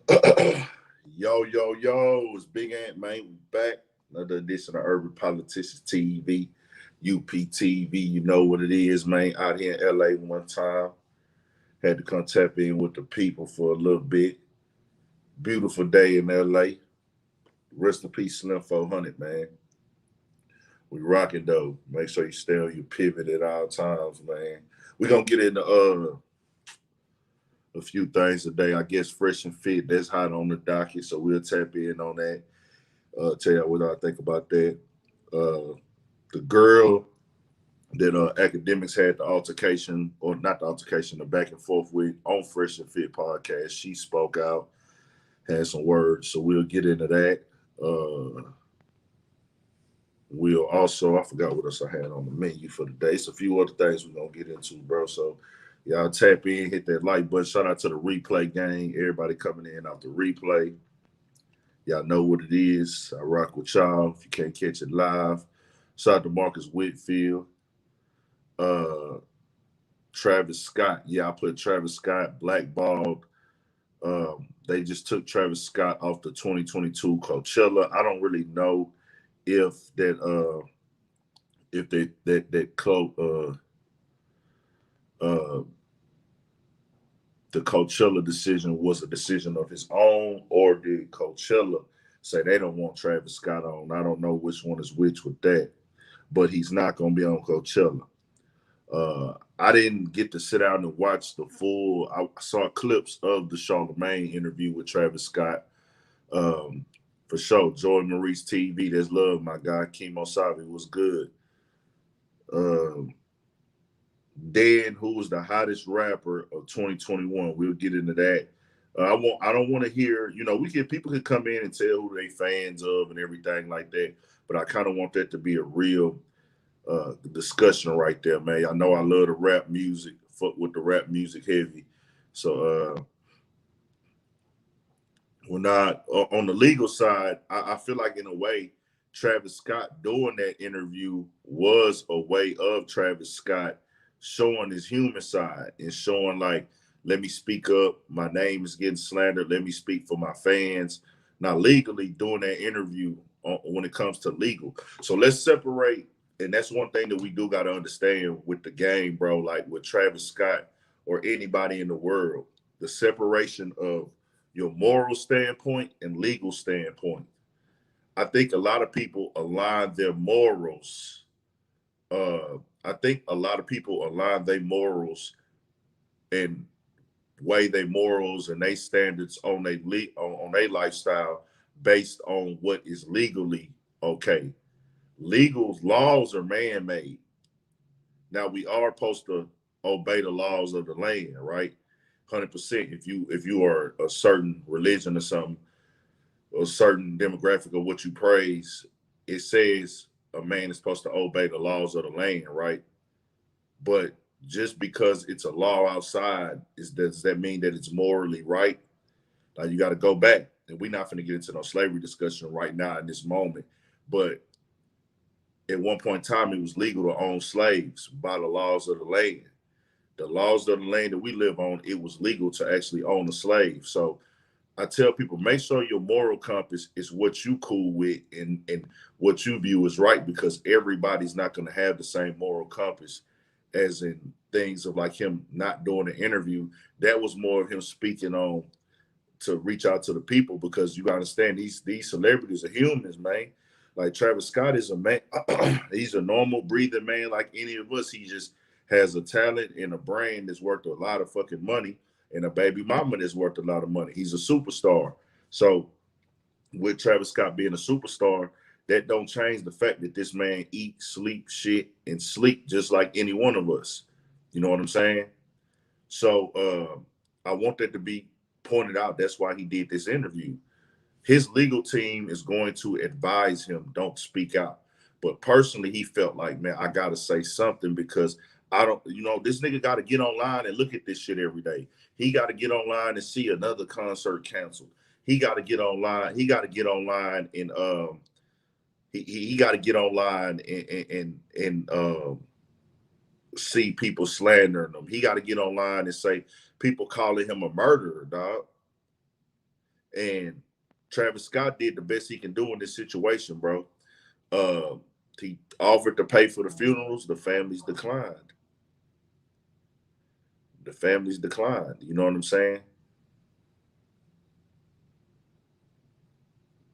Yo, it's Big Ant, man. We back. Another edition of Urban Politicians TV, UPTV. You know what it is, man. Out here in LA one time. Had to come tap in with the people for a little bit. Beautiful day in LA. Rest in peace, Slim 400, man. We rocking though. Make sure you stay on your pivot at all times, man. We're gonna get into a few things today. I guess fresh and fit. That's hot on the docket, so we'll tap in on that. Tell you what I think about that. Uh, the girl that academics had the altercation, or not the altercation, the back and forth with on Fresh and Fit podcast. She spoke out, had some words, so we'll get into that. Uh, we'll also, I forgot what else I had on the menu for the day. It's a few other things we're gonna get into, bro. So y'all tap in, hit that like button. Shout out to the replay gang, everybody coming in off the replay. Y'all know what it is. I rock with y'all. If you can't catch it live, shout out to Marcus Whitfield, uh, Travis Scott. Yeah, I put Travis Scott blackballed. They just took Travis Scott off the 2022 Coachella. I don't really know if that if they uh the Coachella decision was a decision of his own, or did Coachella say they don't want Travis Scott on? I don't know which one is which with that, but he's not going to be on Coachella. I didn't get to sit down and watch the full. I saw clips of the Charlemagne interview with Travis Scott. Um, for sure, Joy Maurice TV. That's love, my guy. Kimo Savi was good. Um, Dan, who was the hottest rapper of 2021. We'll get into that. I don't want to hear, we can people can come in and tell who they fans of and everything like that, but I kind of want that to be a real discussion right there, man. I know I love the rap music, fuck with the rap music heavy. So when I on the legal side, I feel like in a way, Travis Scott doing that interview was a way of Travis Scott showing his human side and showing like, let me speak up. My name is getting slandered. Let me speak for my fans. Now, legally doing that interview when it comes to legal. So let's separate. And that's one thing that we do got to understand with the game, bro. Like with Travis Scott or anybody in the world, the separation of your moral standpoint and legal standpoint. I think a lot of people align their morals. I think a lot of people align their morals and weigh their morals and their standards on on their lifestyle based on what is legally okay. Legal laws are man-made. Now we are supposed to obey the laws of the land, right? 100%. If you are a certain religion or something, a certain demographic of what you praise, it says a man is supposed to obey the laws of the land, right? But just because it's a law outside, does that mean that it's morally right? Now you got to go back, and we're not going to get into no slavery discussion right now in this moment. But at one point in time, it was legal to own slaves by the laws of the land. The laws of the land that we live on, it was legal to actually own a slave. So I tell people, make sure your moral compass is what you cool with and what you view as right, because everybody's not going to have the same moral compass. As in things of like him not doing an interview, that was more of him speaking on to reach out to the people, because you got to understand these celebrities are humans, man. Like Travis Scott is a man. He's a normal breathing man like any of us. He just has a talent and a brain that's worth a lot of fucking money, and a baby mama that's worth a lot of money. He's a superstar. So with Travis Scott being a superstar, that don't change the fact that this man eat, sleep, shit, and sleep just like any one of us. You know what I'm saying? So I want that to be pointed out. That's why he did this interview. His legal team is going to advise him, don't speak out. But personally, he felt like, man, I got to say something, because I don't, this nigga got to get online and look at this shit every day. He got to get online and see another concert canceled. He got to get online. He got to get online and he got to get online and see people slandering him. He got to get online and say people calling him a murderer, dog. And Travis Scott did the best he can do in this situation, bro. Uh, he offered to pay for the funerals. The families declined. The families declined. You know what I'm saying?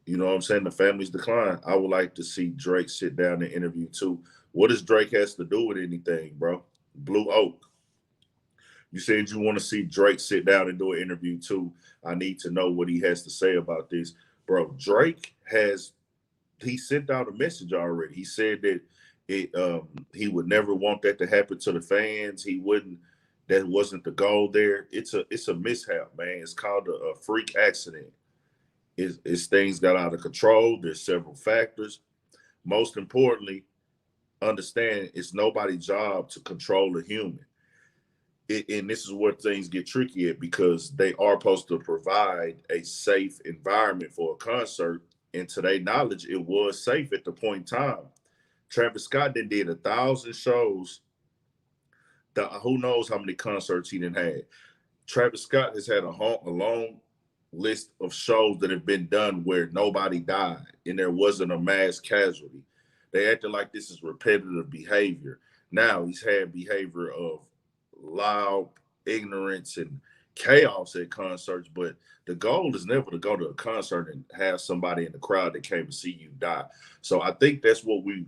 You know what I'm saying? The families decline. I would like to see Drake sit down and interview too. What does Drake has to do with anything, bro? Blue Oak. You said you want to see Drake sit down and do an interview too. I need to know what he has to say about this, bro. Drake has he sent out a message already. He said that he would never want that to happen to the fans. He wouldn't. That wasn't the goal there. It's a mishap, man. It's called a freak accident. It's things got out of control. There's several factors. Most importantly, understand it's nobody's job to control a human. And this is where things get tricky at because they are supposed to provide a safe environment for a concert. And to their knowledge, it was safe at the point in time. Travis Scott then did 1,000 shows. Who knows how many concerts he didn't have. Travis Scott has had a long list of shows that have been done where nobody died and there wasn't a mass casualty. They acted like this is repetitive behavior. Now he's had behavior of loud ignorance and chaos at concerts, but the goal is never to go to a concert and have somebody in the crowd that came to see you die. So I think that's what we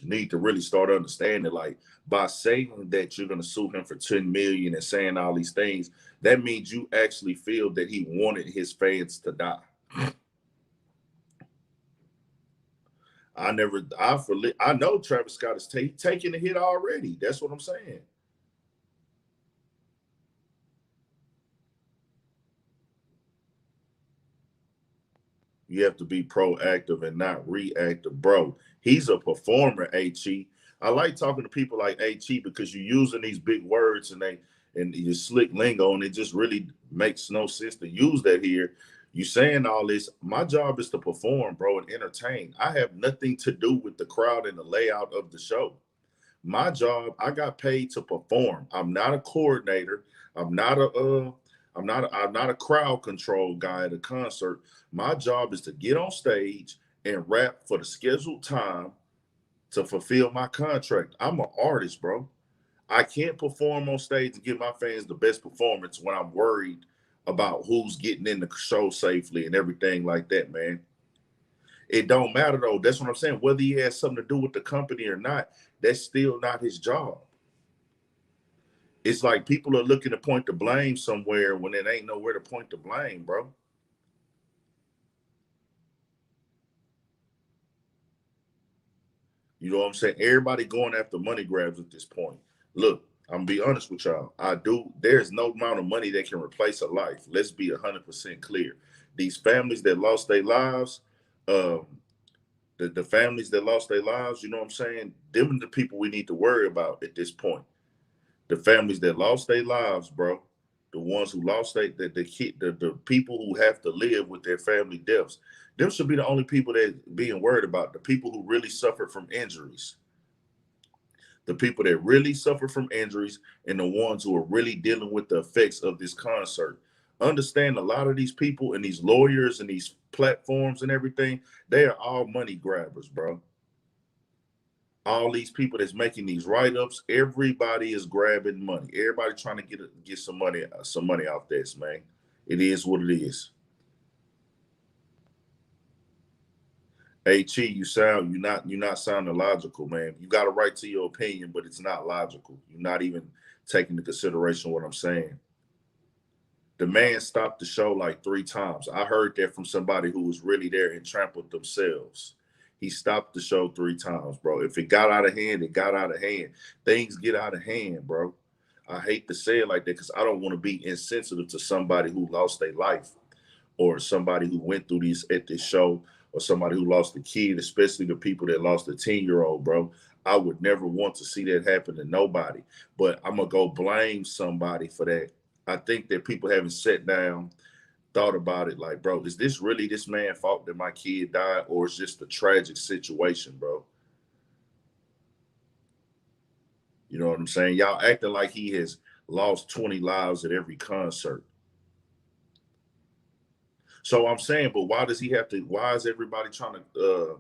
need to really start understanding. Like by saying that you're going to sue him for 10 million and saying all these things, that means you actually feel that he wanted his fans to die. I know Travis Scott is taking a hit already. That's what I'm saying. You have to be proactive and not reactive, bro. He's a performer, HE. I like talking to people like HE because you're using these big words and you slick lingo, and it just really makes no sense to use that here. You saying all this. My job is to perform, bro, and entertain. I have nothing to do with the crowd and the layout of the show. My job, I got paid to perform. I'm not a coordinator. I'm not a I'm not a crowd control guy at a concert. My job is to get on stage and rap for the scheduled time to fulfill my contract. I'm an artist, bro. I can't perform on stage and give my fans the best performance when I'm worried about who's getting in the show safely and everything like that, man. It don't matter though. That's what I'm saying. Whether he has something to do with the company or not, that's still not his job. It's like people are looking to point the blame somewhere when it ain't nowhere to point the blame, bro. You know what I'm saying? Everybody going after money grabs at this point. Look, I'm gonna be honest with y'all. There's no amount of money that can replace a life. Let's be 100% clear. These families that lost their lives, um, the families that lost their lives, you know what I'm saying? Them are the people we need to worry about at this point. The families that lost their lives, bro. The ones who lost the people who have to live with their family deaths. Them should be the only people that being worried about. The people who really suffer from injuries. The people that really suffer from injuries and the ones who are really dealing with the effects of this concert. Understand a lot of these people and these lawyers and these platforms and everything, they are all money grabbers, bro. All these people that's making these write-ups, everybody is grabbing money. Everybody trying to get some money off this, man. It is what it is. Hey Chi, you're not sounding logical, man. You got a right to your opinion, but it's not logical. You're not even taking into consideration what I'm saying. The man stopped the show like 3 times. I heard that from somebody who was really there and trampled themselves. He stopped the show 3 times, bro. If it got out of hand, it got out of hand. Things get out of hand, bro. I hate to say it like that because I don't want to be insensitive to somebody who lost their life or somebody who went through these at this show or somebody who lost a kid, especially the people that lost a 10-year-old, bro. I would never want to see that happen to nobody. But I'm going to go blame somebody for that. I think that people haven't sat down, thought about it like, bro, is this really this man's fault that my kid died, or is just a tragic situation, bro? You know what I'm saying? Y'all acting like he has lost 20 lives at every concert. So I'm saying, but why does he have to? Why is everybody trying to?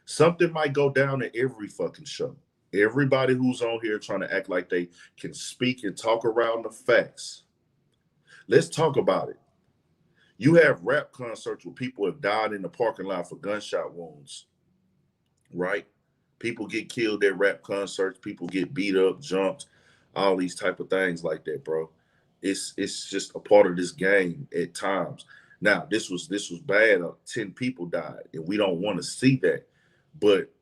Something might go down at every fucking show. Everybody who's on here trying to act like they can speak and talk around the facts. Let's talk about it. You have rap concerts where people have died in the parking lot for gunshot wounds, right? People get killed at rap concerts. People get beat up, jumped, all these type of things like that, bro. It's just a part of this game at times. Now, this was bad. 10 people died, and we don't want to see that. But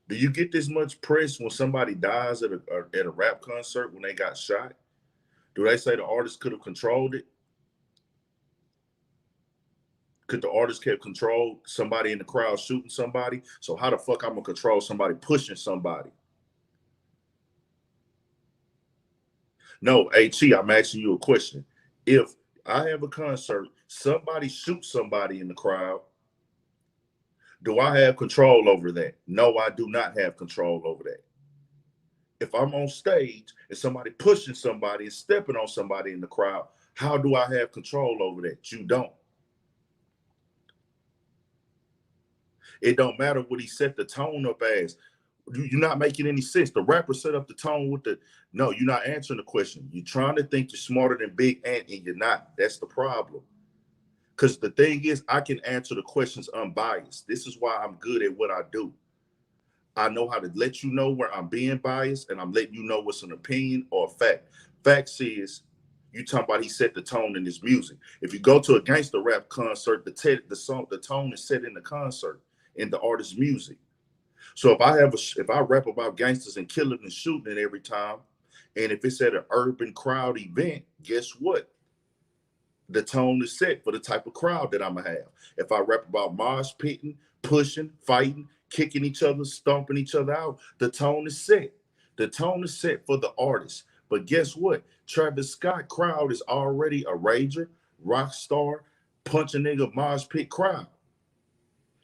do you get this much press when somebody dies at a rap concert when they got shot? Do they say the artist could have controlled it? Could the artist have controlled somebody in the crowd shooting somebody? So how the fuck I'm gonna control somebody pushing somebody? No, HE, I'm asking you a question. If I have a concert, somebody shoots somebody in the crowd, do I have control over that? No, I do not have control over that. If I'm on stage and somebody pushing somebody and stepping on somebody in the crowd, how do I have control over that? You don't. It don't matter what he set the tone up as. You're not making any sense. The rapper set up the tone with the no, you're not answering the question. You're trying to think you're smarter than Big Ant and you're not. That's the problem. Because the thing is, I can answer the questions unbiased. This is why I'm good at what I do. I know how to let you know where I'm being biased and I'm letting you know what's an opinion or a fact. Facts is you talking about he set the tone in his music. If you go to a gangster rap concert, the tone is set in the concert in the artist's music. So if I rap about gangsters and killing and shooting it every time, and if it's at an urban crowd event, guess what? The tone is set for the type of crowd that I'm gonna have. If I rap about mosh pitting, pushing, fighting, kicking each other, stomping each other out, the tone is set. The tone is set for the artist. But guess what? Travis Scott crowd is already a rager, rock star, punch a nigga, mosh pit crowd.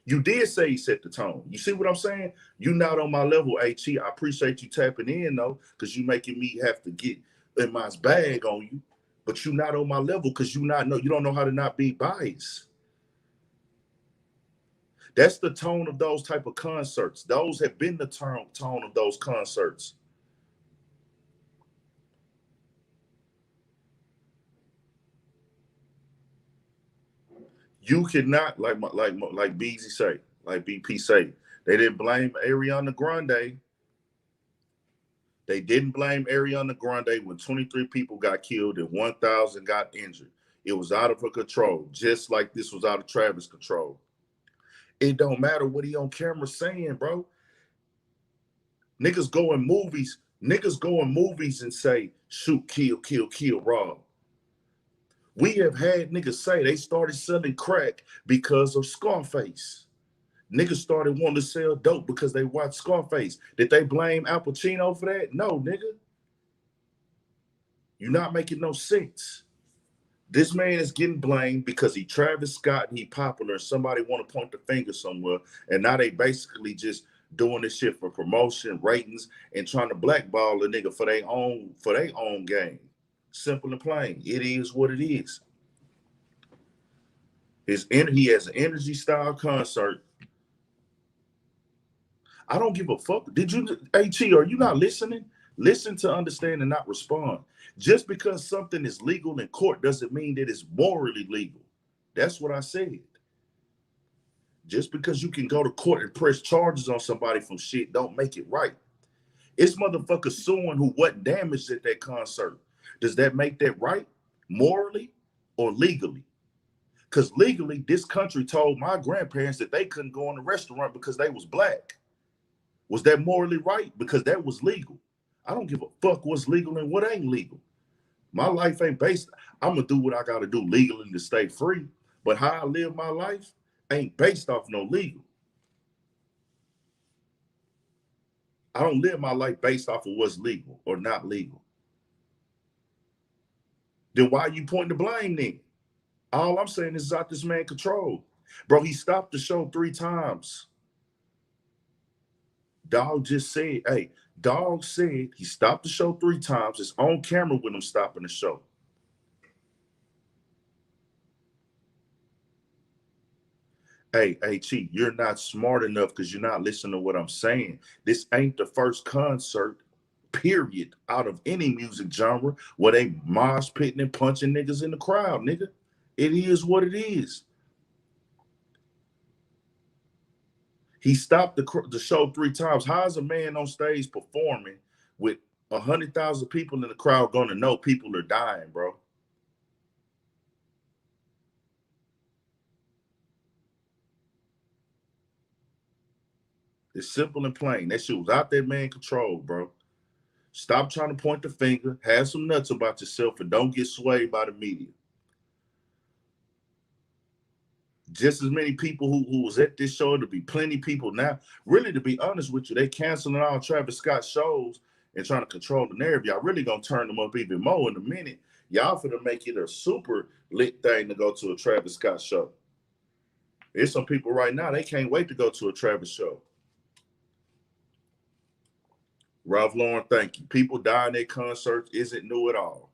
You did say he set the tone. You see what I'm saying? You not on my level, HE. I appreciate you tapping in though, because you making me have to get in my bag on you. But you not on my level because you don't know how to not be biased. That's the tone of those type of concerts. Those have been the tone of those concerts. You cannot like BZ say, like BP say, they didn't blame Ariana Grande. They didn't blame Ariana Grande when 23 people got killed and 1,000 got injured. It was out of her control, just like this was out of Travis' control. It don't matter what he on camera saying, bro. Niggas go in movies and say, shoot, kill, kill, kill, rob. We have had niggas say they started selling crack because of Scarface. Niggas started wanting to sell dope because they watched Scarface. Did they blame Al Pacino for that? No, nigga. You're not making no sense. This man is getting blamed because he Travis Scott and he popular. Somebody want to point the finger somewhere, and now they basically just doing this shit for promotion, ratings, and trying to blackball a nigga for their own game. Simple and plain. It is what it is. He has an energy style concert. I don't give a fuck. Did you, HE, are you not listening? Listen to understand and not respond. Just because something is legal in court doesn't mean that it's morally legal. That's what I said. Just because you can go to court and press charges on somebody from shit don't make it right. It's motherfuckers suing who wasn't damaged at that concert. Does that make that right? Morally or legally? Because legally, this country told my grandparents that they couldn't go in a restaurant because they was black. Was that morally right? Because that was legal. I don't give a fuck what's legal and what ain't legal. My life ain't based. I'm gonna do what I gotta do legally to stay free. But how I live my life ain't based off no legal. I don't live my life based off of what's legal or not legal. Then why are you pointing the blame then? All I'm saying is out this man control. Bro, he stopped the show 3 times. Dog just said, hey, Dog said he stopped the show 3 times. It's on camera with him stopping the show. Hey, Chi, you're not smart enough because you're not listening to what I'm saying. This ain't the first concert, period, out of any music genre where they mosh pitting and punching niggas in the crowd, nigga. It is what it is. He stopped the show 3 times. How is a man on stage performing with 100,000 people in the crowd going to know people are dying, bro? It's simple and plain. That shit was out that man control, bro. Stop trying to point the finger. Have some nuts about yourself and don't get swayed by the media. Just as many people who was at this show, to be plenty people now. Really, to be honest with you, they canceling all Travis Scott shows and trying to control the narrative. Y'all really gonna turn them up even more in a minute. Y'all finna make it a super lit thing to go to a Travis Scott show. There's some people right now, they can't wait to go to a Travis show. Ralph Lauren, thank you. People dying at concerts isn't new at all.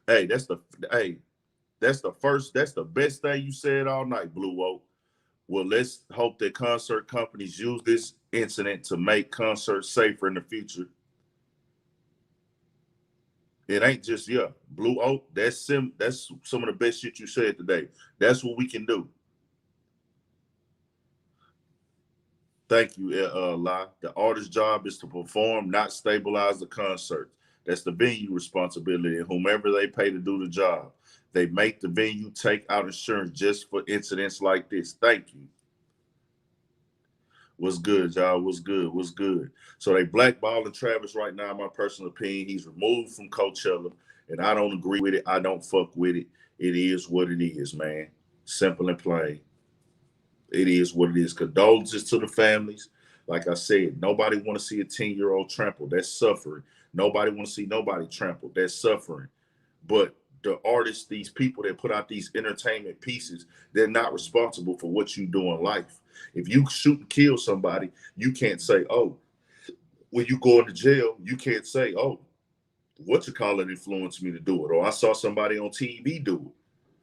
Hey, that's the best thing you said all night, Blue Oak. Well, let's hope that concert companies use this incident to make concerts safer in the future. It ain't just Blue Oak. That's some of the best shit you said today. That's what we can do. Thank you, La. The artist's job is to perform, not stabilize the concert. That's the venue responsibility, and whomever they pay to do the job. They make the venue take out insurance just for incidents like this. Thank you. What's good, y'all? What's good? What's good? So they blackballing Travis right now, in my personal opinion. He's removed from Coachella, and I don't agree with it. I don't fuck with it. It is what it is, man. Simple and plain. It is what it is. Condolences to the families. Like I said, nobody want to see a 10-year-old trampled. That's suffering. Nobody want to see nobody trampled. That's suffering. But the artists, these people that put out these entertainment pieces, they're not responsible for what you do in life. If you shoot and kill somebody, you can't say, oh, when you go into jail, you can't say, oh, what you call it influenced me to do it, or I saw somebody on TV do it.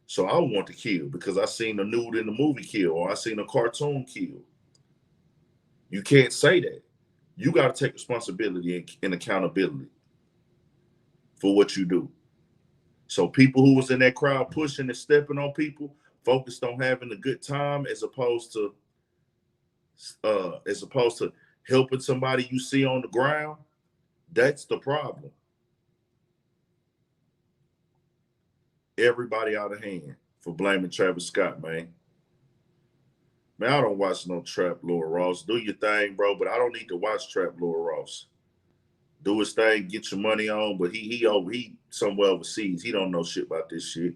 So I want to kill because I seen a nude in the movie kill, or I seen a cartoon kill. You can't say that. You got to take responsibility and accountability for what you do. So people who was in that crowd pushing and stepping on people, focused on having a good time as opposed to helping somebody you see on the ground. That's the problem. Everybody out of hand for blaming Travis Scott, man. Man, I don't watch no Trap Lord Ross. Do your thing, bro, but I don't need to watch Trap Lord Ross. Do his thing, get your money on, but he somewhere overseas. He don't know shit about this shit.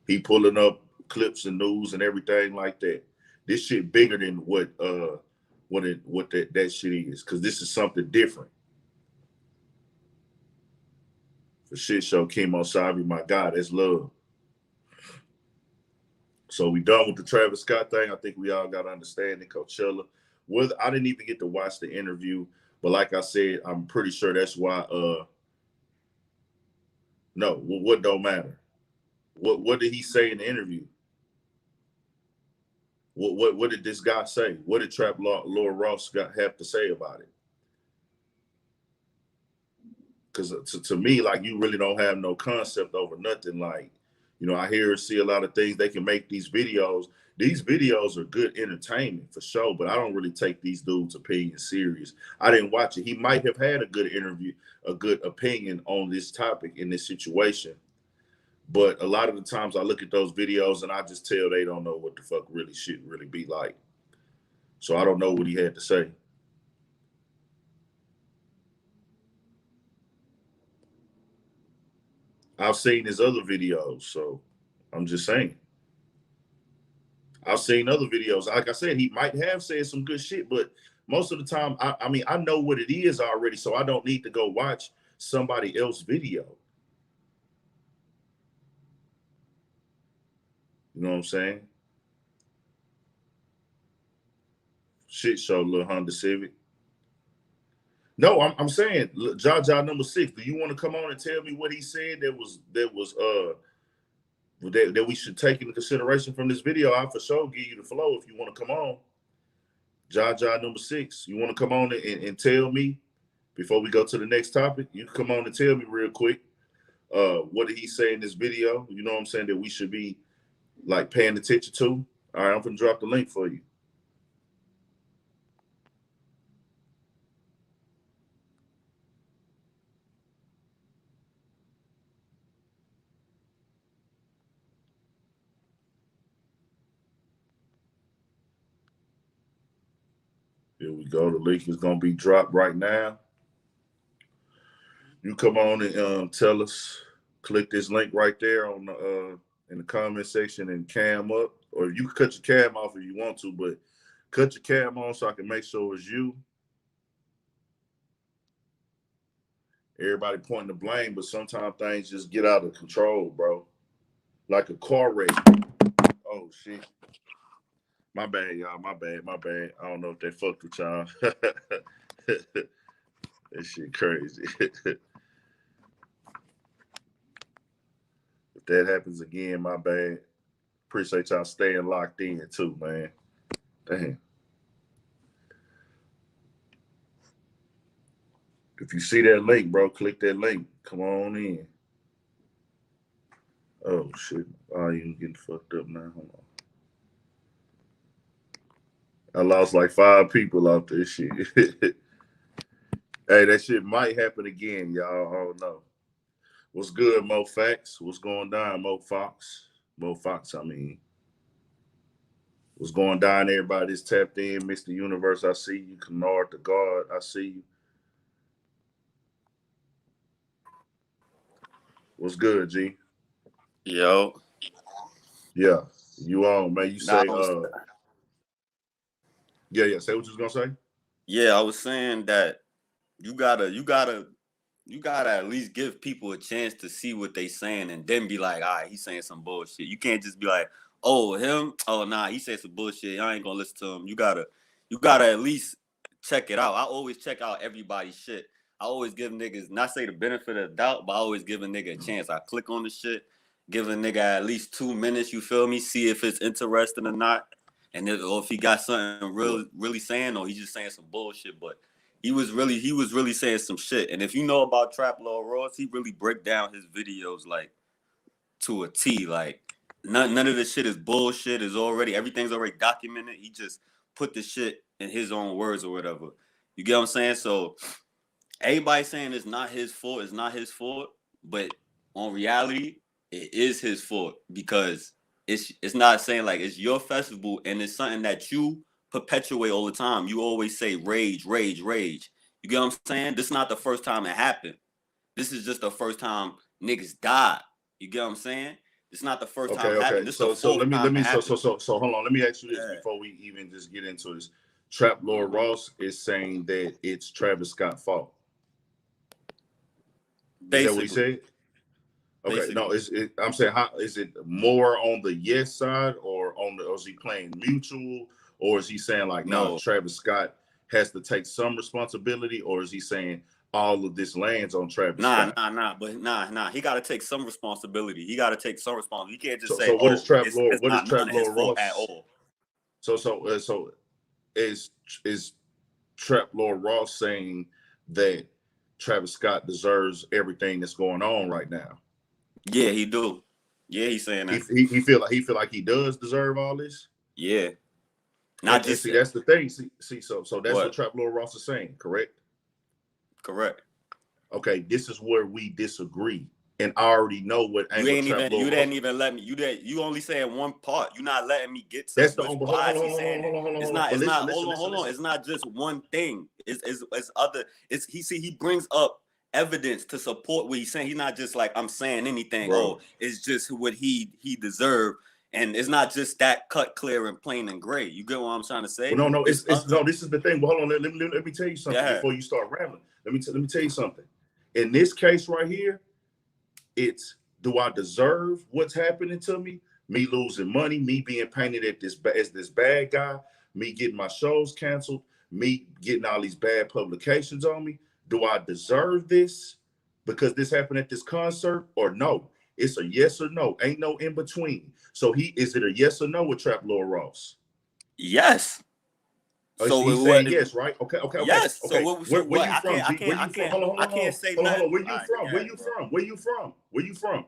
He pulling up clips and news and everything like that. This shit bigger than what that shit is, because this is something different. For shit show Chemo Savi, my God, that's love. So we done with the Travis Scott thing. I think we all got understanding. Coachella. I didn't even get to watch the interview, but like I said, I'm pretty sure that's why. No, what don't matter? What did he say in the interview? What did this guy say? What did Trap Lord Ross have to say about it? Because to me, like, you really don't have no concept over nothing. Like, I hear and see a lot of things. They can make these videos. These videos are good entertainment for sure, but I don't really take these dudes' opinion serious. I didn't watch it. He might have had a good interview, a good opinion on this topic in this situation. But a lot of the times I look at those videos and I just tell they don't know what the fuck really shit really be like. So I don't know what he had to say. I've seen his other videos, so I'm just saying. I've seen other videos. Like I said, he might have said some good shit, but most of the time, I mean, I know what it is already, so I don't need to go watch somebody else's video. You know what I'm saying? Shit show, little Honda Civic. No, I'm saying, Jaja number 6. Do you want to come on and tell me what he said that was that we should take into consideration from this video, I'll for sure give you the flow if you want to come on. Jaja number 6, you want to come on and tell me before we go to the next topic? You can come on and tell me real quick. What did he say in this video? You know what I'm saying, that we should be like paying attention to? All right, I'm gonna drop the link for you. Here we go. The link is gonna be dropped right now. You come on and tell us. Click this link right there on the in the comment section and cam up, or you can cut your cam off if you want to, but cut your cam on so I can make sure it's you. Everybody pointing the blame, but sometimes things just get out of control, bro. Like a car wreck. Oh shit. My bad, y'all. My bad. I don't know if they fucked with y'all. That shit crazy. If that happens again, my bad. Appreciate y'all staying locked in too, man. Damn. If you see that link, bro, click that link. Come on in. Oh shit. Volume getting fucked up now. Hold on. I lost like 5 people off this shit. Hey, that shit might happen again, y'all. I don't know. What's good, Mo Facts? What's going down, Mo Fox? Mo Fox, I mean. What's going down, everybody that's tapped in? Mr. Universe, I see you. Kennard the God, I see you. What's good, G? Yo. Yeah, you on, man. You say, yeah, say what you was gonna say? Yeah, I was saying that you gotta at least give people a chance to see what they saying and then be like, all right, he's saying some bullshit. You can't just be like, oh, him? Oh, nah, he said some bullshit. I ain't gonna listen to him. You gotta at least check it out. I always check out everybody's shit. I always give niggas, not say the benefit of the doubt, but I always give a nigga a chance. I click on the shit, give a nigga at least 2 minutes, you feel me? See if it's interesting or not. And if he got something really saying, or he's just saying some bullshit, but he was really saying some shit. And if you know about Trap Lord Ross, he really break down his videos like to a T. Like none of this shit is bullshit. Everything's already documented. He just put the shit in his own words or whatever. You get what I'm saying? So everybody saying it's not his fault. It's not his fault. But on reality, it is his fault because it's not saying like it's your festival and it's something that you perpetuate all the time. You always say rage, rage, rage. You get what I'm saying? This is not the first time it happened. This is just the first time niggas died. You get what I'm saying? It's not the first time it happened. This is the fourth time it happened. So hold on. Let me ask you this before we even just get into this. Trap Lord Ross is saying that it's Travis Scott's fault. Basically. Is that what he said? Okay, basically. No, I'm saying, how is it more on the yes side or is he playing mutual, or is he saying like, no, Travis Scott has to take some responsibility, or is he saying all of this lands on Travis Scott? Nah. He got to take some responsibility. He can't just say, so what is Trap Lord? What is Trap Lord Ross at all? So is Trap Lord Ross saying that Travis Scott deserves everything that's going on right now? Yeah, he do. Yeah, he's saying that. He feel like he does deserve all this. Yeah. That's the thing. So that's what Trap Lord Ross is saying, correct? Correct. Okay, this is where we disagree, and I already know what angle you didn't even let me. You only saying one part. You're not letting me get to. That's the only. Hold on. It's not just one thing. It's other. He brings up evidence to support what he's saying. He's not just like, I'm saying anything. Bro. Oh, it's just what he deserved. And it's not just that cut clear and plain and gray. You get what I'm trying to say? Well, no. It's no. This is the thing. Well, hold on. Let me tell you something before you start rambling. Let me tell you something. In this case right here, it's, do I deserve what's happening to me? Me losing money, me being painted as this bad guy, me getting my shows canceled, me getting all these bad publications on me. Do I deserve this because this happened at this concert, or no? It's a yes or no. Ain't no in between. So is it a yes or no with Trap Lord Ross? Yes. So So he's saying yes, right? yes. So Okay. what? So Where what? you from? G? Where you from? Hold on, hold I on, hold can't on, say hold on, hold nothing. on. Where you All right, from? Where yeah, you bro. from? Where you from? Where you from?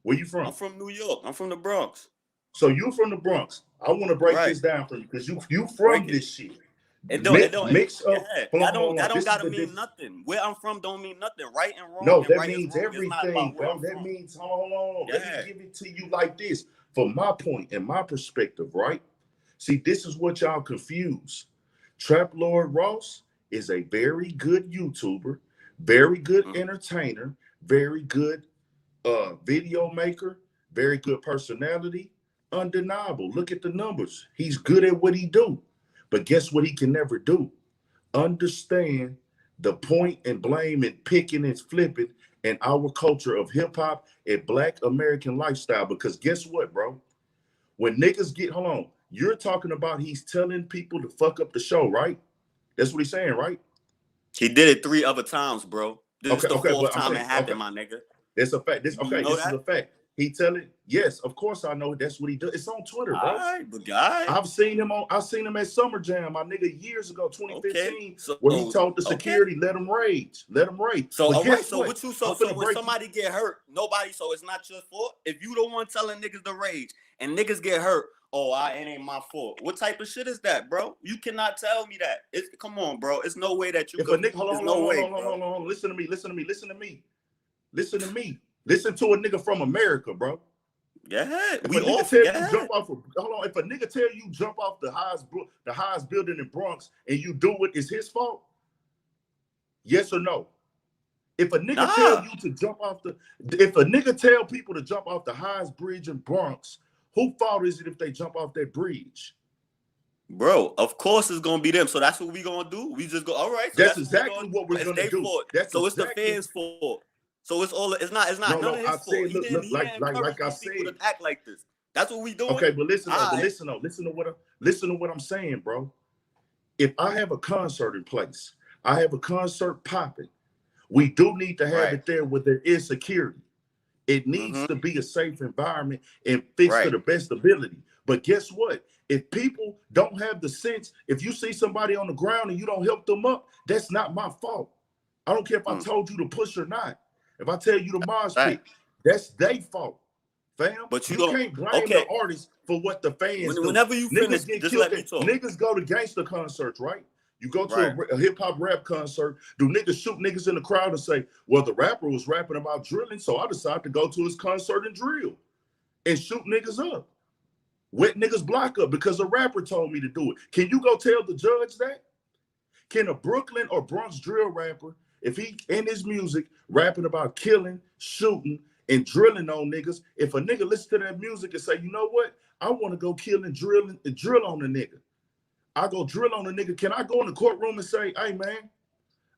Where you I'm from? from New York. I'm from the Bronx. So you from the Bronx. I want to break Right. this down for you because you Break from it. this shit. It don't. Mix Yeah. up. Hold on, hold That on. don't This is gotta the mean difference. nothing. Where I'm from don't mean nothing. Right and wrong No, and that right is means wrong. It's not everything, about where bro. I'm That from. means, hold on. Let me Yeah. give it to you like this. From my point and my perspective, right? See, this is what y'all confuse. Trap Lord Ross is a very good YouTuber, very good Mm-hmm. entertainer, very good video maker, very good personality, undeniable. Look at the numbers. He's good at what he do. But guess what he can never do? Understand the point and blame and picking and flipping in our culture of hip hop and Black American lifestyle. Because guess what, bro? When niggas get, hold on, you're talking about he's telling people to fuck up the show, right? That's what he's saying, right? He did it 3 other times, bro. This is Okay, the okay, 4th but I'm time it saying, okay, happened, my nigga. it's a fact. Do you know This is that? a fact. He telling, yes, of course I know that's what he does. It's on Twitter, All bro. right, but guy. I've seen him at Summer Jam, my nigga, years ago, Okay. 2015, So where he told the okay. security, let him rage. Let him rage. So But all right. guess So what? what you I'm so finna when break you. somebody get hurt, nobody. So it's not your fault. If you the one telling niggas to rage and niggas get hurt, it ain't my fault. What type of shit is that, bro? You cannot tell me that. Come on, bro. It's no way that you If a could. nigga, There's no way, bro. hold on. Listen to me. Listen to me. Listen to a nigga from America, bro. Yeah, If a we nigga off. tell you Yeah, jump off, hold on. If a nigga tell you jump off the highest building in Bronx and you do it, is his fault? Yes or no? If a nigga tell nah, you to jump off if a nigga tell people to jump off the highest bridge in Bronx, who fault is it if they jump off that bridge? bro. Of course it's gonna be them. So that's what we gonna do. We just go. All right. So That's that's what we exactly gonna what do. we're It's gonna their do. fault. That's So it's the exactly. fans' fault. So it's all. It's not none No. of I his fault. said, He didn't. He didn't like encourage I these people to said. act like this. That's what we doing. Okay, but listen though. All right. Listen to what I'm saying, bro. If I have a concert in place, I have a concert popping. We do need to have Right. it there where there is security. It needs to Mm-hmm. be a safe environment and fixed to Right. the best ability. But guess what? If people don't have the sense, if you see somebody on the ground and you don't help them up, that's not my fault. I don't care if I told you to push or not. If I tell you to mosh Right. pit, that's their fault, fam. But you You don't. can't blame the Okay. artist for what the fans do. Whenever you finish, Niggas get just killed. let me talk. Niggas go to gangster concerts, right? You go Right. to a hip hop rap concert. Do niggas shoot niggas in the crowd and say, well, the rapper was rapping about drilling, so I decided to go to his concert and drill and shoot niggas up? Wet niggas block up because a rapper told me to do it. Can you go tell the judge that? Can a Brooklyn or Bronx drill rapper, if he in his music rapping about killing, shooting, and drilling on niggas, if a nigga listen to that music and say, you know what, I want to go kill and drill on a nigga, I go drill on a nigga, can I go in the courtroom and say, hey man,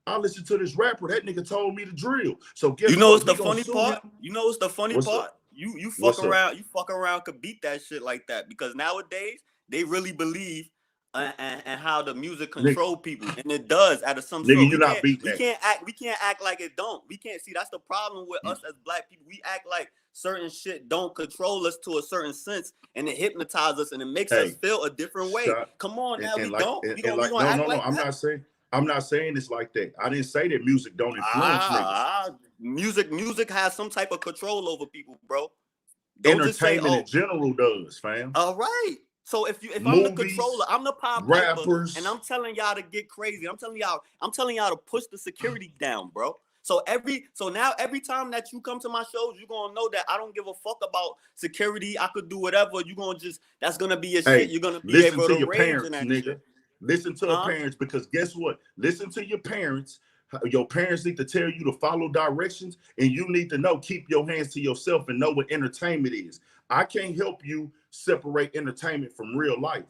I listened to this rapper, that nigga told me to drill. So You guess know what? what's We the gonna funny sue part? him. You know what's the funny What's part? up? You What's up? you fuck around could beat that shit like that because nowadays they really believe and how the music control people, and it does at some Nigga, sort. you're not beating that. We can't act like it don't. We can't see that's the problem with us as black people. We act like certain shit don't control us to a certain sense, and it hypnotizes us and it makes us feel a different way. Stop. Come on now, we Like, don't. We like gonna act no. like that. I'm not saying it's like that. I didn't say that music don't influence niggas. Music has some type of control over people, bro. Don't just say, Entertainment in general does, fam. all right. So if I'm the controller, Movies, I'm the Pied Piper, and rappers. I'm telling y'all to get crazy. I'm telling y'all to push the security down, bro. So now every time that you come to my shows, you're gonna know that I don't give a fuck about security. I could do whatever. That's gonna be your shit. Hey, You're gonna be listen able to to your rage in parents, that nigga. shit. Listen to your parents, because guess what? Listen to your parents. Your parents need to tell you to follow directions, and you need to know, keep your hands to yourself and know what entertainment is. I can't help you separate entertainment from real life.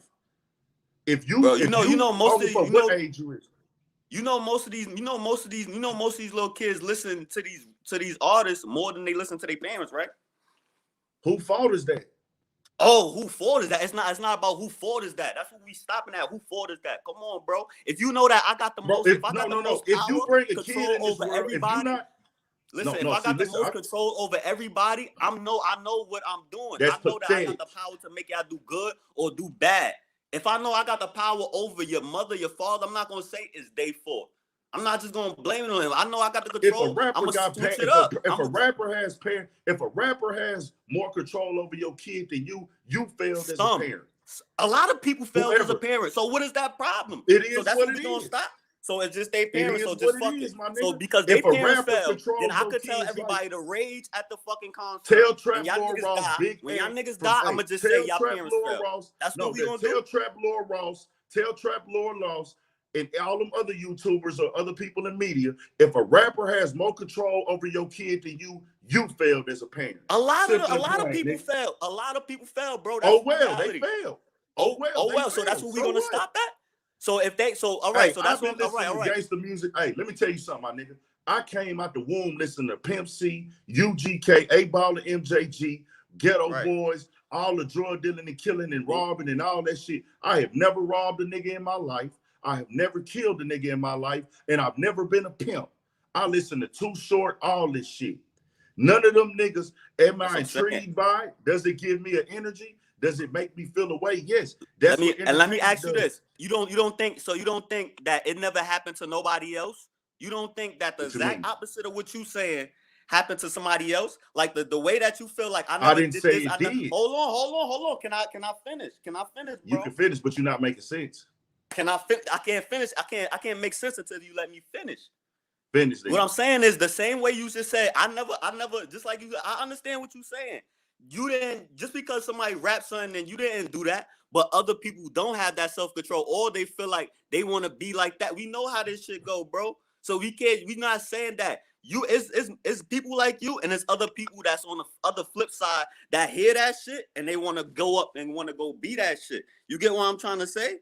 If you, Bro, if you know you, I most don't of give a fuck what age you is. most of these little kids listen to these artists more than they listen to their parents, right? Who fault is that? Oh, who fault is that? It's not about who fault is that. That's what we stopping at. Who fault is that? Come on, bro. If you know that I got the Bro, most, if I got the most if you power, bring a kid control in this over world, if you everybody. not, Listen, if I got the most control over everybody, I know what I'm doing. I know that I got the power to make y'all do good or do bad. If I know I got the power over your mother, your father, I'm not gonna say it's their fault. I'm not just gonna blame it on him. I know I got the control. If a rapper got switch it up. If a rapper has more control over your kid than you failed as a parent. A lot of people failed as a parent. So what is that problem? It is so that's what we're gonna stop. So it's just their parents. So just fuck it. So because their parents failed, then I could tell everybody to rage at the fucking concert. Tell Trap Lord Ross, when y'all niggas die, I'm gonna just say y'all parents failed. That's what we gonna do. Tell Trap Lord Ross, and all them other YouTubers or other people in media, if a rapper has more control over your kid than you failed as a parent. A lot of people fail. A lot of people fail, bro. That's they failed. So that's what we're gonna stop that. So if they, all right, so that's what all right. Gangsta music. Hey, let me tell you something, my nigga. I came out the womb listening to Pimp C, UGK, A-Ball and MJG, Ghetto Boys, all the drug dealing and killing and robbing and all that shit. I have never robbed a nigga in my life. I have never killed a nigga in my life, and I've never been a pimp. I listen to Too Short, all this shit. None of them niggas am I intrigued by. Does it give me an energy? Does it make me feel away? Yes. Let me ask you this. You don't think that it never happened to nobody else? You don't think that the exact opposite of what you saying happened to somebody else? Like the way that you feel like I didn't say it did. Hold on. Can I finish? Bro? You can finish, but you're not making sense. Can I finish? I can't finish. I can't make sense until you let me finish. Finish. What I'm saying is the same way you just said. I never. Just like you. I understand what you're saying. You didn't, just because somebody raps something and you didn't do that, but other people don't have that self-control or they feel like they want to be like that. We know how this shit go, bro. So we're not saying that. It's people like you and it's other people that's on the other flip side that hear that shit and they want to go up and want to go be that shit. You get what I'm trying to say?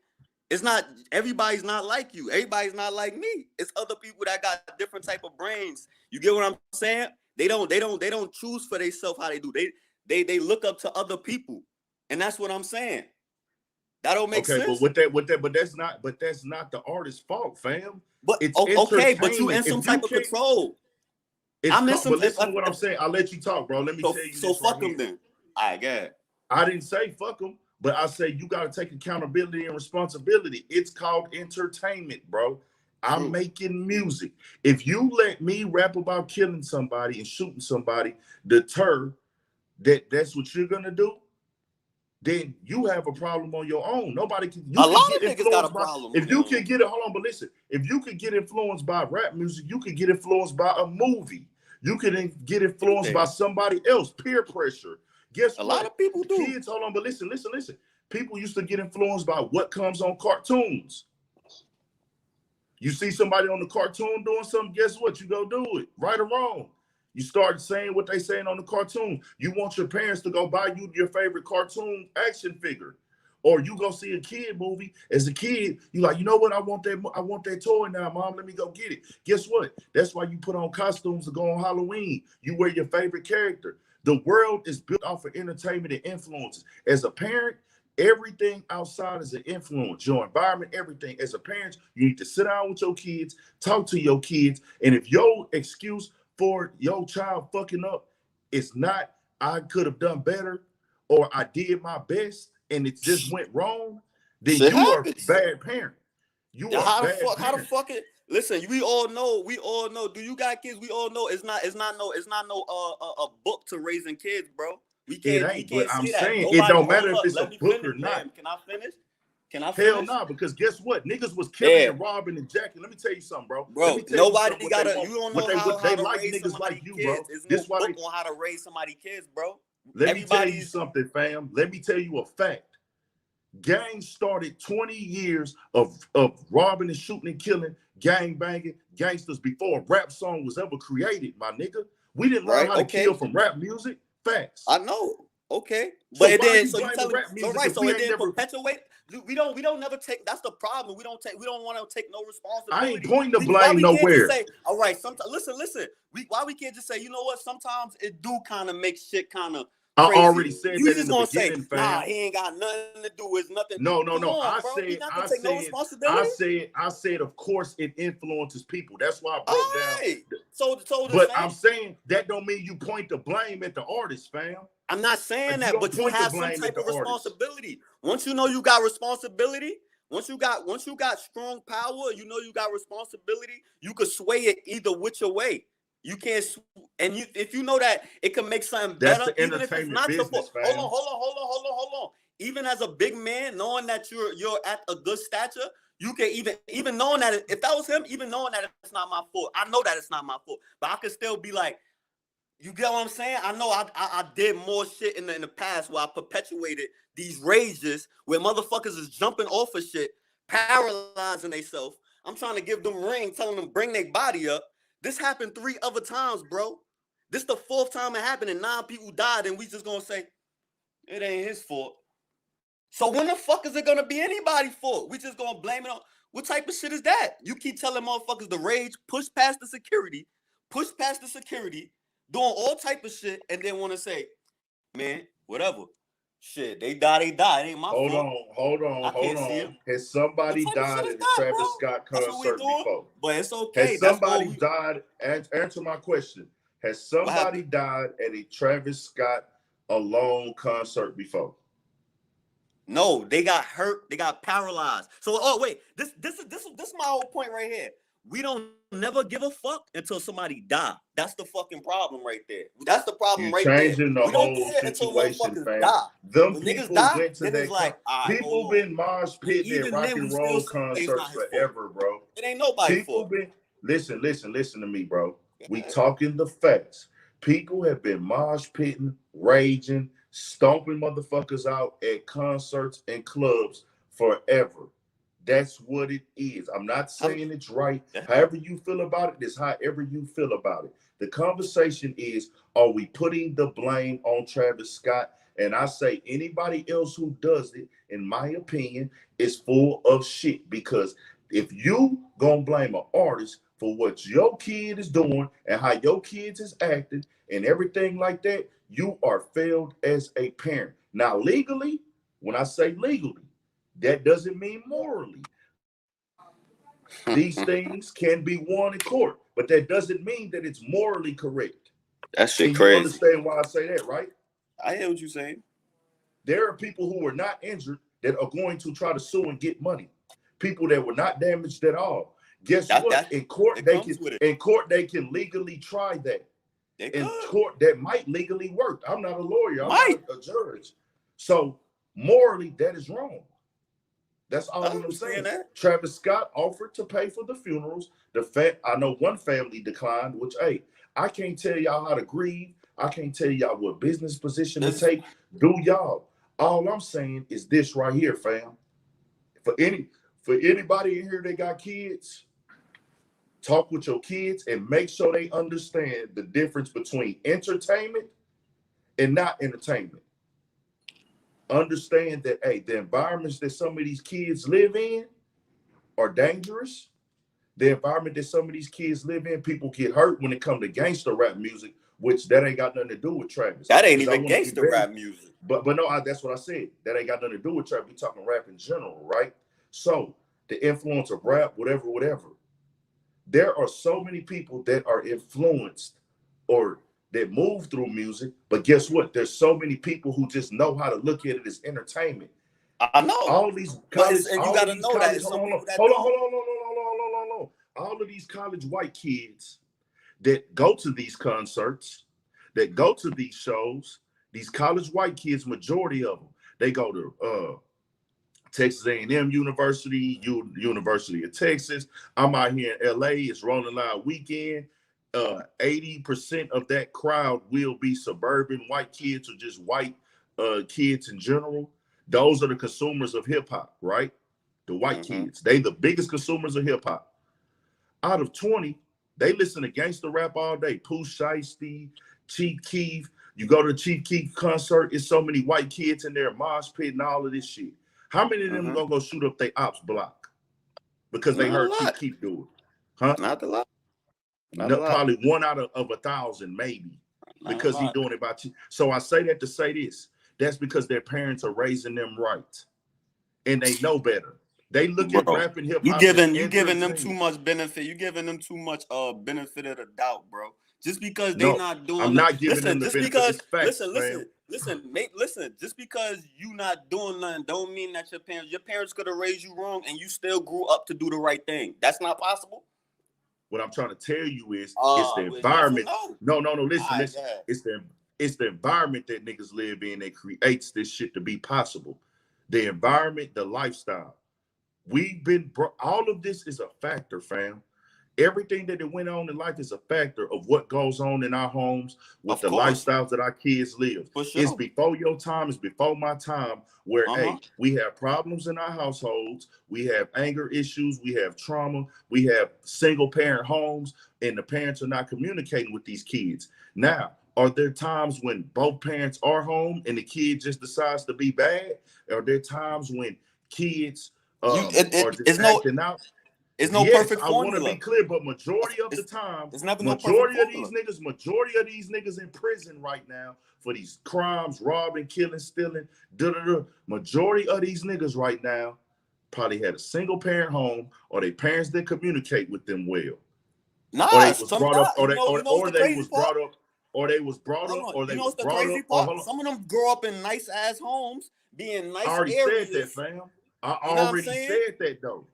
It's not, everybody's not like you. Everybody's not like me. It's other people that got different type of brains. You get what I'm saying? They don't choose for themselves how they do. They look up to other people, and that's what I'm saying. That don't make sense. But that's not the artist's fault, fam. But it's okay, but you in some type of control. I'm in some. But listen to what I'm saying. I'll let you talk, bro. Let me tell you. So fuck them then. I get. I didn't say fuck them, but I say you got to take accountability and responsibility. It's called entertainment, bro. I'm making music. If you let me rap about killing somebody and shooting somebody, deter. That's what you're gonna do, then you have a problem on your own. Nobody can. A lot of niggas got a problem. If you can get it, hold on, but listen. If you could get influenced by rap music, you could get influenced by a movie. You could get influenced by somebody else. Peer pressure. Guess what? A lot of people do. Kids, hold on, but listen. People used to get influenced by what comes on cartoons. You see somebody on the cartoon doing something, guess what? You go do it, right or wrong. You start saying what they saying on the cartoon. You want your parents to go buy you your favorite cartoon action figure. Or you go see a kid movie. As a kid, you like, you know what? I want that toy now, Mom. Let me go get it. Guess what? That's why you put on costumes to go on Halloween. You wear your favorite character. The world is built off of entertainment and influences. As a parent, everything outside is an influence. Your environment, everything. As a parent, you need to sit down with your kids, talk to your kids. And if your excuse for your child fucking up, it's not I could have done better or I did my best and it just went wrong, then you are a bad parent. How the fuck it? Listen, we all know. Do you got kids? We all know it's not no a book to raising kids, bro. We can't. It ain't. But I'm saying it don't matter if it's a book or not. Can I finish? Hell no, because guess what? Niggas was killing and robbing and jacking. Let me tell you something, bro. Nobody got to. You don't know how to like raise niggas like you, bro. There's no book on how to raise somebody's kids, bro. Let me tell you something, fam. Let me tell you a fact. Gangs started 20 years of robbing and shooting and killing, gang banging, gangsters before a rap song was ever created, my nigga. We didn't learn how to kill from rap music. Facts. I know. Okay. But it didn't perpetuate. We don't never take. That's the problem. We don't want to take no responsibility. I ain't pointing the blame nowhere. All right. Sometimes listen. Why we can't just say, you know what? Sometimes it do kind of make shit kind of. I already said you that just in the beginning, fam. Nah, he ain't got nothing to do with nothing. No. I said, of course it influences people. That's why I broke down. But I'm saying that don't mean you point the blame at the artist, fam. I'm not saying Like, that, but you have some type of responsibility. Once you know you got responsibility, once you got strong power, you know you got responsibility, you could sway it either which way. You can't, and if you know that it can make something better, even if it's not your fault. Hold on. Even as a big man, knowing that you're at a good stature, you can even knowing that if that was him, even knowing that it's not my fault. I know that it's not my fault, but I could still be like, you get what I'm saying? I know I did more shit in the past where I perpetuated these rages where motherfuckers is jumping off of shit, paralyzing themselves. I'm trying to give them ring, telling them bring their body up. This happened 3 other times, bro. This the 4th time it happened and 9 people died, and we just gonna say it ain't his fault. So when the fuck is it gonna be anybody's fault? We just gonna blame it on what type of shit is that? You keep telling motherfuckers to rage, push past the security, doing all type of shit, and then want to say, man, whatever. Shit, they die. It ain't my fault. Hold on. Has somebody died at a Travis Scott concert before? But it's okay. Has somebody died? Answer my question. Has somebody died at a Travis Scott alone concert before? No, they got hurt. They got paralyzed. So, wait, this is my whole point right here. We don't never give a fuck until somebody die. That's the fucking problem right there. That's the problem right there. Changing the whole situation, fam. Them people went to that. Like, people been mosh pitting at rock and roll concerts forever, bro. It ain't nobody fault. Listen to me, bro. We talking the facts. People have been mosh pitting, raging, stomping motherfuckers out at concerts and clubs forever. That's what it is. I'm not saying it's right. However you feel about it, is however you feel about it. The conversation is, are we putting the blame on Travis Scott? And I say anybody else who does it, in my opinion, is full of shit. Because if you gonna blame an artist for what your kid is doing and how your kids is acting and everything like that, you are failed as a parent. Now, legally, when I say legally, that doesn't mean morally. These things can be won in court, but that doesn't mean that it's morally correct. That shit crazy. You understand why I say that, right? I hear what you're saying. There are people who were not injured that are going to try to sue and get money. People that were not damaged at all. Guess what? In court, they can legally try that. In court, that might legally work. I'm not a lawyer. I'm not a judge. So morally, that is wrong. That's all I'm saying. Travis Scott offered to pay for the funerals. I know one family declined, which, hey, I can't tell y'all how to grieve. I can't tell y'all what business position to take. Do y'all. All I'm saying is this right here, fam. For anybody in here that got kids, talk with your kids and make sure they understand the difference between entertainment and not entertainment. Understand that, hey, the environments that some of these kids live in are dangerous. The environment that some of these kids live in, people get hurt when it comes to gangster rap music, which that ain't got nothing to do with Travis. That ain't even gangster rap music. But no, that's what I said. That ain't got nothing to do with Travis. We talking rap in general, right? So the influence of rap, whatever. There are so many people that are influenced or that move through music, but guess what? There's so many people who just know how to look at it as entertainment. I know. All these college, and you gotta know that. Hold on. All of these college white kids that go to these concerts, that go to these shows, these college white kids, majority of them, they go to Texas A&M University, University of Texas. I'm out here in LA. It's Rolling Loud weekend. 80% of that crowd will be suburban white kids or just white kids in general. Those are the consumers of hip hop, right? The white kids. They the biggest consumers of hip hop. Out of 20, they listen to gangster rap all day. Pooh Shiesty, Chief Keef. You go to Chief Keef concert, it's so many white kids in there, mosh pit and all of this shit. How many of them are gonna go shoot up their ops block because they heard Chief Keef do it? Huh? Not a lot. Probably 1 out of 1,000, maybe, because he's doing it by you. So I say that to say this. That's because their parents are raising them right, and they know better. They look at Bro, rap and hip you hop as giving them too entertainment. much benefit. You giving them too much benefit of the doubt, bro. Just because they No, not doing I'm nothing. not giving Listen, them the just benefit. because It's facts, fam. listen. Just because you not doing nothing, don't mean that your parents could have raised you wrong, and you still grew up to do the right thing. That's not possible. What I'm trying to tell you is, it's the Well, yes or environment. no? No. Listen, All right, listen. yeah. It's the environment that niggas live in that creates this shit to be possible. The environment, the lifestyle. All of this is a factor, fam. Everything that went on in life is a factor of what goes on in our homes with Of the course, lifestyles that our kids live. for It's sure. before your time, it's before my time, where, Uh-huh. hey, we have problems in our households, we have anger issues, we have trauma, we have single parent homes, and the parents are not communicating with these kids. Now, are there times when both parents are home and the kid just decides to be bad? Are there times when kids are just acting out? It's no Yes, perfect I want to formula. be clear, but majority of the time, It's never no perfect majority of formula. these niggas in prison right now for these crimes, robbing, killing, stealing, Majority of these niggas right now probably had a single parent home, or their parents didn't communicate with them well. Nah, Or they was some brought up, not. You know what's the they crazy was part? brought up, or they was brought Hold up, on. or You they know was what's the brought crazy up. Oh, part? hold on. Some of them grow up in nice ass homes, be in I nice already said that, areas. fam. I You know what I'm already saying? said that though.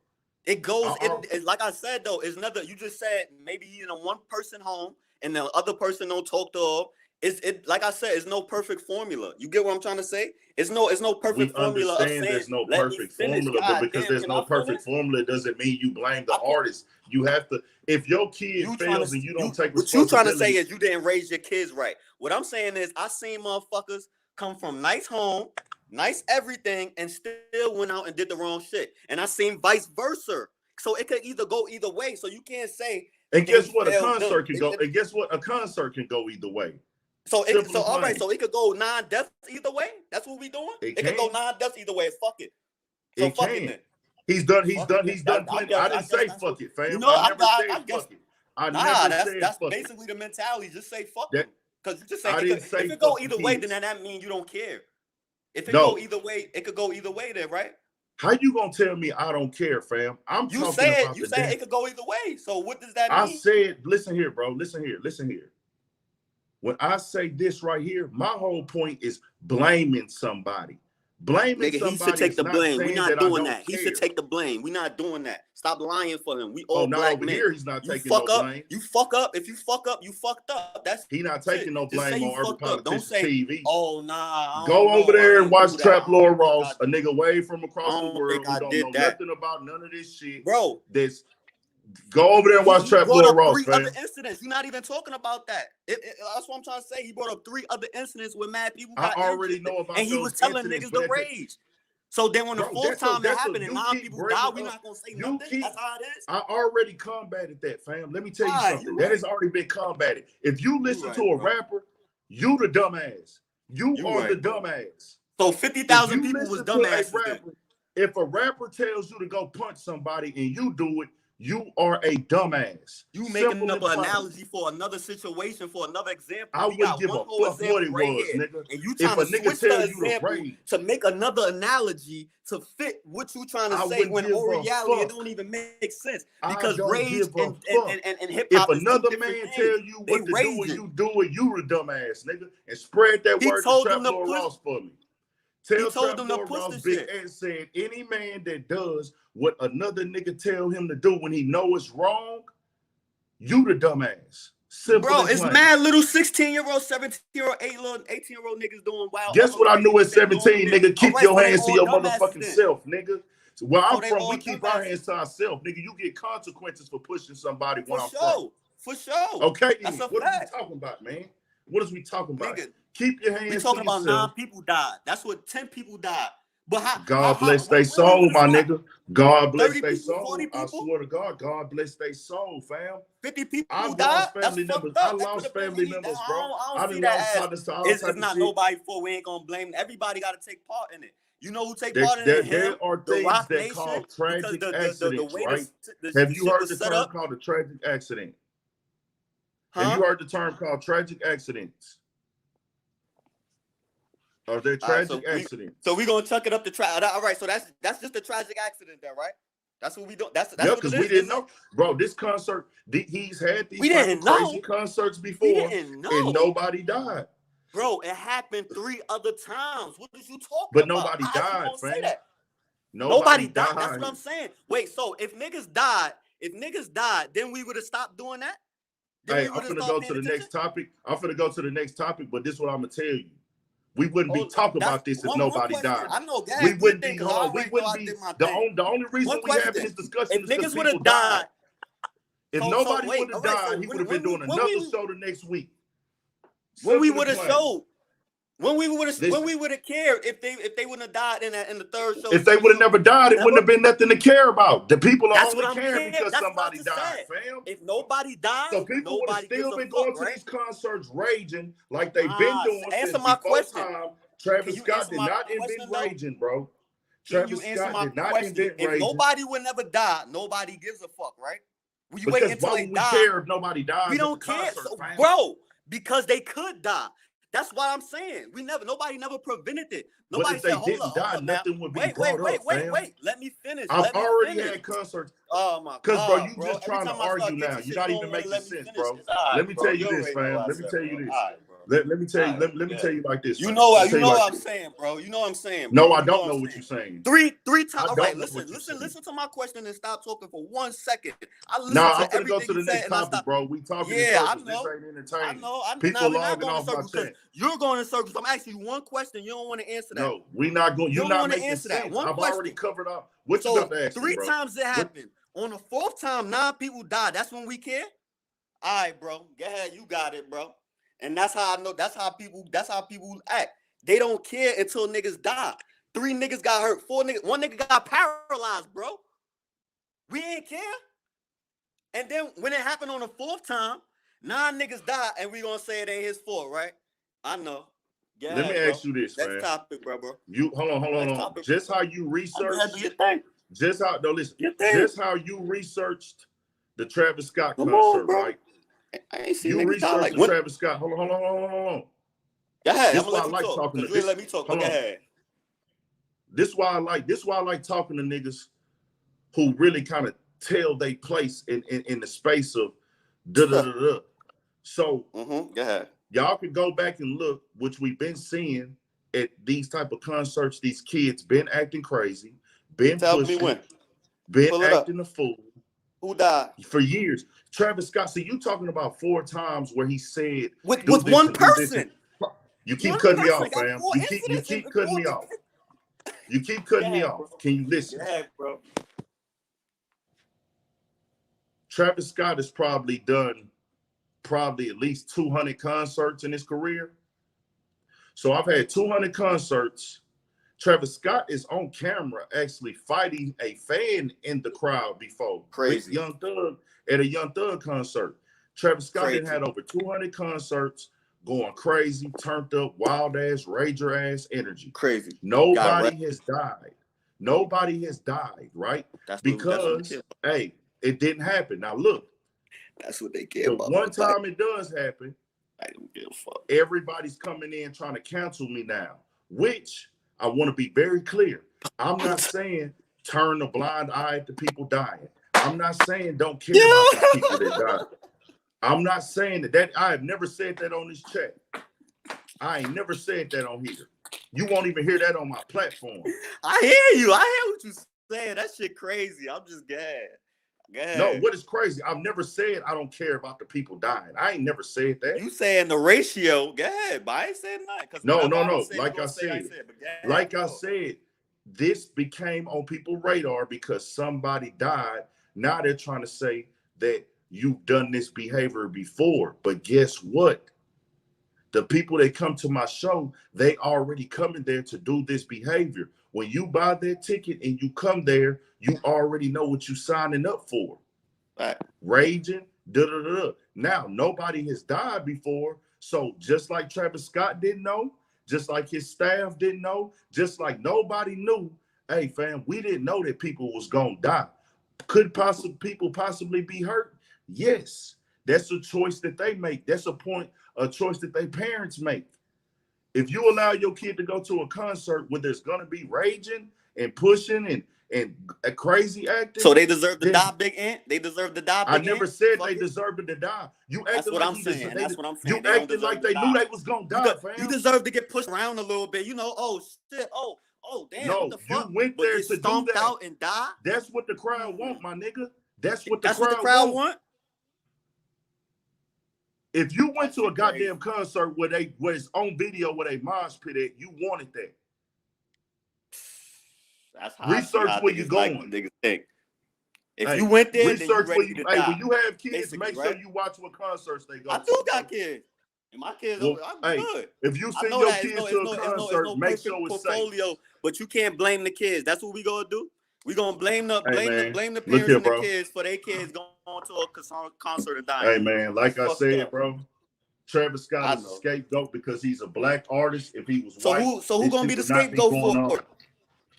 It goes, like I said though, it's another. You just said maybe he's in a one person home and the other person don't talk to him. Like I said, it's no perfect formula. You get what I'm trying to say? It's no We perfect formula of understand saying there's no let me perfect finish. formula, but God because damn, there's can no I finish? perfect formula, it doesn't mean you blame the I can, artist. You have to, if your kid you trying to fails and you don't take what you trying to say responsibility. is you didn't raise your kids right. What I'm saying is I seen motherfuckers come from nice home, nice everything, and still went out and did the wrong shit. And I seen vice versa. So it could either go either way. So you can't say And they guess what? A failed them. concert can go. And guess what? A concert can go either way. So Simple and all right, plain. so it could go 9 deaths either way. That's what we doing. It It could go can. 9 deaths either way. Fuck it. So It fuck it can. then. He's done I plenty. I guess didn't I guess say that's fuck what it, fam. you know. I never said I guess fuck it. I nah. never said That's fuck it. basically the mentality. Just say fuck That them. Because you just say I it didn't could, say if it go fuck the either way, then kids. that means you don't care. If it go No. either way, it could go either way then, right? How you gonna tell me I don't care, fam? I'm You talking said about the it could go either way. So what does that I mean? said, listen here, bro. Listen here. When I say this right here, my whole point is blaming somebody. Blaming Nigga, he should somebody take is the not blame. We saying not that I doing don't that. He should care. take the blame. We not doing that. Stop lying for him. We Oh, all not black over men. here. He's not You taking fuck no up. blame. You fuck up. If you fuck up, you fucked up. That's He not shit. taking no Just say blame you on every fucked up. Don't politician's say, TV. oh nah, I Go don't over know. there I and ain't watch do that. Trap I don't Lord think Ross, I a nigga way from across I the don't world think who I don't know did that. nothing about none of this shit. Bro, Go over there and watch he Trap brought Lord up Ross, 3 other fam. incidents. You're not even talking about that. That's what I'm trying to say. He brought up 3 other incidents where mad people I got already injured. know about And he those was telling incidents, niggas but to rage. So then when the bro, 4th time that happened and you 9 keep people bringing died, we up. not gonna say nothing. That's how it is. I already combated that, fam. Let me tell you something. You That right. has already been combated. If you listen to a bro. rapper, you the dumbass. You are right, the bro. dumbass. So If 50,000 you people was listen to a dumbasses then. rapper, if a rapper tells you to go punch somebody and you do it, you are a dumbass. You making Simple up and an plain. analogy for another situation, for another example. I We wouldn't got give one a whole fuck what example it right was, here. nigga. And you If trying a to nigga switch tell the you to example rage, to make another analogy to fit what you trying to I say wouldn't when give all a reality it fuck. don't even make sense. I Because don't rage give a and fuck. hip If hop is 2 another different man things. tell you They what to do and raging. you do it, you the dumbass, nigga. And spread that He word to told Trap them to Lord push. Ross for me. He Tell told Trap them to Lord push Ross, the Big shit. Ed said, any man that does what another nigga tell him to do when he know it's wrong, you the dumbass. Simple Bro, and it's plain. mad little 16-year-old, 17-year-old, 18-year-old niggas doing wild. Guess what I knew at 17, nigga? Keep your hands to your motherfucking then. self, nigga. So where So I'm they from, all we keep dumbasses. our hands to ourselves, nigga. You get consequences for pushing somebody where I'm from. For sure. Okay, That's then. a What fact. is we talking about, man? What is we talking about? Nigga, Keep your hands we to talking about yourself. 9 people died. That's what 10 people died. But God bless their where soul, we my at? nigga. God bless 30 their people, soul. 40 people? I swear to God, God bless their soul, fam. 50 people I've died? lost That's family members. fucked up. I That lost could have been family any. members, I bro. don't I see done that lost as partners to all type it's of not shit. nobody's fault. We ain't gonna blame. Everybody got to take part in it. You know who take part in it? Him, There are the things Rock that Nation, call because tragic the accidents, way right? the Have you shit heard was the set term up, called a tragic accident? huh? Have you heard the term called tragic accidents? Of their All right, tragic accident. So we gonna chuck it up to all right, so that's just a tragic accident then, right? That's what we do. That's Yeah, what it because is. we didn't know. Bro, this concert, he's had these We type of didn't crazy know. concerts We before, didn't know. and nobody died. Bro, it happened 3 other times. What is you talking But about? nobody How died, you gonna fam. say that? Nobody died. That's what I'm saying. Wait, so if niggas died, then we would have stopped doing that? Then Hey, I'm finna go to the next topic. I'm finna go to the next topic, but this is what I'm gonna tell you. We wouldn't be talking about this if nobody died. I know, guys. We wouldn't be. Hold on. We wouldn't be. The only reason we having this discussion is because people died. If nobody would have died, he would have been doing another show the next week. When we would have showed. When we would have cared if they wouldn't have died in the third show. If they would have never died, it wouldn't have been nothing to care about. The people are only caring because somebody died, fam. If nobody died, so people would have still been going to these concerts raging like they've been doing since before time. Travis Scott did not invent raging, bro. Travis Scott did not invent raging. If nobody would never die, nobody gives a fuck, right? Will you wait until they die? We care if nobody dies. We don't care, bro, because they could die. That's why I'm saying nobody never prevented it. Nobody said, hold up, nothing would be wait. Let me finish. I've already had concerts. Oh my God, because bro, you just trying to argue now. You're not even making sense, bro. Let me tell you this, fam. Let me tell you this. Let me tell you like this. You know what I'm saying, bro. You know what I'm saying. No, I don't know what you're saying. Three times. All right, listen to my question and stop talking for 1 second. I'm gonna go to the next topic, bro. We talking. Yeah, I know. This ain't entertaining. I know. People logging off my chat. You're going in circles. I'm asking you one question. You don't want to answer that. No, we're not going. You're not making sense. I've already covered up. What you got to ask me, bro? 3 times it happened. On the 4th time, 9 people died. That's when we care. All right, bro. Go ahead. You got it, bro. And that's how I know. That's how people act. They don't care until niggas die. 3 niggas got hurt. 4 niggas. 1 nigga got paralyzed, bro. We ain't care. And then when it happened on the 4th time, 9 niggas died, and we gonna say it ain't his fault, right? I know. Let me ask you this, man. Next topic, bro. You hold on. Just how you researched. Just how you researched the Travis Scott concert, right? I ain't seen you researched the Travis Scott. Hold on. Go ahead. This is why I like talking to. Let me talk. Go ahead. This is why I like talking to niggas who really kind of tell they place in the space of da. So go ahead. Y'all can go back and look, which we've been seeing at these type of concerts. These kids been acting crazy, been pushing, been acting a fool. Who died? For years. Travis Scott, see, you talking about 4 times where he said with one person. You keep cutting me off, fam. You keep cutting me off. You keep cutting me off. Can you listen? Yeah, bro. Travis Scott has probably done at least 200 concerts in his career. So I've had 200 concerts. Travis Scott is on camera actually fighting a fan in the crowd before. Crazy. Young Thug at a Young Thug concert. Travis Scott had over 200 concerts going crazy, turned up, wild ass, rager ass energy. Crazy. Nobody has died. Nobody has died, right? Because hey, it didn't happen. Now look. That's what they care about. One time it does happen, I don't give a fuck. Everybody's coming in trying to cancel me now, which I want to be very clear. I'm not saying turn a blind eye to people dying. I'm not saying don't care about the people that died. I'm not saying that. I have never said that on this chat. I ain't never said that on here. You won't even hear that on my platform. I hear you. I hear what you saying. That shit crazy. I'm just glad. No, what is crazy? I've never said I don't care about the people dying. I ain't never said that. You saying the ratio? Go ahead, but I ain't saying nothing. No. Like I said, this became on people's radar because somebody died. Now they're trying to say that you've done this behavior before. But guess what? The people that come to my show, they already coming there to do this behavior. When you buy their ticket and you come there, you already know what you're signing up for. Right. Raging, Now, nobody has died before. So just like Travis Scott didn't know, just like his staff didn't know, just like nobody knew, hey, fam, we didn't know that people was going to die. Could people possibly be hurt? Yes. That's a choice that they make. That's a choice that their parents make. If you allow your kid to go to a concert where there's gonna be raging and pushing and a crazy acting, So they deserve to then die, Big Ant. They deserve to die, I Big never Ant. said Fuck they it. deserved to die. You That's acting what like I'm saying. That's what I'm you saying. They don't acting deserve like to they knew die. they was gonna die, You fam. deserve to get pushed around a little bit. You know, oh shit, oh damn, what No, the you fuck? went But there get to do stomped that. out and die. That's what the crowd want, my nigga. That's what the That's what the crowd crowd want. want. If you went That to a shit crazy. goddamn concert where it's on video where they mosh pit at, you wanted that. That's how I see Research how where you niggas like going. niggas think. If Hey, you went there, then you research where ready you. to Hey, die. when you have kids, Basically, make sure right? you watch what concerts they go I to. do got Bro. kids. And my kids, Well, I'm hey, good. if you I send know your that kids to a it's concert, no make sure perfect it's safe. portfolio, but you can't blame the kids. That's what we gonna do. We gonna blame the Look parents here, and the bro. kids for their kids going to a concert and dying. Hey, man, like That's I fucked said, up. bro, Travis Scott I is a know. scapegoat because he's a black artist. If he was So white, who this gonna be shit the would not be scapegoat going for on. it?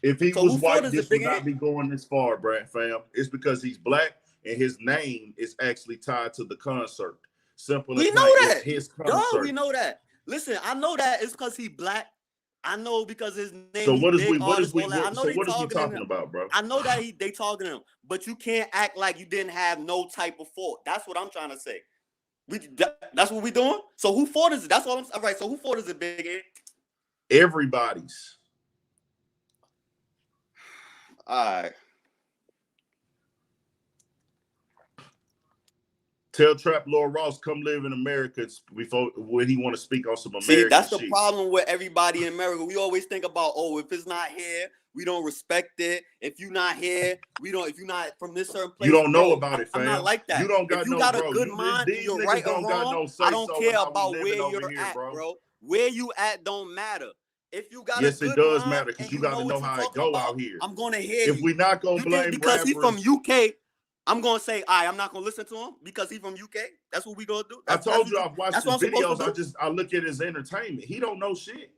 If he So was who for white, is it, this would Big not Ant? be going this far, Brad fam. It's because he's black and his name is actually tied to the concert. Simple We as know night. It's that. his Duh, concert. we know that. Listen, I know that it's because he black. I know because his name, So he what is big we artist, all that. I know they what is we targeting talking him. about, bro? I know that they targeting him, but you can't act like you didn't have no type of fault. That's what I'm trying to say. That's what we doing. So who fault is it? That's all I'm. All right. So who fault is it, Big Ant? Everybody's. All right. Tell Trap Lord Ross come live in America before when he want to speak on some American See, that's the shit. problem with everybody in America. We always think about, oh, if it's not here, we don't respect it. If you're not here, we don't. If you're not from this certain place, You don't know bro, about it, fam. I'm not like that. You don't got if you no, got bro. a good mind and These you're niggas right or don't got wrong, no say I don't so care in how we about living where over you're here, at, bro. Where you at don't matter. If you got Yes, a it good does mind matter because and you you got know to what know you're how it talking go about, out here. I'm gonna hear If you. we not gonna blame because rappers, he from UK, I'm gonna say, I'm not gonna listen to him because he from UK. That's what we gonna do. I told you I've watched his what I'm supposed to videos. do. I look at his entertainment. He don't know shit.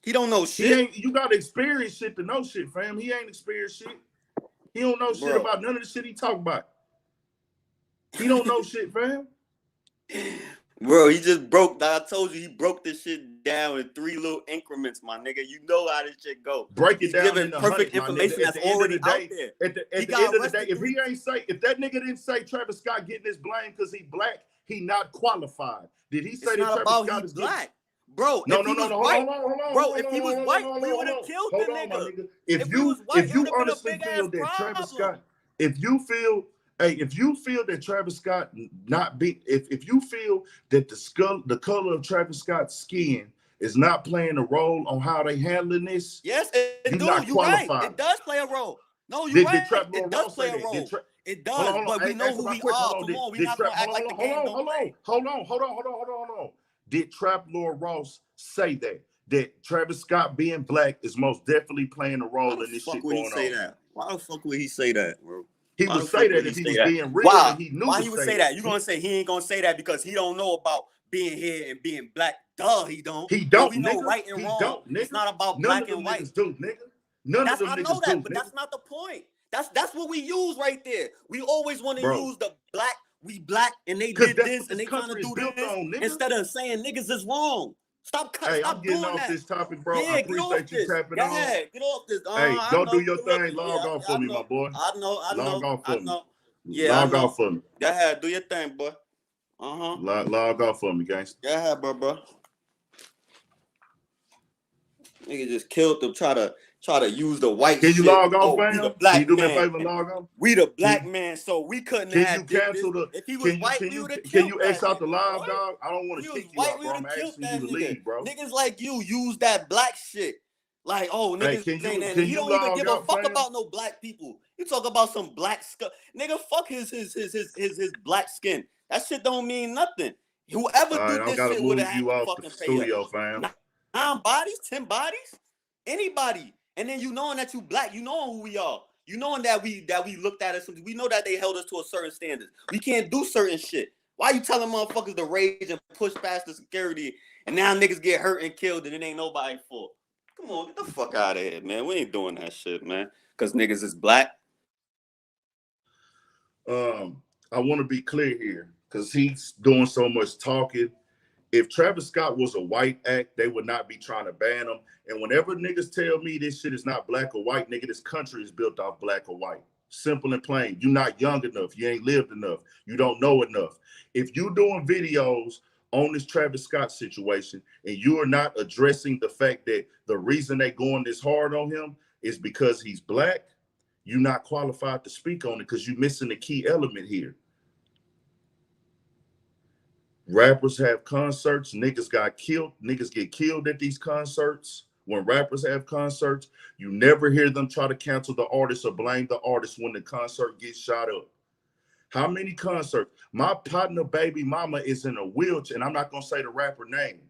He don't know shit. He ain't. You got to experience shit to know shit, fam. He ain't experienced shit. He don't know shit about none of the shit he talk about. He don't know shit, fam. Bro, he just broke. I told you he broke this shit down in 3 little increments, my nigga. You know how this shit go. Break it He's down giving in the perfect information that's already out there. At the end of the day, if that nigga didn't say Travis Scott getting his blame because he black, he not qualified. Did he say that Travis Scott is black? Bro, no, if he was white, bro, if he was white, we would have killed the nigga. If you honestly feel that Travis Scott, if you feel that Travis Scott not be, if you feel that the color of Travis Scott's skin is not playing a role on how they handling this, yes, it do. You're right. It does play a role. No, you're right. It does play a role. It does, but we know who we are. Come on, we're not gonna act like the game don't play. Hold on. Did Trap Lord Ross say that Travis Scott being black is most definitely playing a role in this shit going on? Why the fuck would he say that, bro? He would say that if he was being real and he knew. Why he would say that? You gonna say he ain't gonna say that because he don't know about being here and being black? Duh, he don't. He don't. We know right and wrong. It's not about black and white. Do, nigga. None of them niggas do. But that's not the point. That's what we use right there. We always want to use the black. We black and they did this and they trying to do this instead of saying niggas is wrong. Stop doing that. I'm getting off this topic, bro. I appreciate you tapping on. Get off this. Hey, go do your thing. Log off for me, my boy. I know. Log off for me. Yeah, log off for me. Go ahead, do your thing, boy. Log off for me, gangster. Go ahead, bro. Nigga just killed them. Try to use the white. Can you log off, fam? We the black Can you do man. me a favor, log off? We the black man, so we couldn't have. Can you cancel the? If he was white, we would have killed. Can you X out the live, dog? I don't want to kick you out, bro. I'm asking you to leave, bro. Niggas like you use that black shit. Like, oh, niggas saying that. He don't even give a fuck about no black people. You talk about some black skin. Nigga, fuck his black skin. That shit don't mean nothing. Whoever do this shit would have had to fucking studio, fam. 9 bodies, 10 bodies, anybody. And then you knowing that you black, you knowing who we are. You knowing that we looked at us. We know that they held us to a certain standard. We can't do certain shit. Why you telling motherfuckers to rage and push past the security and now niggas get hurt and killed and it ain't nobody's fault? Come on, get the fuck out of here, man. We ain't doing that shit, man. Because niggas is black. I want to be clear here because he's doing so much talking. If Travis Scott was a white act, they would not be trying to ban him. And whenever niggas tell me this shit is not black or white, nigga, this country is built off black or white. Simple and plain. You're not young enough. You ain't lived enough. You don't know enough. If you're doing videos on this Travis Scott situation and you are not addressing the fact that the reason they going this hard on him is because he's black, you're not qualified to speak on it because you're missing the key element here. Rappers have concerts, niggas got killed, niggas get killed at these concerts. When rappers have concerts, you never hear them try to cancel the artist or blame the artist when the concert gets shot up. How many concerts? My partner, baby mama, is in a wheelchair, and I'm not gonna say the rapper name.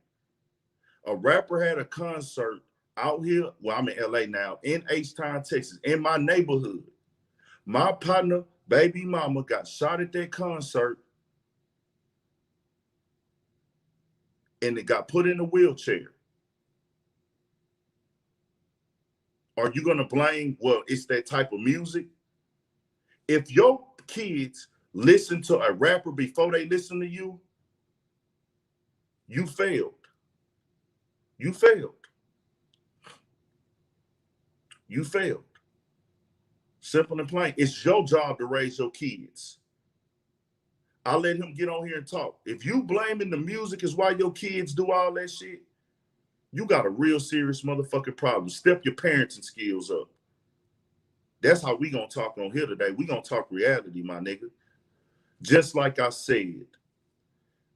A rapper had a concert out here. Well, I'm in LA now, in H-Town, Texas, in my neighborhood. My partner, baby mama, got shot at that concert, and it got put in a wheelchair. Are you gonna blame? Well, it's that type of music. If your kids listen to a rapper before they listen to you, you failed. You failed. You failed. Simple and plain. It's your job to raise your kids. I'll let him get on here and talk. If you blaming the music is why your kids do all that shit, you got a real serious motherfucking problem. Step your parenting skills up. That's how we gonna talk on here today. We gonna talk reality, my nigga. Just like I said,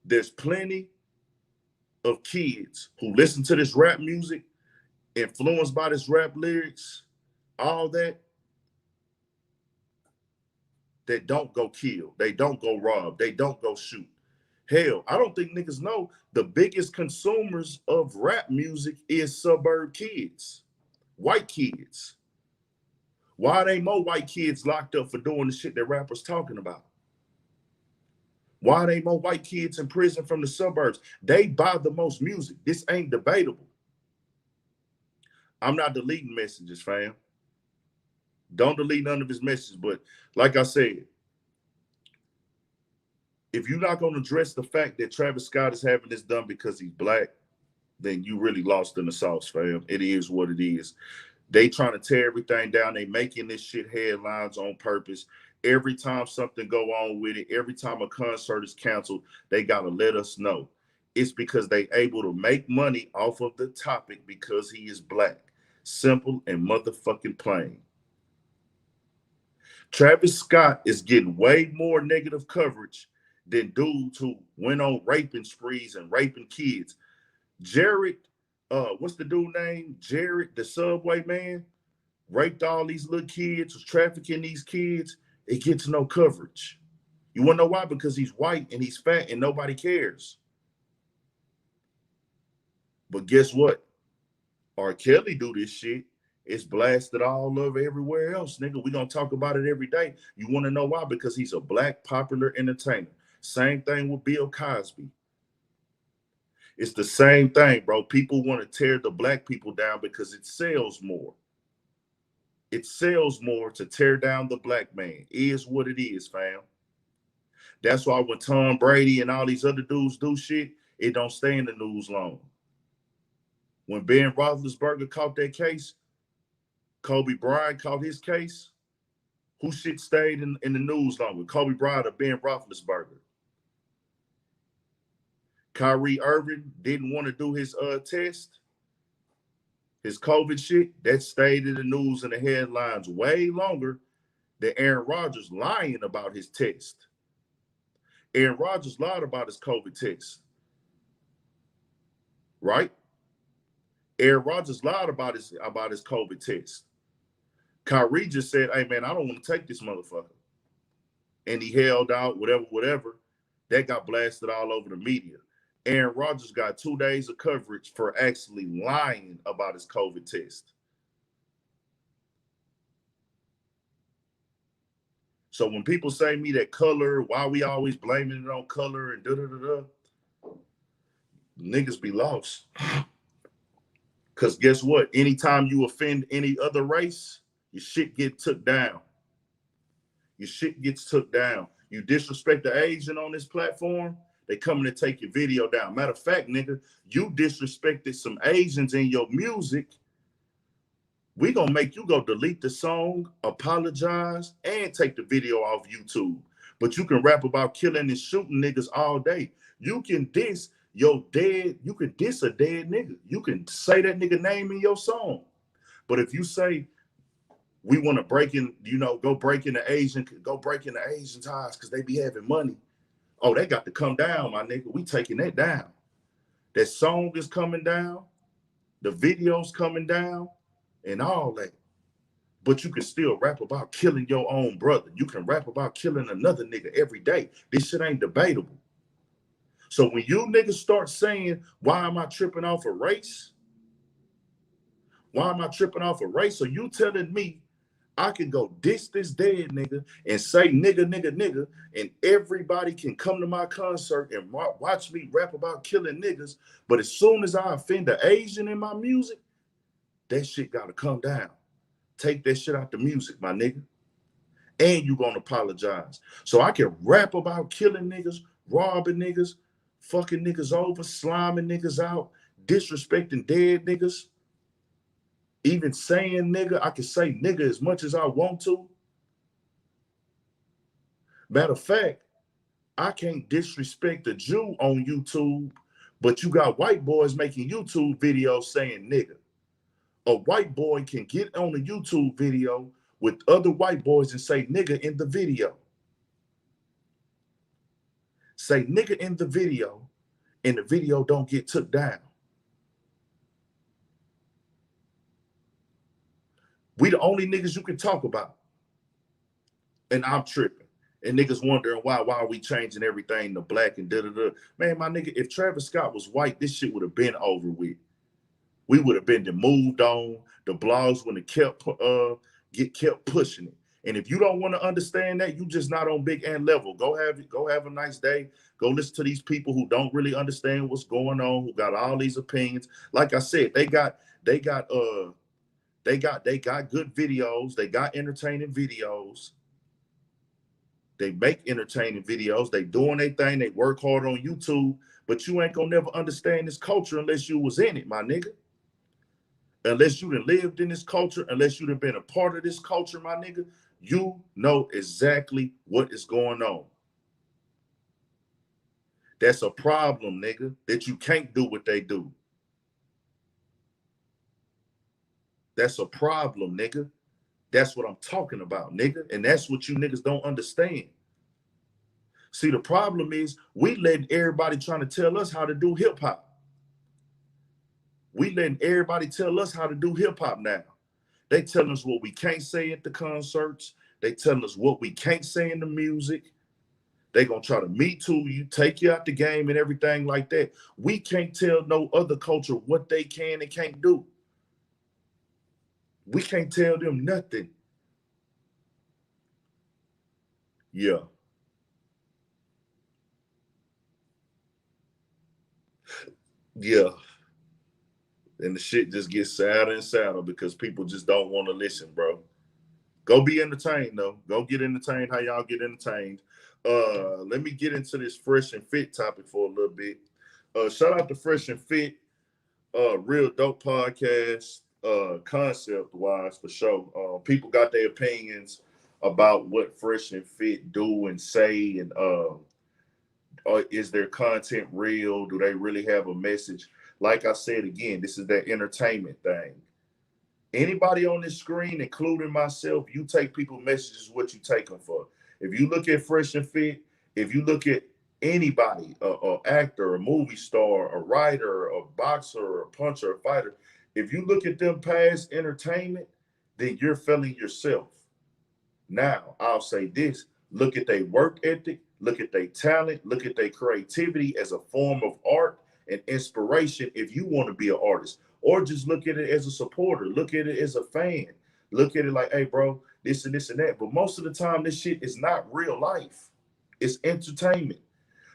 there's plenty of kids who listen to this rap music, influenced by this rap lyrics, all that don't go kill, they don't go rob, they don't go shoot. Hell, I don't think niggas know the biggest consumers of rap music is suburb kids, white kids. Why ain't more white kids locked up for doing the shit that rappers talking about? Why ain't more white kids in prison from the suburbs? They buy the most music. This ain't debatable. I'm not deleting messages, fam. Don't delete none of his messages. But like I said, if you're not going to address the fact that Travis Scott is having this done because he's black, then you really lost in the sauce, fam. It is what it is. They trying to tear everything down. They making this shit headlines on purpose. Every time something go on with it, every time a concert is canceled, they got to let us know. It's because they able to make money off of the topic because he is black. Simple and motherfucking plain. Travis Scott is getting way more negative coverage than dudes who went on raping sprees and raping kids. Jared, what's the dude name? Jared, the subway man, raped all these little kids, was trafficking these kids. It gets no coverage. You want to know why? Because he's white and he's fat and nobody cares. But guess what? R. Kelly do this shit. It's blasted all over everywhere else, nigga. We gonna talk about it every day. You want to know why? Because he's a black popular entertainer. Same thing with Bill Cosby. It's the same thing, bro. People want to tear the black people down because it sells more. It sells more to tear down the black man. It is what it is, fam. That's why when Tom Brady and all these other dudes do shit, it don't stay in the news long. When Ben Roethlisberger caught that case, Kobe Bryant caught his case, who shit stayed in the news longer? Kobe Bryant or Ben Roethlisberger? Kyrie Irving didn't want to do his test, his COVID shit. That stayed in the news and the headlines way longer than Aaron Rodgers lying about his test. Aaron Rodgers lied about his COVID test, right? Aaron Rodgers lied about his COVID test. Kyrie just said, hey, man, I don't want to take this motherfucker. And he held out, whatever. That got blasted all over the media. Aaron Rodgers got 2 days of coverage for actually lying about his COVID test. So when people say me that color, why we always blaming it on color and da-da-da-da, niggas be lost. Because guess what? Anytime you offend any other race, your shit get took down. Your shit gets took down. You disrespect the Asian on this platform, they coming to take your video down. Matter of fact, nigga, you disrespected some Asians in your music. We gonna make you go delete the song, apologize, and take the video off YouTube. But you can rap about killing and shooting niggas all day. You can diss your dead, you can diss a dead nigga. You can say that nigga name in your song. But if you say we want to break in, go break in the Asian ties because they be having money. Oh, they got to come down, my nigga. We taking that down. That song is coming down, the video's coming down, and all that. But you can still rap about killing your own brother. You can rap about killing another nigga every day. This shit ain't debatable. So when you niggas start saying, why am I tripping off a race? Why am I tripping off a race? So you telling me I can go diss this dead nigga and say nigga, nigga, nigga, and everybody can come to my concert and watch me rap about killing niggas. But as soon as I offend an Asian in my music, that shit gotta come down. Take that shit out the music, my nigga. And you gonna apologize. So I can rap about killing niggas, robbing niggas, fucking niggas over, sliming niggas out, disrespecting dead niggas. Even saying nigga, I can say nigga as much as I want to. Matter of fact, I can't disrespect a Jew on YouTube, but you got white boys making YouTube videos saying nigga. A white boy can get on a YouTube video with other white boys and say nigga in the video. Say nigga in the video, and the video don't get took down. We the only niggas you can talk about. And I'm tripping. And niggas wondering why are we changing everything to black and da-da-da. Man, my nigga, if Travis Scott was white, this shit would have been over with. We would have been moved on. The blogs would have kept pushing it. And if you don't want to understand that, you just not on Big Ant level. Go have a nice day. Go listen to these people who don't really understand what's going on, who got all these opinions. Like I said, they got good videos. They got entertaining videos. They make entertaining videos. They doing their thing. They work hard on YouTube. But you ain't gonna never understand this culture unless you was in it, my nigga. Unless you done lived in this culture, unless you done been a part of this culture, my nigga, you know exactly what is going on. That's a problem, nigga, that you can't do what they do. That's a problem, nigga. That's what I'm talking about, nigga. And that's what you niggas don't understand. See, the problem is we letting everybody trying to tell us how to do hip hop. We letting everybody tell us how to do hip hop now. They telling us what we can't say at the concerts. They telling us what we can't say in the music. They gonna try to Me Too you, take you out the game and everything like that. We can't tell no other culture what they can and can't do. We can't tell them nothing. Yeah. Yeah. And the shit just gets sadder and sadder because people just don't want to listen, bro. Go be entertained, though. Go get entertained how y'all get entertained. Let me get into this Fresh and Fit topic for a little bit. Shout out to Fresh and Fit, real dope podcast, concept-wise for sure. People got their opinions about what Fresh and Fit do and say, and is their content real? Do they really have a message? Like I said again, this is that entertainment thing. Anybody on this screen, including myself, you take people's messages what you take them for. If you look at Fresh and Fit, if you look at anybody, an actor, a movie star, a writer, a boxer, a puncher, a fighter, if you look at them past entertainment, then you're failing yourself. Now, I'll say this, look at their work ethic, look at their talent, look at their creativity as a form of art and inspiration if you want to be an artist. Or just look at it as a supporter. Look at it as a fan. Look at it like, hey, bro, this and this and that. But most of the time, this shit is not real life. It's entertainment.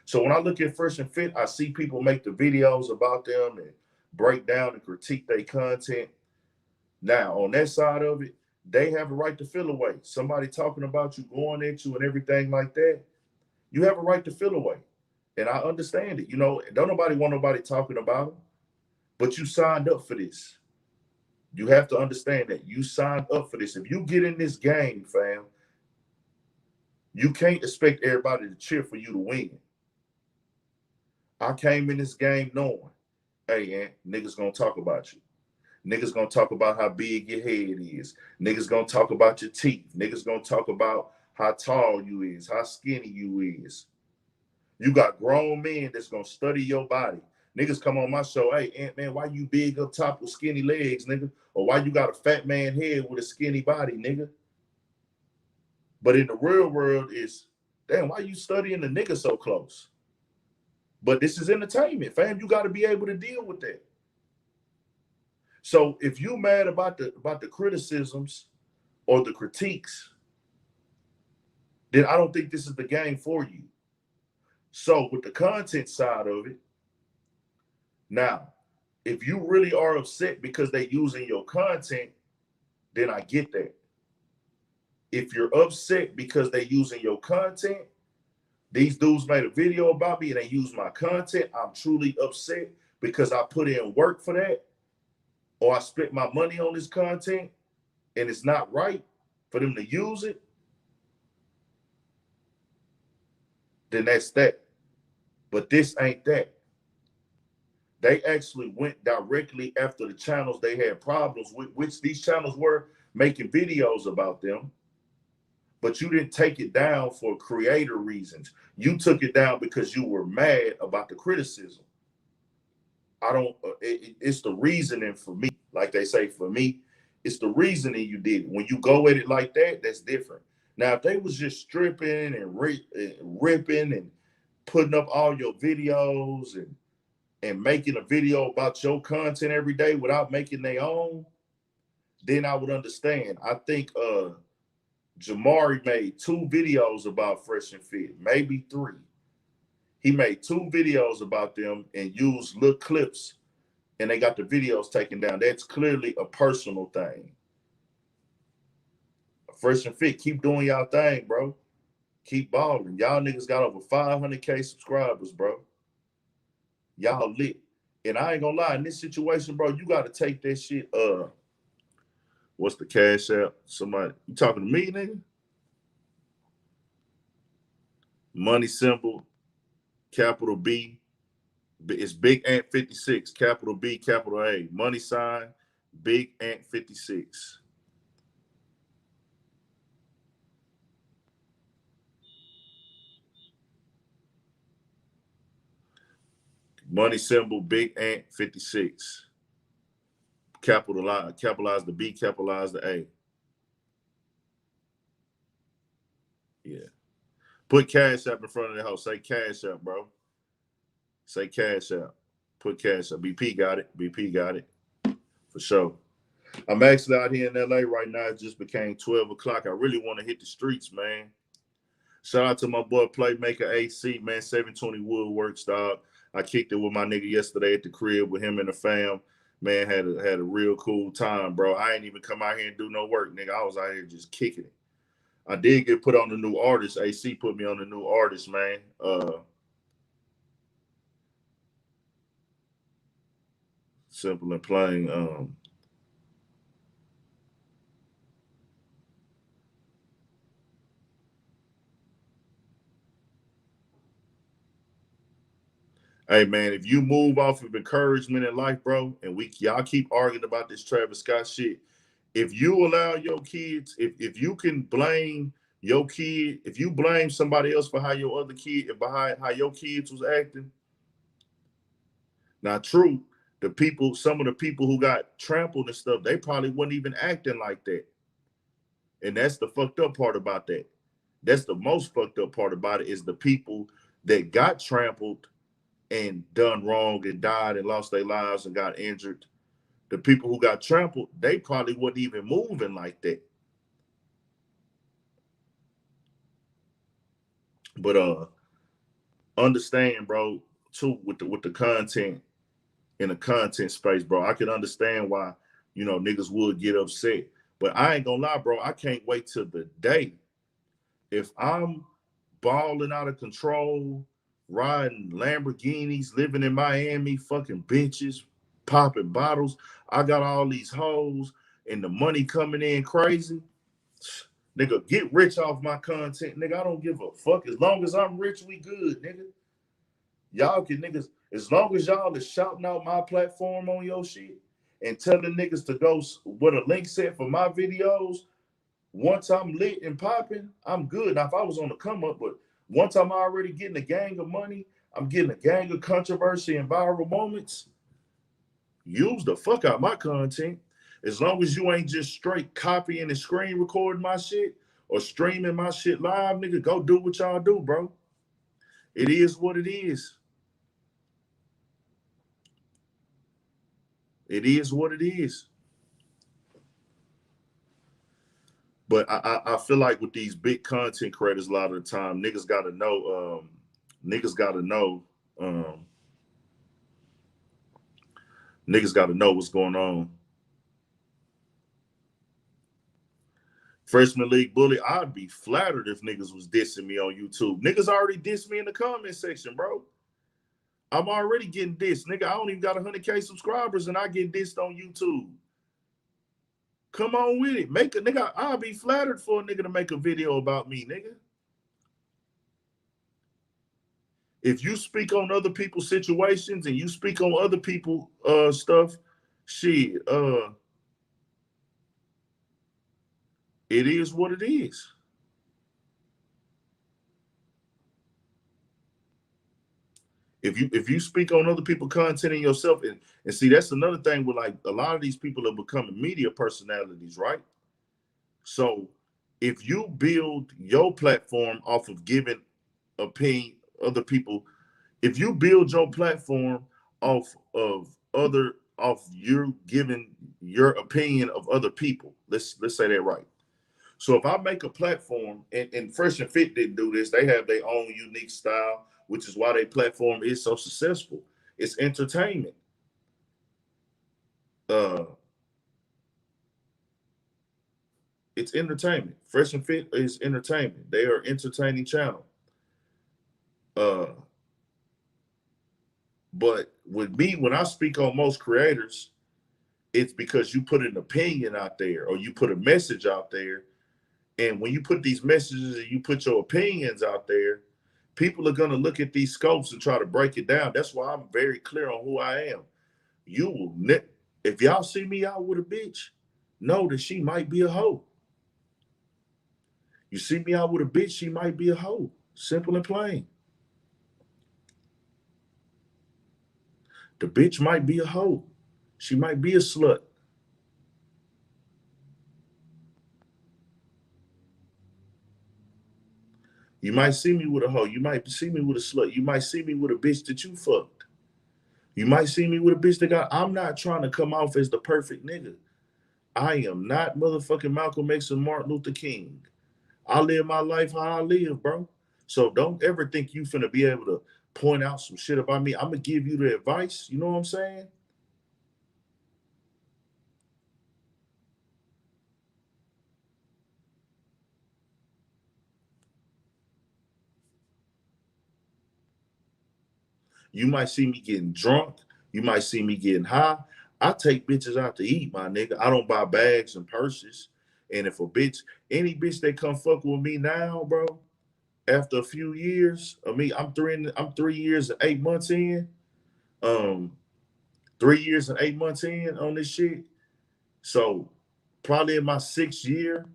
So when I look at Fresh and Fit, I see people make the videos about them and break down and critique their content. Now, on that side of it, they have a right to feel away. Somebody talking about you, going at you and everything like that, you have a right to feel away. And I understand it. You know, don't nobody want nobody talking about them, but you signed up for this. You have to understand that you signed up for this. If you get in this game, fam, you can't expect everybody to cheer for you to win. I came in this game knowing, hey, niggas gonna talk about you. Niggas gonna talk about how big your head is. Niggas gonna talk about your teeth. Niggas gonna talk about how tall you is, how skinny you is. You got grown men that's gonna study your body. Niggas come on my show, hey, Ant Man, why you big up top with skinny legs, nigga? Or why you got a fat man head with a skinny body, nigga? But in the real world, it's, damn, why you studying the nigga so close? But this is entertainment, fam. You got to be able to deal with that. So if you mad about the criticisms or the critiques, then I don't think this is the game for you. So with the content side of it, now, if you really are upset because they using your content, then I get that. If you're upset because they using your content, these dudes made a video about me and they used my content, I'm truly upset because I put in work for that, or I spent my money on this content and it's not right for them to use it, then that's that. But this ain't that. They actually went directly after the channels they had problems with, which these channels were making videos about them. But you didn't take it down for creator reasons. You took it down because you were mad about the criticism. It's the reasoning for me. Like they say, for me, it's the reasoning you did it. When you go at it like that, that's different. Now, if they was just stripping and ripping and putting up all your videos and making a video about your content every day without making their own, then I would understand. I think Jamari made 2 videos about Fresh and Fit, maybe 3. He made 2 videos about them and used little clips, and they got the videos taken down. That's clearly a personal thing. Fresh and Fit, keep doing y'all thing, bro. Keep balling. Y'all niggas got over 500K subscribers, bro. Y'all lit. And I ain't gonna lie, in this situation, bro, you gotta take that shit. What's the cash app? Somebody, you talking to me, nigga? Money symbol, capital B. It's Big Ant 56, capital B, capital A. Money sign, Big Ant 56. Money symbol, Big Ant 56. Capitalize the B, capitalize the A. Yeah. Put cash app in front of the house. Say cash app, bro. Say cash app. Put cash app. BP got it. BP got it. For sure. I'm actually out here in LA right now. It just became 12 o'clock. I really want to hit the streets, man. Shout out to my boy Playmaker AC, man. 720 Woodworks, dog. I kicked it with my nigga yesterday at the crib with him and the fam. Man, had a real cool time, bro. I ain't even come out here and do no work, nigga. I was out here just kicking it. I did get put on the new artist. AC put me on the new artist, man. Simple and plain. Hey man, if you move off of encouragement in life, bro, and y'all keep arguing about this Travis Scott shit, if you allow your kids, if you can blame your kid, if you blame somebody else for how your other kid and behind how your kids was acting, now true, some of the people who got trampled and stuff, they probably wasn't even acting like that. And that's the fucked up part about that. That's the most fucked up part about it, is the people that got trampled and done wrong and died and lost their lives and got injured. The people who got trampled, they probably wasn't even moving like that. But understand, bro, too, with the content in the content space, bro. I can understand why, niggas would get upset. But I ain't gonna lie, bro. I can't wait till the day if I'm balling out of control riding Lamborghinis, living in Miami, fucking bitches, popping bottles. I got all these hoes and the money coming in crazy. Nigga, get rich off my content. Nigga, I don't give a fuck. As long as I'm rich, we good, nigga. Y'all can niggas, as long as y'all is shouting out my platform on your shit and telling niggas to go with a link set for my videos, once I'm lit and popping, I'm good. Now, if I was on the come up, but once I'm already getting a gang of money, I'm getting a gang of controversy and viral moments, use the fuck out my content. As long as you ain't just straight copying and screen recording my shit or streaming my shit live, nigga, go do what y'all do, bro. It is what it is. It is what it is. But I feel like with these big content creators, a lot of the time, niggas gotta know, niggas gotta know, niggas gotta know what's going on. Freshman League Bully, I'd be flattered if niggas was dissing me on YouTube. Niggas already dissed me in the comment section, bro. I'm already getting dissed. Nigga, I don't even got 100K subscribers and I get dissed on YouTube. Come on with it. Make a nigga, I'll be flattered for a nigga to make a video about me, nigga. If you speak on other people's situations and you speak on other people's stuff, shit, it is what it is. If you speak on other people's content and yourself, and see, that's another thing with like a lot of these people are becoming media personalities, right? So if you build your platform off of giving opinion other people, if you build your platform off you giving your opinion of other people, let's say that right. So if I make a platform, and Fresh and Fit didn't do this, they have their own unique style, which is why their platform is so successful. It's entertainment. It's entertainment. Fresh and Fit is entertainment. They are entertaining channel. But with me, when I speak on most creators, it's because you put an opinion out there or you put a message out there. And when you put these messages and you put your opinions out there, people are going to look at these scopes and try to break it down. That's why I'm very clear on who I am. You will, if y'all see me out with a bitch, know that she might be a hoe. You see me out with a bitch, she might be a hoe. Simple and plain. The bitch might be a hoe. She might be a slut. You might see me with a hoe. You might see me with a slut. You might see me with a bitch that you fucked. You might see me with a bitch that I'm not trying to come off as the perfect nigga. I am not motherfucking Malcolm X and Martin Luther King. I live my life how I live, bro. So don't ever think you finna be able to point out some shit about me. I'm gonna give you the advice. You know what I'm saying? You might see me getting drunk. You might see me getting high. I take bitches out to eat, my nigga. I don't buy bags and purses. And if a bitch, any bitch that come fuck with me now, bro, after a few years of me, I'm 3 years and 8 months in. 3 years and 8 months in on this shit. So probably in my 6th year,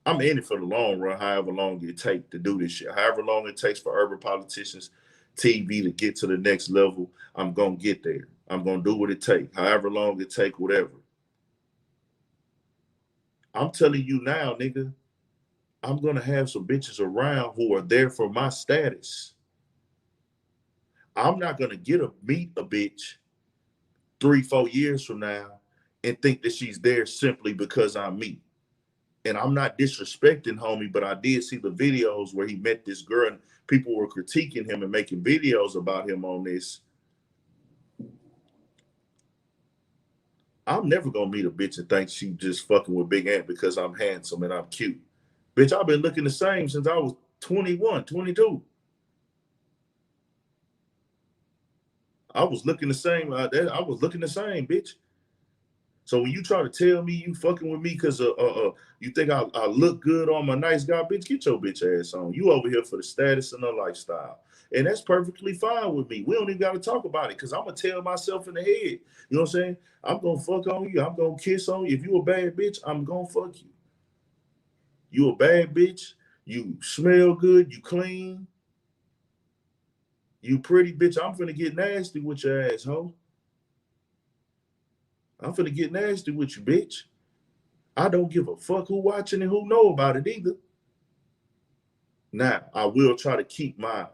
I'm in it for the long run, however long it takes to do this shit. However long it takes for urban politicians TV to get to the next level, I'm going to get there. I'm going to do what it takes, however long it takes, whatever. I'm telling you now, nigga, I'm going to have some bitches around who are there for my status. I'm not going to meet a bitch 3-4 years from now and think that she's there simply because I'm me. And I'm not disrespecting homie, but I did see the videos where he met this girl and people were critiquing him and making videos about him on this. I'm never gonna meet a bitch and think she just fucking with Big Ant because I'm handsome and I'm cute. Bitch, I've been looking the same since I was 21, 22. I was looking the same. I was looking the same, bitch. So when you try to tell me you fucking with me because you think I look good on my nice guy, bitch, get your bitch ass on. You over here for the status and the lifestyle. And that's perfectly fine with me. We don't even got to talk about it because I'm going to tell myself in the head. You know what I'm saying? I'm going to fuck on you. I'm going to kiss on you. If you a bad bitch, I'm going to fuck you. You a bad bitch. You smell good. You clean. You pretty bitch. I'm finna get nasty with your asshole. I'm finna get nasty with you, bitch. I don't give a fuck who watching and who know about it either. Now, I'll try to keep my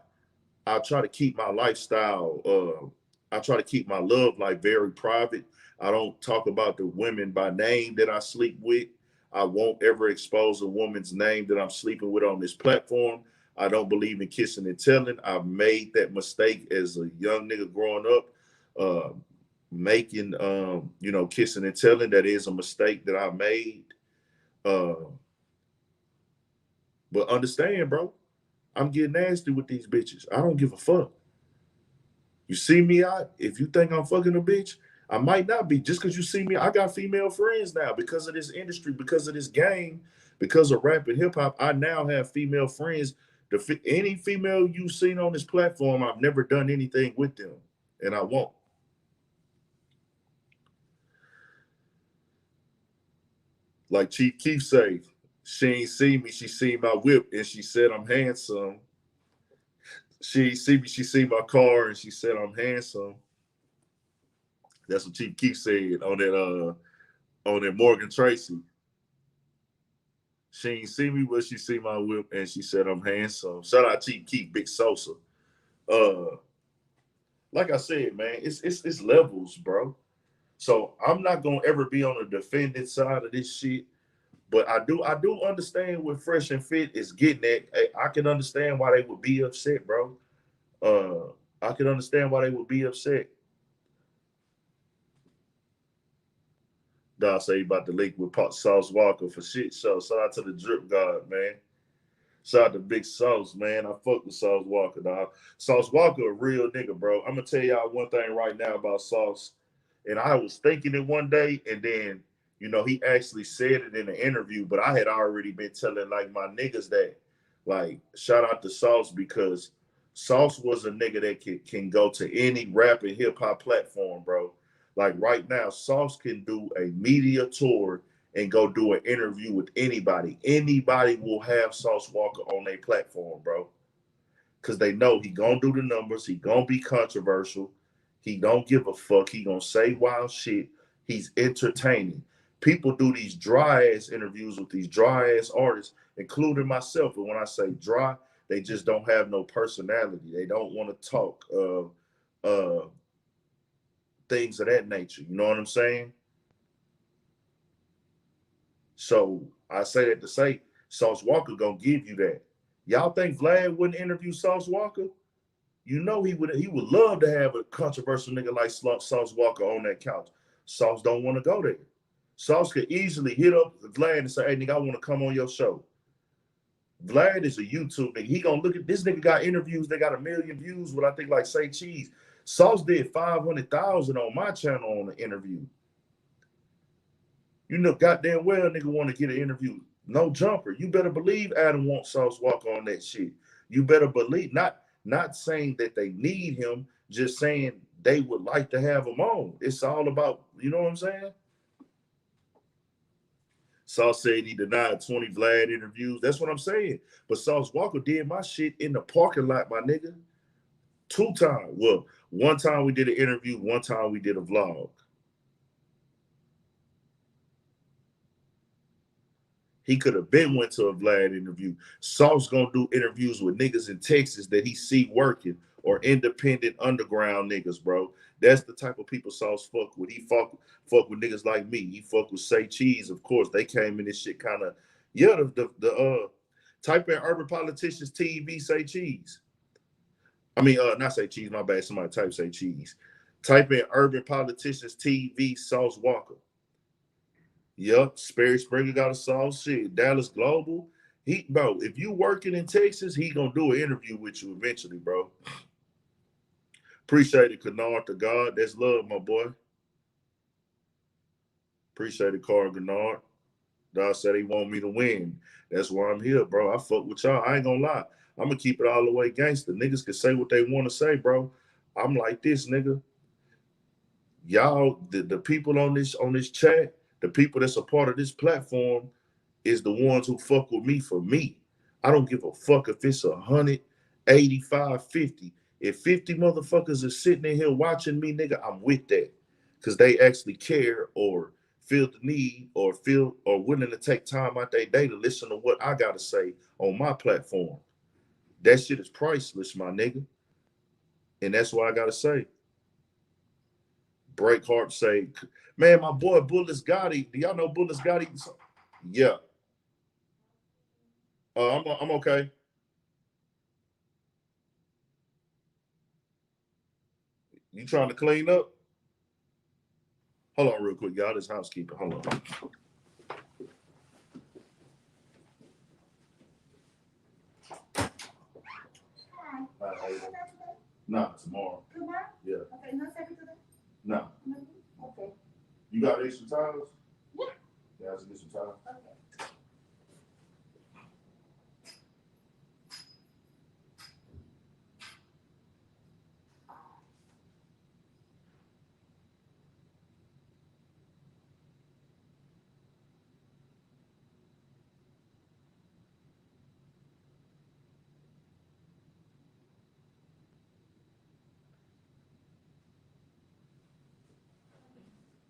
lifestyle, I try to keep my love life very private. I don't talk about the women by name that I sleep with. I won't ever expose a woman's name that I'm sleeping with on this platform. I don't believe in kissing and telling. I've made that mistake as a young nigga growing up, making, kissing and telling. That is a mistake that I made. Uh, but understand, bro, I'm getting nasty with these bitches. I don't give a fuck. You see me out, if you think I'm fucking a bitch, I might not be. Just because you see me, I got female friends now because of this industry, because of this game, because of rap and hip hop. I now have female friends. Any female you've seen on this platform, I've never done anything with them, and I won't. Like Chief Keef say, she ain't see me, she seen my whip, and she said I'm handsome. She see me, she see my car, and she said I'm handsome. That's what Chief Keef said on that Morgan Tracy. She ain't see me, but she see my whip, and she said I'm handsome. Shout out Chief Keef, Big Sosa. Uh, like I said, man, it's levels, bro. So I'm not gonna ever be on the defendant side of this shit. But I do understand what Fresh and Fit is getting at. I can understand why they would be upset, bro. I can understand why they would be upset. Dog say he about to link with Sauce Walker for shit show. Shout out to the Drip God, man. Shout out to Big Sauce, man. I fuck with Sauce Walker, dog. Sauce Walker, a real nigga, bro. I'm gonna tell y'all one thing right now about Sauce. And I was thinking it one day, and then he actually said it in an interview, but I had already been telling like my niggas that, like, shout out to Sauce because Sauce was a nigga that can go to any rap and hip hop platform, bro. Like right now, Sauce can do a media tour and go do an interview with anybody. Anybody will have Sauce Walker on their platform, bro. Cause they know he gonna do the numbers, he gonna be controversial, he don't give a fuck, he gonna say wild shit, he's entertaining. People do these dry ass interviews with these dry ass artists, including myself. And when I say dry, they just don't have no personality. They don't want to talk uh things of that nature. You know what I'm saying? So I say that to say Sauce Walker gonna give you that. Y'all think Vlad wouldn't interview Sauce Walker? He would love to have a controversial nigga like Sauce Walker on that couch. Sauce don't want to go there. Sauce could easily hit up Vlad and say, hey nigga, I want to come on your show. Vlad is a YouTube nigga. He gonna look at this nigga got interviews, they got 1 million views with I think like Say Cheese. Sauce did 500,000 on my channel on the interview. Goddamn well nigga want to get an interview. No jumper. You better believe Adam wants Sauce Walker on that shit. You better believe, not saying that they need him, just saying they would like to have him on. It's all about, you know what I'm saying? Sauce said he denied 20 Vlad interviews. That's what I'm saying. But Sauce Walker did my shit in the parking lot, my nigga. 2 times. Well, 1 time we did an interview, 1 time we did a vlog. He could have been went to a Vlad interview. Sauce gonna do interviews with niggas in Texas that he see working or independent underground niggas, bro. That's the type of people Sauce fuck with. He fuck with niggas like me. He fuck with Say Cheese, of course. They came in this shit kind of, yeah, the type in Urban Politicians TV Say Cheese. I mean, not Say Cheese, my bad. Somebody type Say Cheese. Type in Urban Politicians TV Sauce Walker. Yep, Sperry Springer got a Sauce shit. Dallas Global. Bro, if you working in Texas, he gonna do an interview with you eventually, bro. Appreciate it, Kennard to God. That's love, my boy. Appreciate it, Carl Kennard. Dog said he want me to win. That's why I'm here, bro. I fuck with y'all. I ain't gonna lie. I'm gonna keep it all the way gangster. Niggas can say what they want to say, bro. I'm like this, nigga. Y'all, the people on this chat, the people that's a part of this platform, is the ones who fuck with me for me. I don't give a fuck if it's 100, 85, 50. If 50 motherfuckers are sitting in here watching me, nigga, I'm with that. Because they actually care or feel the need or feel or willing to take time out their day to listen to what I gotta say on my platform. That shit is priceless, my nigga. And that's what I gotta say. Breakheart say, man, my boy Bullets Gotti. Do y'all know Bullets Gotti? Yeah. I'm okay. You trying to clean up? Hold on real quick, y'all. This housekeeping. Hold on. Nah, tomorrow. Tomorrow? Yeah. Okay, no second today? No. Okay. You got extra towels? Yeah. Yeah, I should get some towels. Okay.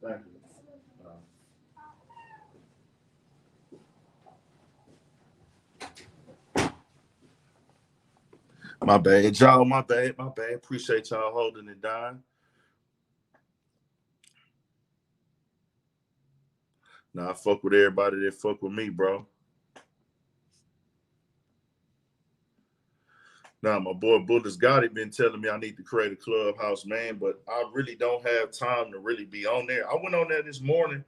Thank you. My bad, y'all. My bad. My bad. Appreciate y'all holding it down. Now I fuck with everybody that fuck with me, bro. Now my boy Bullets Gotti been telling me I need to create a clubhouse, man, but I really don't have time to really be on there. I went on there this morning.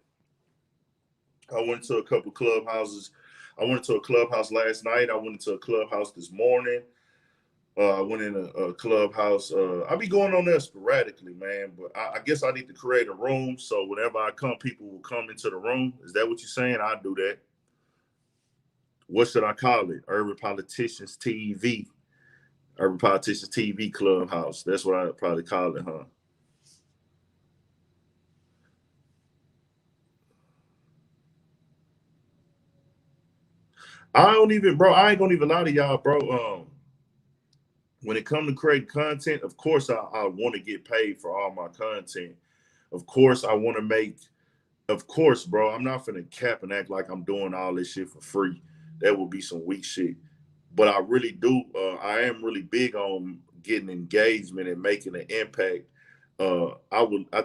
I went to a couple clubhouses. I went to a clubhouse last night. I went into a clubhouse this morning. I went in a clubhouse. I be going on there sporadically, man. But I guess I need to create a room so whenever I come, people will come into the room. Is that what you're saying? I do that. What should I call it? Urban Politicians TV. Urban Politicians TV Clubhouse. That's what I'd probably call it, huh? I don't even, bro. I ain't gonna even lie to y'all, bro. When it comes to creating content, of course I want to get paid for all my content. Of course I want to make. Of course, bro. I'm not finna cap and act like I'm doing all this shit for free. That would be some weak shit. But I really do. I am really big on getting engagement and making an impact. I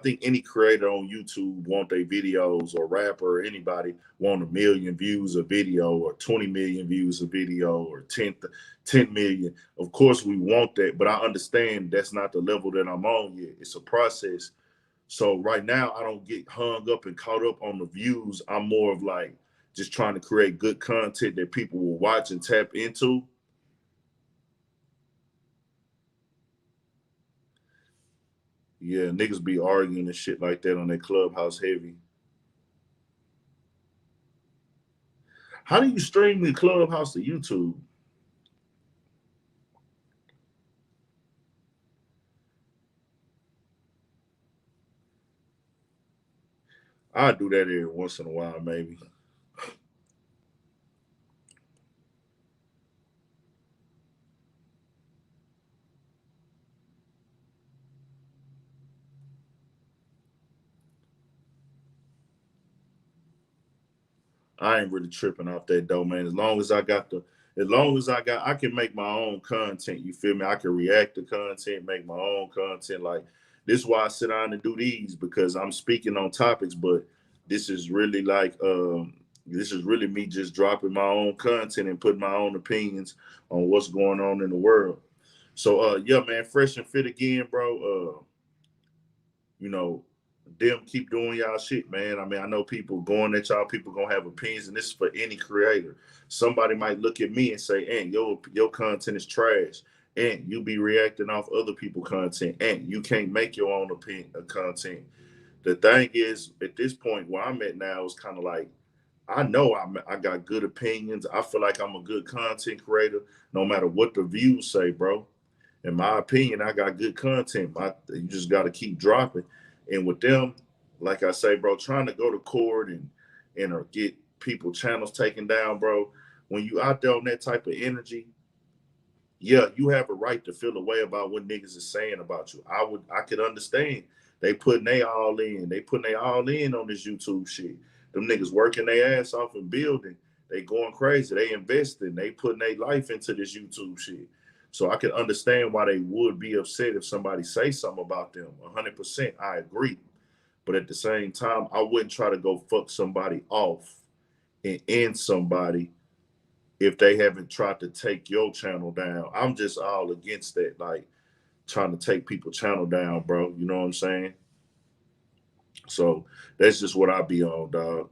think any creator on YouTube want their videos, or rapper or anybody want 1 million views a video, or 20 million views a video, or 10 million. Of course we want that, but I understand that's not the level that I'm on yet. It's a process. So right now I don't get hung up and caught up on the views. I'm more of like just trying to create good content that people will watch and tap into. Yeah, niggas be arguing and shit like that on their clubhouse heavy. How do you stream the clubhouse to YouTube? I do that every once in a while, maybe. I ain't really tripping off that though, man. I can make my own content. You feel me? I can react to content, make my own content. Like this is why I sit down and do these, because I'm speaking on topics, but this is really like this is really me just dropping my own content and putting my own opinions on what's going on in the world. So yeah, man, fresh and fit again, bro. You know, them keep doing y'all shit, man. I mean, I know people going at y'all, people gonna have opinions, and this is for any creator. Somebody might look at me and say, "Hey, your content is trash," and you be reacting off other people content, and you can't make your own opinion of content. The thing is, at this point where I'm at now, is kind of like, I know I got good opinions. I feel like I'm a good content creator, no matter what the views say, bro. In my opinion, I got good content. You just got to keep dropping. And with them, like I say, bro, trying to go to court and or get people channels taken down, bro. When you out there on that type of energy, yeah, you have a right to feel a way about what niggas is saying about you. I could understand. They putting they all in. They putting they all in on this YouTube shit. Them niggas working their ass off and building. They going crazy. They investing. They putting their life into this YouTube shit. So I can understand why they would be upset if somebody say something about them. 100%, I agree. But at the same time, I wouldn't try to go fuck somebody off and end somebody if they haven't tried to take your channel down. I'm just all against that, like trying to take people channel down, bro. You know what I'm saying? So that's just what I be on, dog.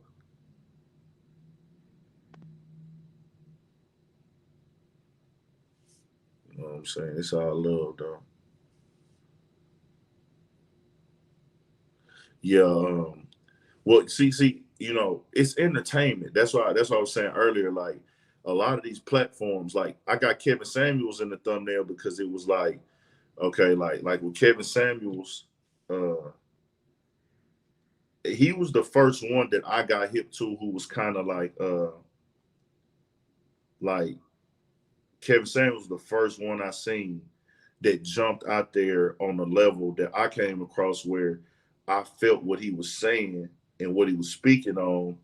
You know what I'm saying? It's all love, dog. Yeah. Well, see, it's entertainment. That's what I was saying earlier. Like a lot of these platforms, like I got Kevin Samuels in the thumbnail because it was like, okay, like with Kevin Samuels, uh, he was the first one that I got hip to who was kind of like Kevin Samuels was the first one I seen that jumped out there on a level that I came across where I felt what he was saying and what he was speaking on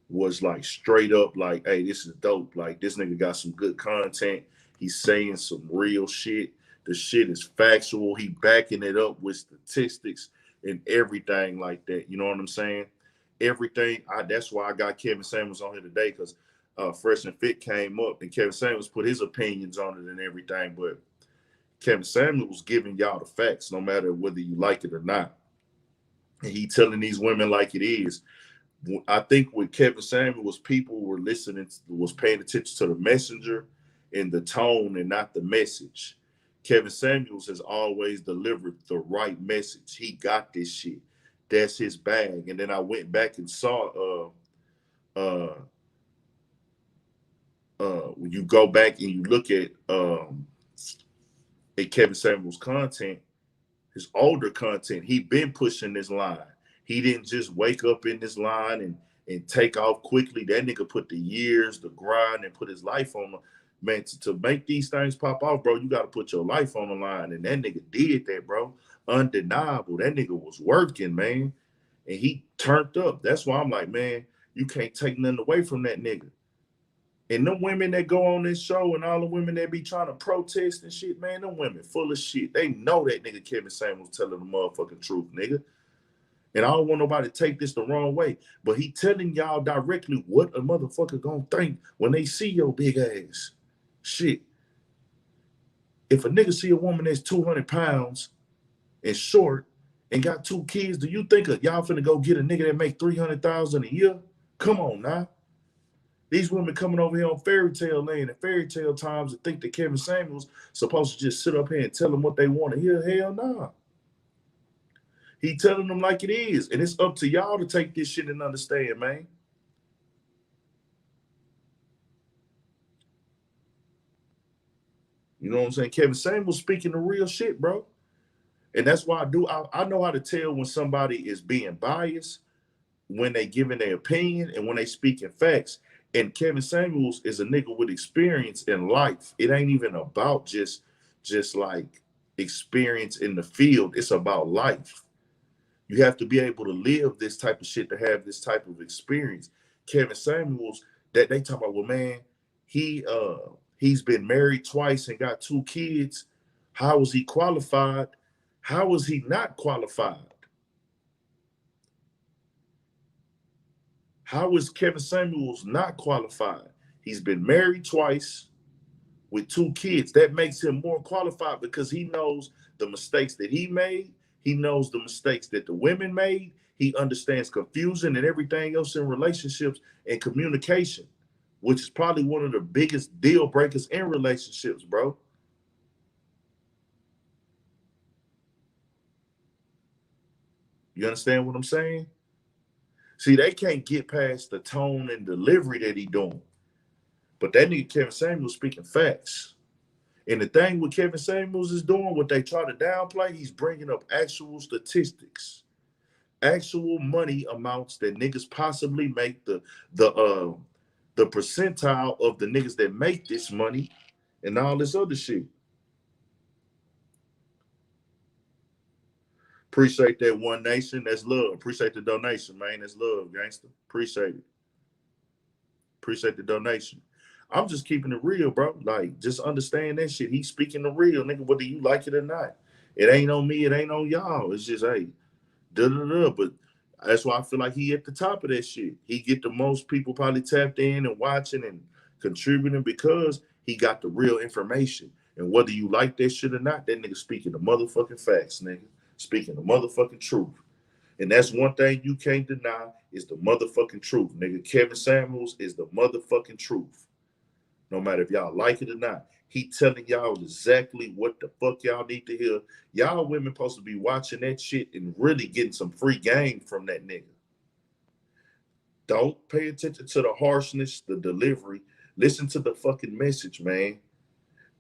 was like straight up like, hey, this is dope. Like this nigga got some good content. He's saying some real shit. The shit is factual. He backing it up with statistics and everything like that. You know what I'm saying? Everything. That's why I got Kevin Samuels on here today because Fresh and Fit came up and Kevin Samuels put his opinions on it and everything. But Kevin Samuels was giving y'all the facts, no matter whether you like it or not. And he telling these women like it is. I think with Kevin Samuels, people were listening, was paying attention to the messenger and the tone and not the message. Kevin Samuels has always delivered the right message. He got this shit. That's his bag. And then I went back and saw uh when you go back and you look at Kevin Samuels content, his older content, he been pushing this line. He didn't just wake up in this line and take off quickly. That nigga put the years, the grind, and put his life on the man to make these things pop off, bro. You got to put your life on the line, and that nigga did that, bro. Undeniable. That nigga was working, man, and he turned up. That's why I'm like, man, you can't take nothing away from that nigga. And them women that go on this show and all the women that be trying to protest and shit, man, them women full of shit. They know that nigga Kevin Samuels telling the motherfucking truth, nigga. And I don't want nobody to take this the wrong way, but he telling y'all directly what a motherfucker gonna think when they see your big ass. Shit. If a nigga see a woman that's 200 pounds and short and got 2 kids, do you think y'all finna go get a nigga that make 300,000 a year? Come on now. These women coming over here on fairy tale land and fairy tale times and think that Kevin Samuels supposed to just sit up here and tell them what they want to hear. Hell nah. He telling them like it is. And it's up to y'all to take this shit and understand, man. You know what I'm saying? Kevin Samuels speaking the real shit, bro. And that's why I know how to tell when somebody is being biased, when they giving their opinion, and when they speaking facts. And Kevin Samuels is a nigga with experience in life. It ain't even about just like experience in the field. It's about life. You have to be able to live this type of shit to have this type of experience. Kevin Samuels, that they talk about, well, man, he's been married twice and got 2 kids. How was he qualified? How was he not qualified? How is Kevin Samuels not qualified? He's been married twice with 2 kids. That makes him more qualified because he knows the mistakes that he made. He knows the mistakes that the women made. He understands confusion and everything else in relationships and communication, which is probably one of the biggest deal breakers in relationships, bro. You understand what I'm saying? See, they can't get past the tone and delivery that he doing. But that nigga Kevin Samuels speaking facts. And the thing with Kevin Samuels is doing, what they try to downplay, he's bringing up actual statistics, actual money amounts that niggas possibly make, the percentile of the niggas that make this money, and all this other shit. Appreciate that, One Nation. That's love. Appreciate the donation, man. That's love, gangster. Appreciate it. Appreciate the donation. I'm just keeping it real, bro. Like, just understand that shit. He's speaking the real, nigga, whether you like it or not. It ain't on me. It ain't on y'all. It's just, hey, da-da-da. But that's why I feel like he at the top of that shit. He get the most people probably tapped in and watching and contributing because he got the real information. And whether you like that shit or not, that nigga speaking the motherfucking facts, nigga. Speaking the motherfucking truth. And that's one thing you can't deny is the motherfucking truth, nigga. Kevin Samuels is the motherfucking truth. No matter if y'all like it or not. He telling y'all exactly what the fuck y'all need to hear. Y'all women supposed to be watching that shit and really getting some free game from that nigga. Don't pay attention to the harshness, the delivery. Listen to the fucking message, man.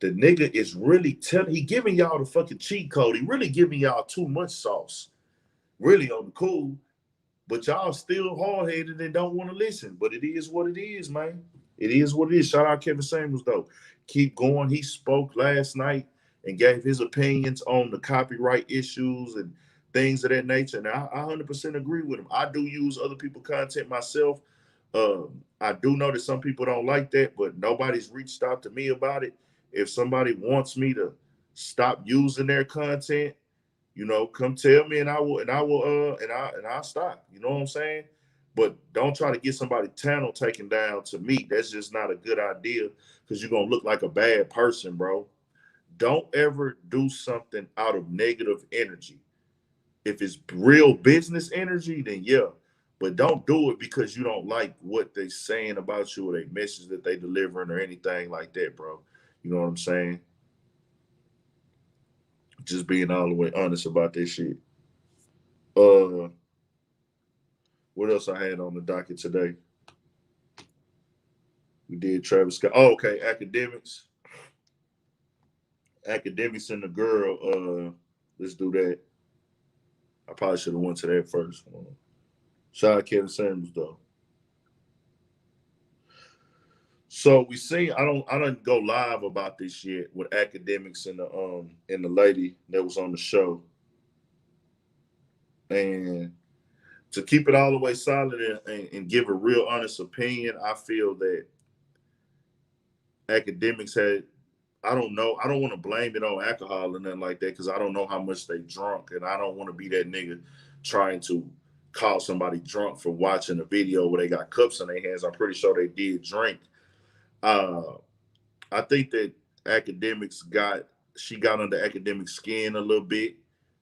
The nigga is really telling, he giving y'all the fucking cheat code. He really giving y'all too much sauce. Really on the cool. But y'all still hard-headed and don't want to listen. But it is what it is, man. It is what it is. Shout out Kevin Samuels, though. Keep going. He spoke last night and gave his opinions on the copyright issues and things of that nature. And I 100% agree with him. I do use other people's content myself. I do know that some people don't like that, but nobody's reached out to me about it. If somebody wants me to stop using their content, come tell me and I'll stop. You know what I'm saying? But don't try to get somebody channel taken down to me. That's just not a good idea because you're gonna look like a bad person, bro. Don't ever do something out of negative energy. If it's real business energy, then yeah. But don't do it because you don't like what they saying about you or their message that they delivering or anything like that, bro. You know what I'm saying? Just being all the way honest about this shit. Uh, what else I had on the docket today? We did Travis Scott. Oh, okay, academics. Academics and the girl. Let's do that. I probably should have went to that first. Shout out Kevin Samuels though. So we see. I don't go live about this yet with academics and the lady that was on the show. And to keep it all the way solid and give a real honest opinion, I feel that academics had, I don't know, I don't want to blame it on alcohol or nothing like that because I don't know how much they drunk, and I don't want to be that nigga trying to call somebody drunk for watching a video where they got cups in their hands. I'm pretty sure they did drink. uh I think that academics got she got under academic skin a little bit.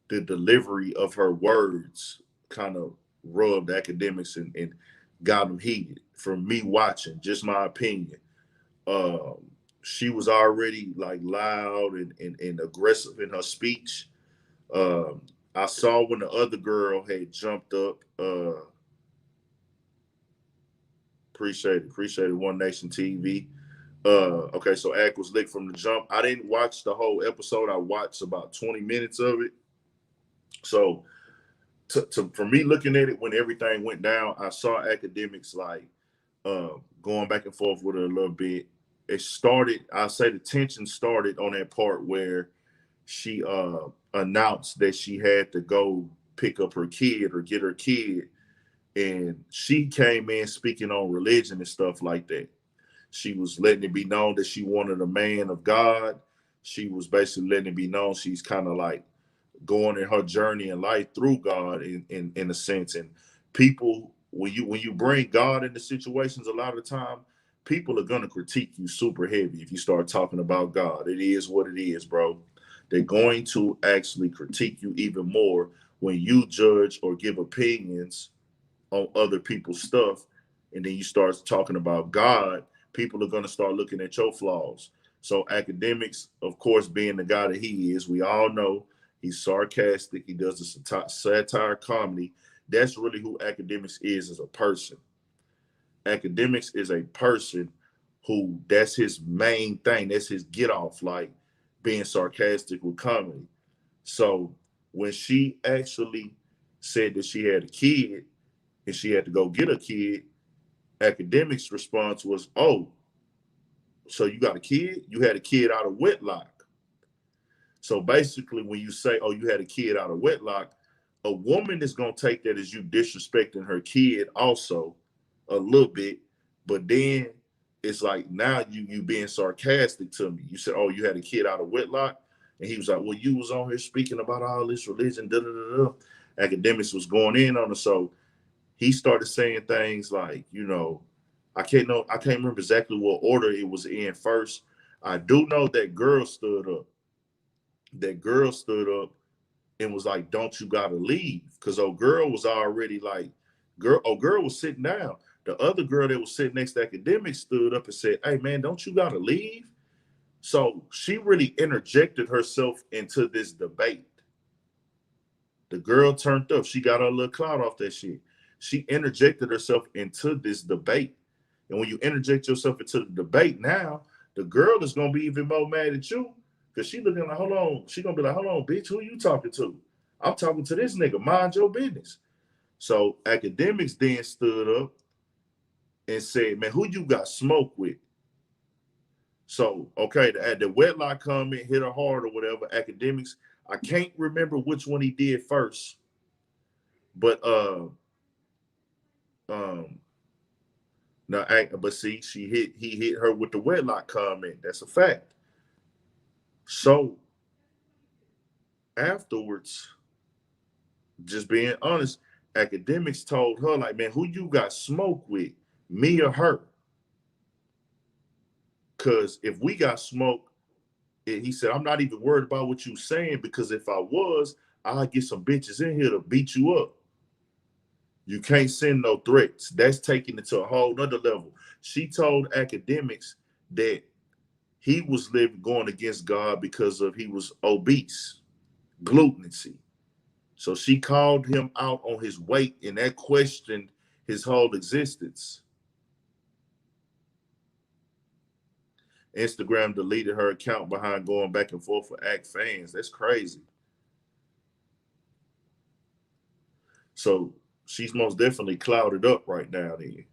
The delivery of her words kind of rubbed academics and got them heated. From me watching, just my opinion. um, she was already like loud and aggressive in her speech. Um, I saw when the other girl had jumped up. Appreciate it. One Nation TV. Okay, so Ack was licked from the jump. I didn't watch the whole episode. I watched about 20 minutes of it. So for me looking at it when everything went down, I saw academics like going back and forth with her a little bit. It started, I say the tension started on that part where she announced that she had to go pick up her kid or get her kid. And she came in speaking on religion and stuff like that. She was letting it be known that she wanted a man of God. She was basically letting it be known she's kind of like going in her journey in life through God in a sense. And people, when you bring God into situations, a lot of the time, people are gonna critique you super heavy if you start talking about God. It is what it is, bro. They're going to actually critique you even more when you judge or give opinions on other people's stuff, and then you start talking about God. People are gonna start looking at your flaws. So academics, of course, being the guy that he is, we all know He's sarcastic. He does a satire comedy. That's really who Academics is as a person. Academics is a person who that's his main thing. That's his get off, like being sarcastic with comedy. So when she actually said that she had a kid and she had to go get a kid, Academics' response was, "Oh, so you got a kid? You had a kid out of wedlock." So basically, when you say, "Oh, you had a kid out of wedlock," a woman is gonna take that as you disrespecting her kid, also a little bit. But then it's like now you being sarcastic to me. You said, "Oh, you had a kid out of wedlock," and he was like, "Well, you was on here speaking about all this religion." Da da da da. Academics was going in on it, so he started saying things like, I can't remember exactly what order it was in first. I do know that girl stood up. That girl stood up and was like, "Don't you gotta leave?" Because old girl was already like, girl was sitting down. The other girl that was sitting next to Academics stood up and said, "Hey man, don't you gotta leave?" So she really interjected herself into this debate. The girl turned up. She got her little clout off that shit. She interjected herself into this debate. And when you interject yourself into the debate, now the girl is gonna be even more mad at you because she looking like, hold on. She gonna be like, hold on, bitch, who you talking to? I'm talking to this nigga. Mind your business. So Academics then stood up and said, "Man, who you got smoke with?" So okay, the wedlock comment hit her hard or whatever. Academics, I can't remember which one he did first, but um now, but see, he hit her with the wedlock comment. That's a fact. So afterwards, just being honest, Academics told her like, "Man, who you got smoke with, me or her? Because if we got smoke," he said, "I'm not even worried about what you saying because if I was, I'd get some bitches in here to beat you up. You can't send no threats. That's taking it to a whole nother level." She told Academics that he was living going against God because of he was obese, glutency. So she called him out on his weight, and that questioned his whole existence. Instagram deleted her account behind going back and forth with Act fans. That's crazy. So she's most definitely clouded up right now. Then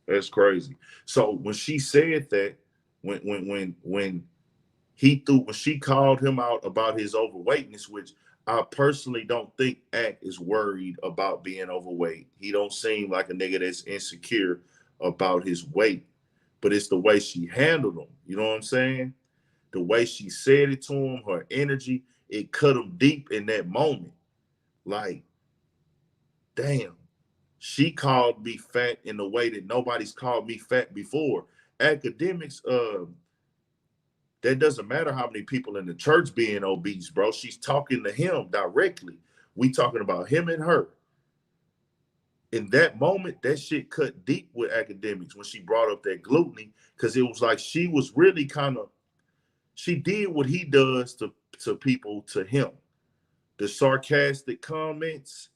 that's crazy. So when she said that, when when she called him out about his overweightness, which I personally don't think Act is worried about being overweight. He don't seem like a nigga that's insecure about his weight, but it's the way she handled him. You know what I'm saying? The way she said it to him, her energy, it cut him deep in that moment. Like, damn, she called me fat in a way that nobody's called me fat before. Academics, that doesn't matter how many people in the church being obese, bro. She's talking to him directly. We talking about him and her. In that moment, that shit cut deep with Academics when she brought up that gluttony, because it was like she was really kind of, she did what he does to people, to him. The sarcastic comments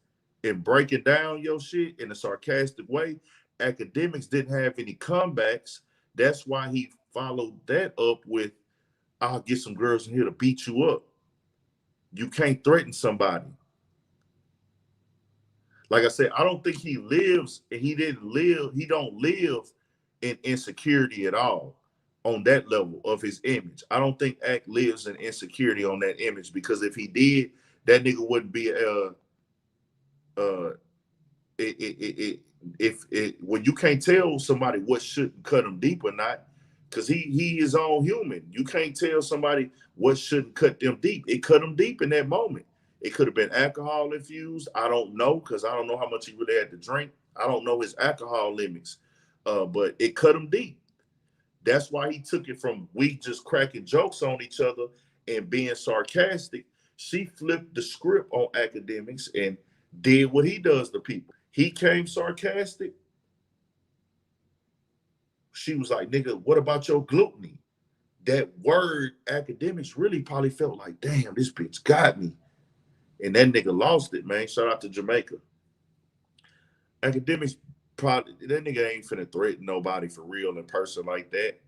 and breaking down your shit in a sarcastic way. Academics didn't have any comebacks. That's why he followed that up with, "I'll get some girls in here to beat you up." You can't threaten somebody. Like I said, I don't think he lives, and he don't live in insecurity at all on that level of his image. I don't think Act lives in insecurity on that image, because if he did, that nigga wouldn't be uh if it when you can't tell somebody what shouldn't cut them deep or not, because he is all human. You can't tell somebody what shouldn't cut them deep. It cut them deep in that moment. It could have been alcohol infused. I don't know, because I don't know how much he really had to drink. I don't know his alcohol limits, but it cut him deep. That's why he took it from we just cracking jokes on each other and being sarcastic. She flipped the script on Academics and did what he does to people. He came sarcastic. She was like, "Nigga, what about your gluttony?" that word academics really probably felt like, damn, this bitch got me. And that nigga lost it, man. Shout out to Jamaica. Academics probably, that nigga ain't finna threaten nobody for real in person like that.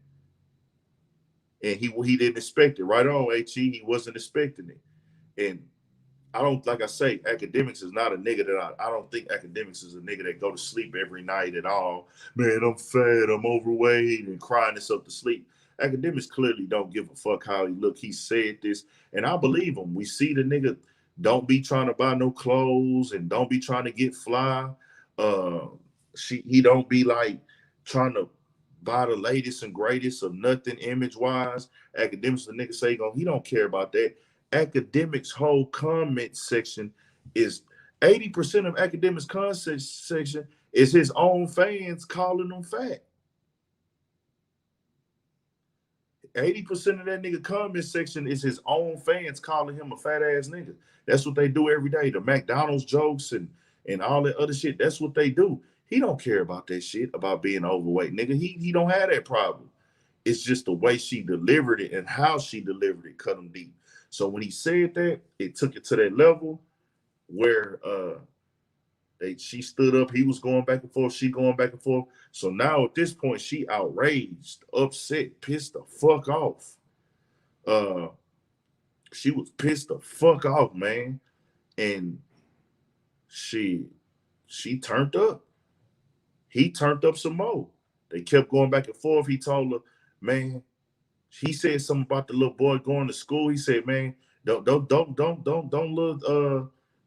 And he didn't expect it. Right on, HE, he wasn't expecting it. And I don't, like I say, academics is not a nigga that I don't think academics is a nigga that go to sleep every night at all. Man, I'm fat, I'm overweight, and crying himself to sleep. Academics clearly don't give a fuck how he look. He said this, and I believe him. We see the nigga don't be trying to buy no clothes and don't be trying to get fly. Uh, he don't be like trying to buy the latest and greatest of nothing image wise. Academics, the nigga say he don't care about that. Academics' whole comment section is 80% of academics' comment section is his own fans calling him fat. 80% of that nigga comment section is his own fans calling him a fat ass nigga. That's what they do every day. The McDonald's jokes and all that other shit. That's what they do. He don't care about that shit about being overweight, nigga. He don't have that problem. It's just the way she delivered it and how she delivered it cut him deep. So when he said that, it took it to that level where she stood up, he was going back and forth, she going back and forth. So now at this point, she outraged, upset, pissed the fuck off. She was pissed the fuck off, man. And she turned up. He turned up some more. They kept going back and forth. He told her, man, he said something about the little boy going to school. He said, man, don't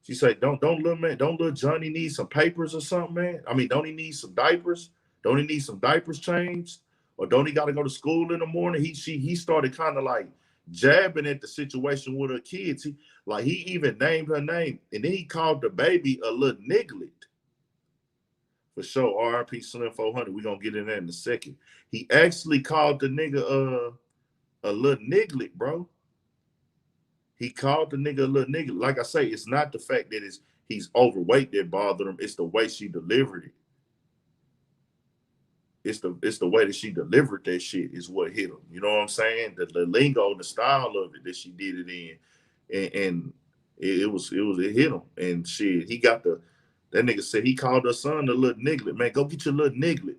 she said, don't little man, don't little Johnny need some papers or something, man? I mean, don't he need some diapers? Don't he need some diapers changed? Or don't he gotta go to school in the morning? He started kind of like jabbing at the situation with her kids. He even named her name, and then he called the baby a little niglet. For sure, RIP Slim 400. We're gonna get in there in a second. He actually called the nigga a little niglet, bro. He called the nigga a little nigga. Like I say, it's not the fact that he's overweight that bothered him. It's the way she delivered it. It's the way that she delivered that shit is what hit him. You know what I'm saying? The lingo, the style of it that she did it in, and it hit him. And shit, that nigga said he called her son a little niglet. Man, go get your little niglet,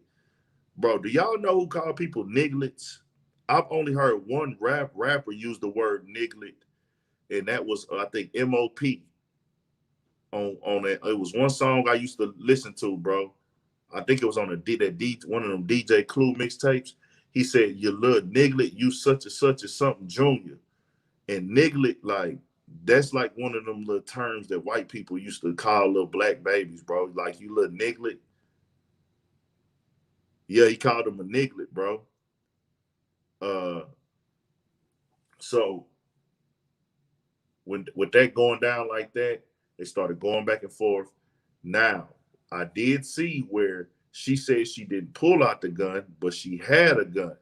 bro. Do y'all know who call people niglets? I've only heard one rapper use the word niglet, and that was I think MOP on that. It was one song I used to listen to, bro. I think it was on one of them DJ Clue mixtapes. He said, "You little niglet, you such and such as something junior." And niglet, like that's like one of them little terms that white people used to call little black babies, bro. Like you little niglet. Yeah, he called him a niglet, bro. So when with that going down like that, they started going back and forth. Now, I did see where she said she didn't pull out the gun, but she had a gun.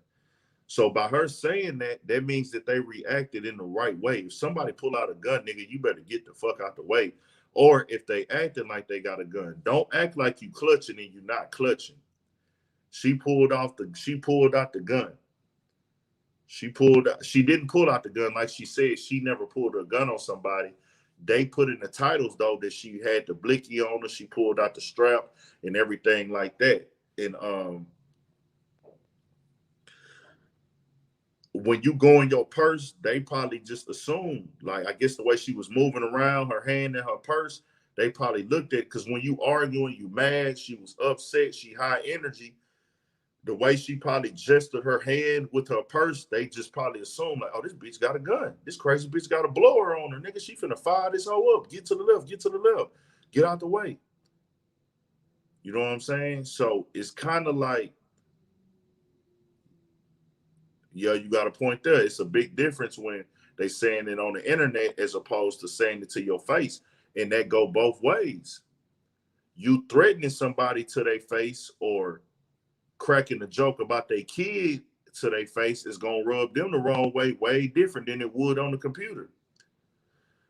So by her saying that, that means that they reacted in the right way. If somebody pull out a gun, nigga, you better get the fuck out the way. Or if they acting like they got a gun, don't act like you clutching and you not clutching. She pulled out the gun. She didn't pull out the gun like she said. She never pulled a gun on somebody. They put in the titles though that she had the blicky on her. She pulled out the strap and everything like that. And when you go in your purse, they probably just assume, like I guess the way she was moving around, her hand in her purse, they probably looked at because when you arguing, you mad, she was upset, she high energy. The way she probably gestured her hand with her purse, they just probably assumed like, oh, this bitch got a gun. This crazy bitch got a blower on her, nigga. She finna fire this hoe up. Get to the left. Get to the left. Get out the way. You know what I'm saying? So it's kind of like, yeah, you got a point there. It's a big difference when they saying it on the internet as opposed to saying it to your face, and that go both ways. You threatening somebody to their face or cracking a joke about their kid to their face is gonna rub them the wrong way different than it would on the computer.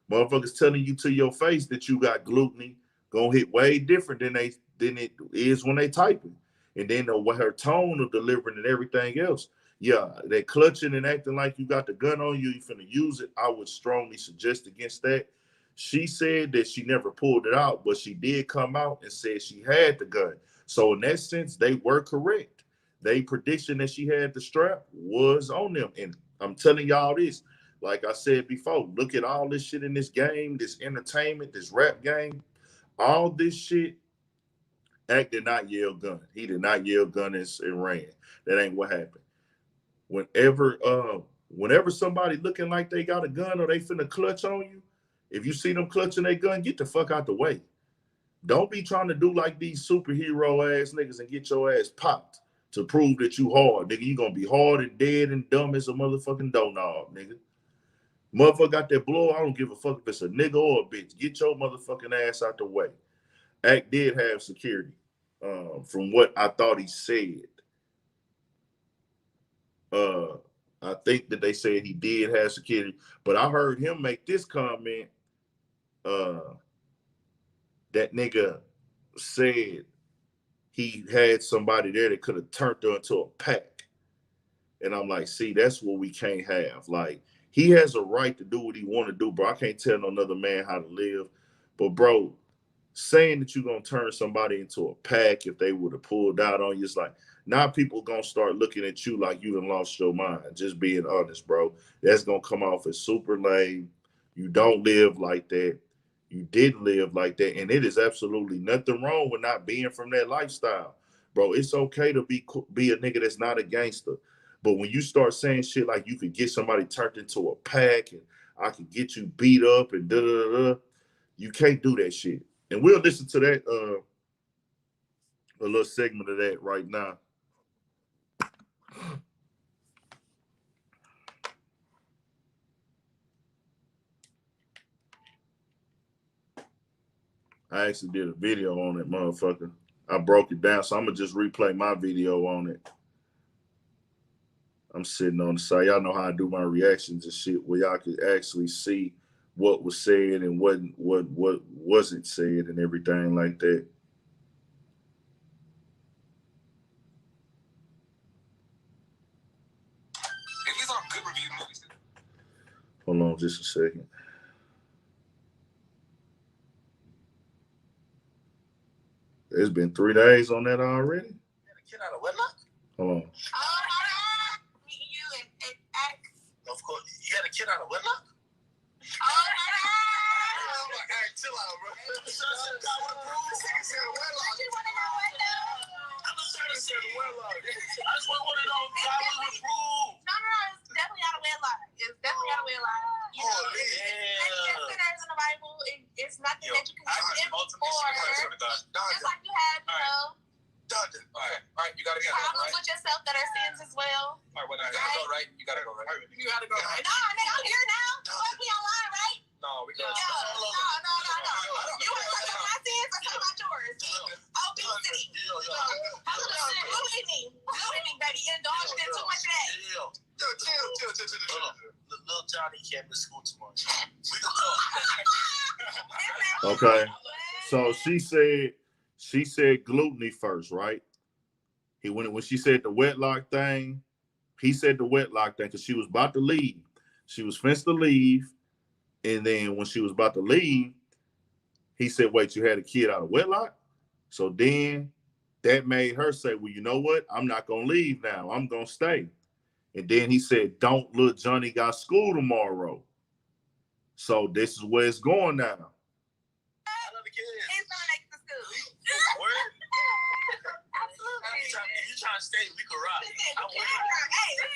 Motherfuckers telling you to your face that you got gluttony gonna hit way different than it is when they typing. And then what her tone of delivering and everything else. Yeah, that clutching and acting like you got the gun on you, you finna use it. I would strongly suggest against that. She said that she never pulled it out, but she did come out and said she had the gun. So in that sense, they were correct. They prediction that she had the strap was on them. And I'm telling y'all this, like I said before, look at all this shit in this game, this entertainment, this rap game, all this shit. Act did not yell gun. He did not yell gun and ran. That ain't what happened. Whenever whenever somebody looking like they got a gun or they finna clutch on you, if you see them clutching their gun, get the fuck out the way. Don't be trying to do like these superhero ass niggas and get your ass popped to prove that you hard, nigga. You gonna be hard and dead and dumb as a motherfucking doorknob, nigga. Motherfucker got that blow. I don't give a fuck if it's a nigga or a bitch. Get your motherfucking ass out the way. Act did have security, from what I thought he said. I think that they said he did have security, but I heard him make this comment. That nigga said he had somebody there that could have turned her into a pack. And I'm like, see, that's what we can't have. Like, he has a right to do what he want to do, bro. I can't tell no other man how to live. But, bro, saying that you're going to turn somebody into a pack if they would have pulled out on you, it's like, now people going to start looking at you like you done lost your mind. Just being honest, bro. That's going to come off as super lame. You don't live like that. You didn't live like that. And it is absolutely nothing wrong with not being from that lifestyle. Bro, it's okay to be a nigga that's not a gangster. But when you start saying shit like you could get somebody turned into a pack and I could get you beat up and da-da-da-da, you can't do that shit. And we'll listen to that, a little segment of that right now. I actually did a video on it, motherfucker. I broke it down, so I'm going to just replay my video on it. I'm sitting on the side. Y'all know how I do my reactions and shit, where y'all could actually see what was said and what wasn't said and everything like that. If these aren't good review movies. Hold on just a second. It's been 3 days on that already. You had a kid out of wedlock? Hold on. You and of course, you had a kid out of wedlock? Oh my God, chill out, bro. I'm just trying to say the wedlock. I just want to know if God was approved. No, it's definitely out of wedlock. It's definitely out of wedlock. You know, it's in the Bible. It's nothing that you can live for. Just like you have, you know. All right, you gotta be honest. Problems with yourself that are sins as well. All right, well, now, you gotta go right. You gotta go right. You gotta go right. No, I'm here now. Fuck, we online, right? No, we go. No. You want to talk about my sins or talk about yours? Obesity. Gluten, baby. You indulged in too much of that. Chill. Little Johnny can't miss school tomorrow. We can talk. Okay. So she said gluttony first, right? When she said the wedlock thing, he said the wedlock thing because she was about to leave. She was fenced to leave. And then when she was about to leave, he said, wait, you had a kid out of wedlock? So then that made her say, well, you know what? I'm not going to leave now. I'm going to stay. And then he said, don't look, Johnny got school tomorrow. So this is where it's going now. I love the kids. He's going to make the school. Where? Absolutely. If you're trying to stay, we can rock. Hey,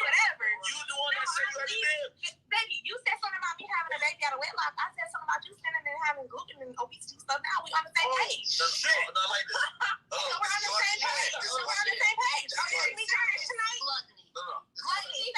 whatever. You the one that said you already did. Baby, you said something about me having a baby out of wedlock. I said something about you sitting and having gluten and obesity stuff. Now we on the same page. Shit. Not like this. We're on the same page. We're on the same page. Are you getting me charged tonight? No. Gluttony.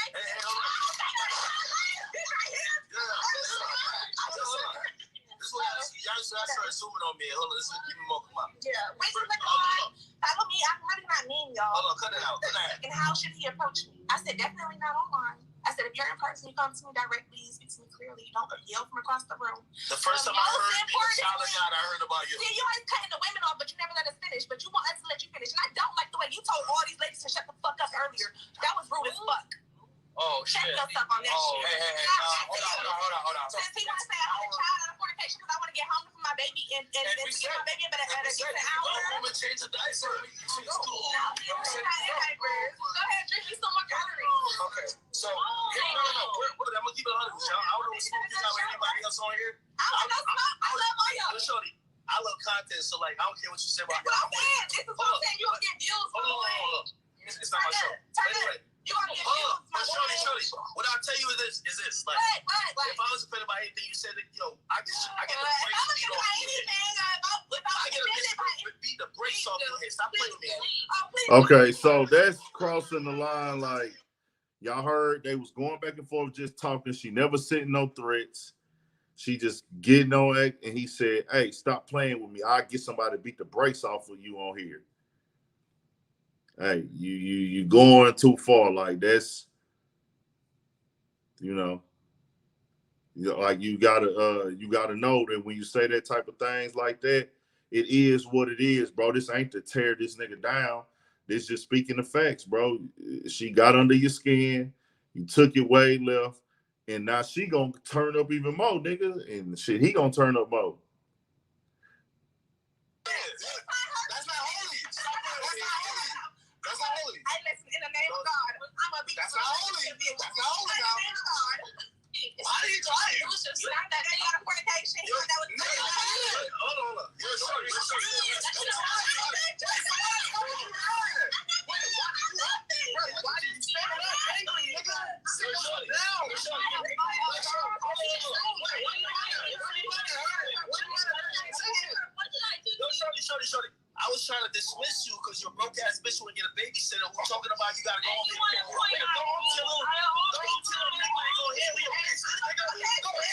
Y'all start assuming on me. Hold on, let's keep him up. Yeah. Wait, follow me. I'm really not mean, y'all. Hold on, cut it out. And how should he approach me? I said, definitely not online. I said, if you're in person, you come to me directly, you speak to me clearly. clearly. You don't yell from across the room. The first time I heard I heard about you. Yeah, you ain't cutting the women off, but you never let us finish. But you want us to let you finish. And I don't like the way you told all these ladies to shut the fuck up earlier. That was rude as fuck. Oh, shit. Check yourself on that shit. Hey. Hold on. Since he want to say I want a child out of fornication because I want to get home for my baby and get my baby at a decent hour. I'm going to change the diaper. No, you're not in diapers. Go ahead, drink you some more calories. Okay, so, no. I'm going to keep it 100 with y'all. I don't know if you got anybody else on here. I love all y'all. Shorty, I love content, so, like, I don't care what you say about y'all. This is what I'm saying. You don't get views. Hold on. It's not my show. Anyway. You gonna get views, my Shorty, what I'll tell you is this. Like, what? If I was offended by anything you said, I get the brakes off your head. Stop playing with me. Okay, so that's crossing the line. Like, y'all heard they was going back and forth just talking. She never sent no threats. She just getting on it, and he said, "Hey, stop playing with me. I'll get somebody to beat the brakes off of you on here." Hey, you going too far. Like, that's, like you gotta know that when you say that type of things like that, it is what it is, bro. This ain't to tear this nigga down. This just speaking the facts, bro. She got under your skin. You took it way left, and now she gonna turn up even more, nigga. And shit, he gonna turn up more. That's not holy. That's not holy now. Why are you trying? It was just not that they got a fornication. He thought that was Hold on. You're sorry. Why did you stand up angry, nigga? Sit down. Shorty. I was trying to dismiss you because you're a broke ass bitch when you get a babysitter. We're talking about you gotta go home. Go home till nigga go ahead with your business. Go ahead.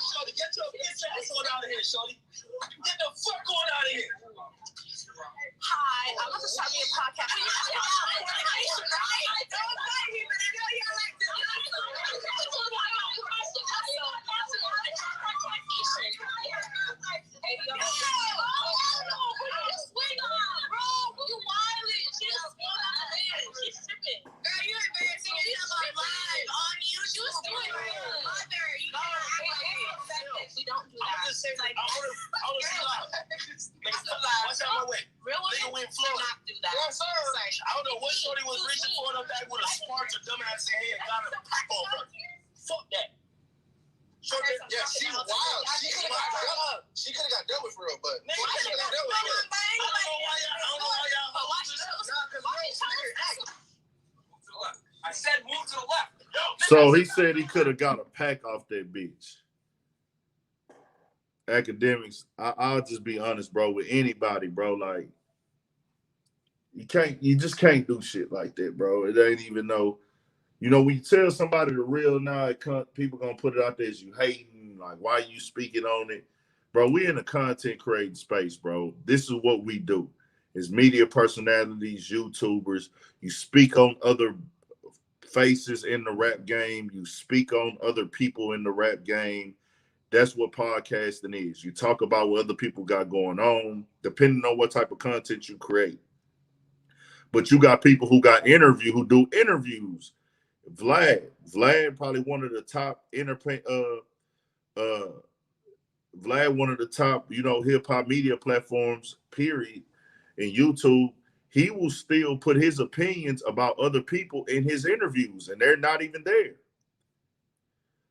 Shorty, get your bitch ass on out of here, Shorty. Get the fuck on out of here. Hi, I'm about to start me a podcast. We don't do that. I'm just saying, I want to see live. Watch out my way. Real nigga went Florida. Not do that. Yes, sir. I don't know what shorty was reaching for up back with a spark or dumbass in here and got a pickle. Fuck that. Shorty, yeah, she wild. She could have got dealt with for real, but I don't know why y'all. I said move to the left. So he said he could have got a pack off that bitch. Academics, I'll just be honest, bro, with anybody, bro. Like, you just can't do shit like that, bro. It ain't even when you tell somebody the real now, people gonna put it out there as you hating, like, why you speaking on it, bro? We in a content creating space, bro. This is what we do. As media personalities, YouTubers, you speak on other faces in the rap game. You speak on other people in the rap game. That's what podcasting is. You talk about what other people got going on, depending on what type of content you create. But you got people who do interviews. Vlad probably one of the top Vlad, one of the top, hip hop media platforms, period, in YouTube. He will still put his opinions about other people in his interviews, and they're not even there.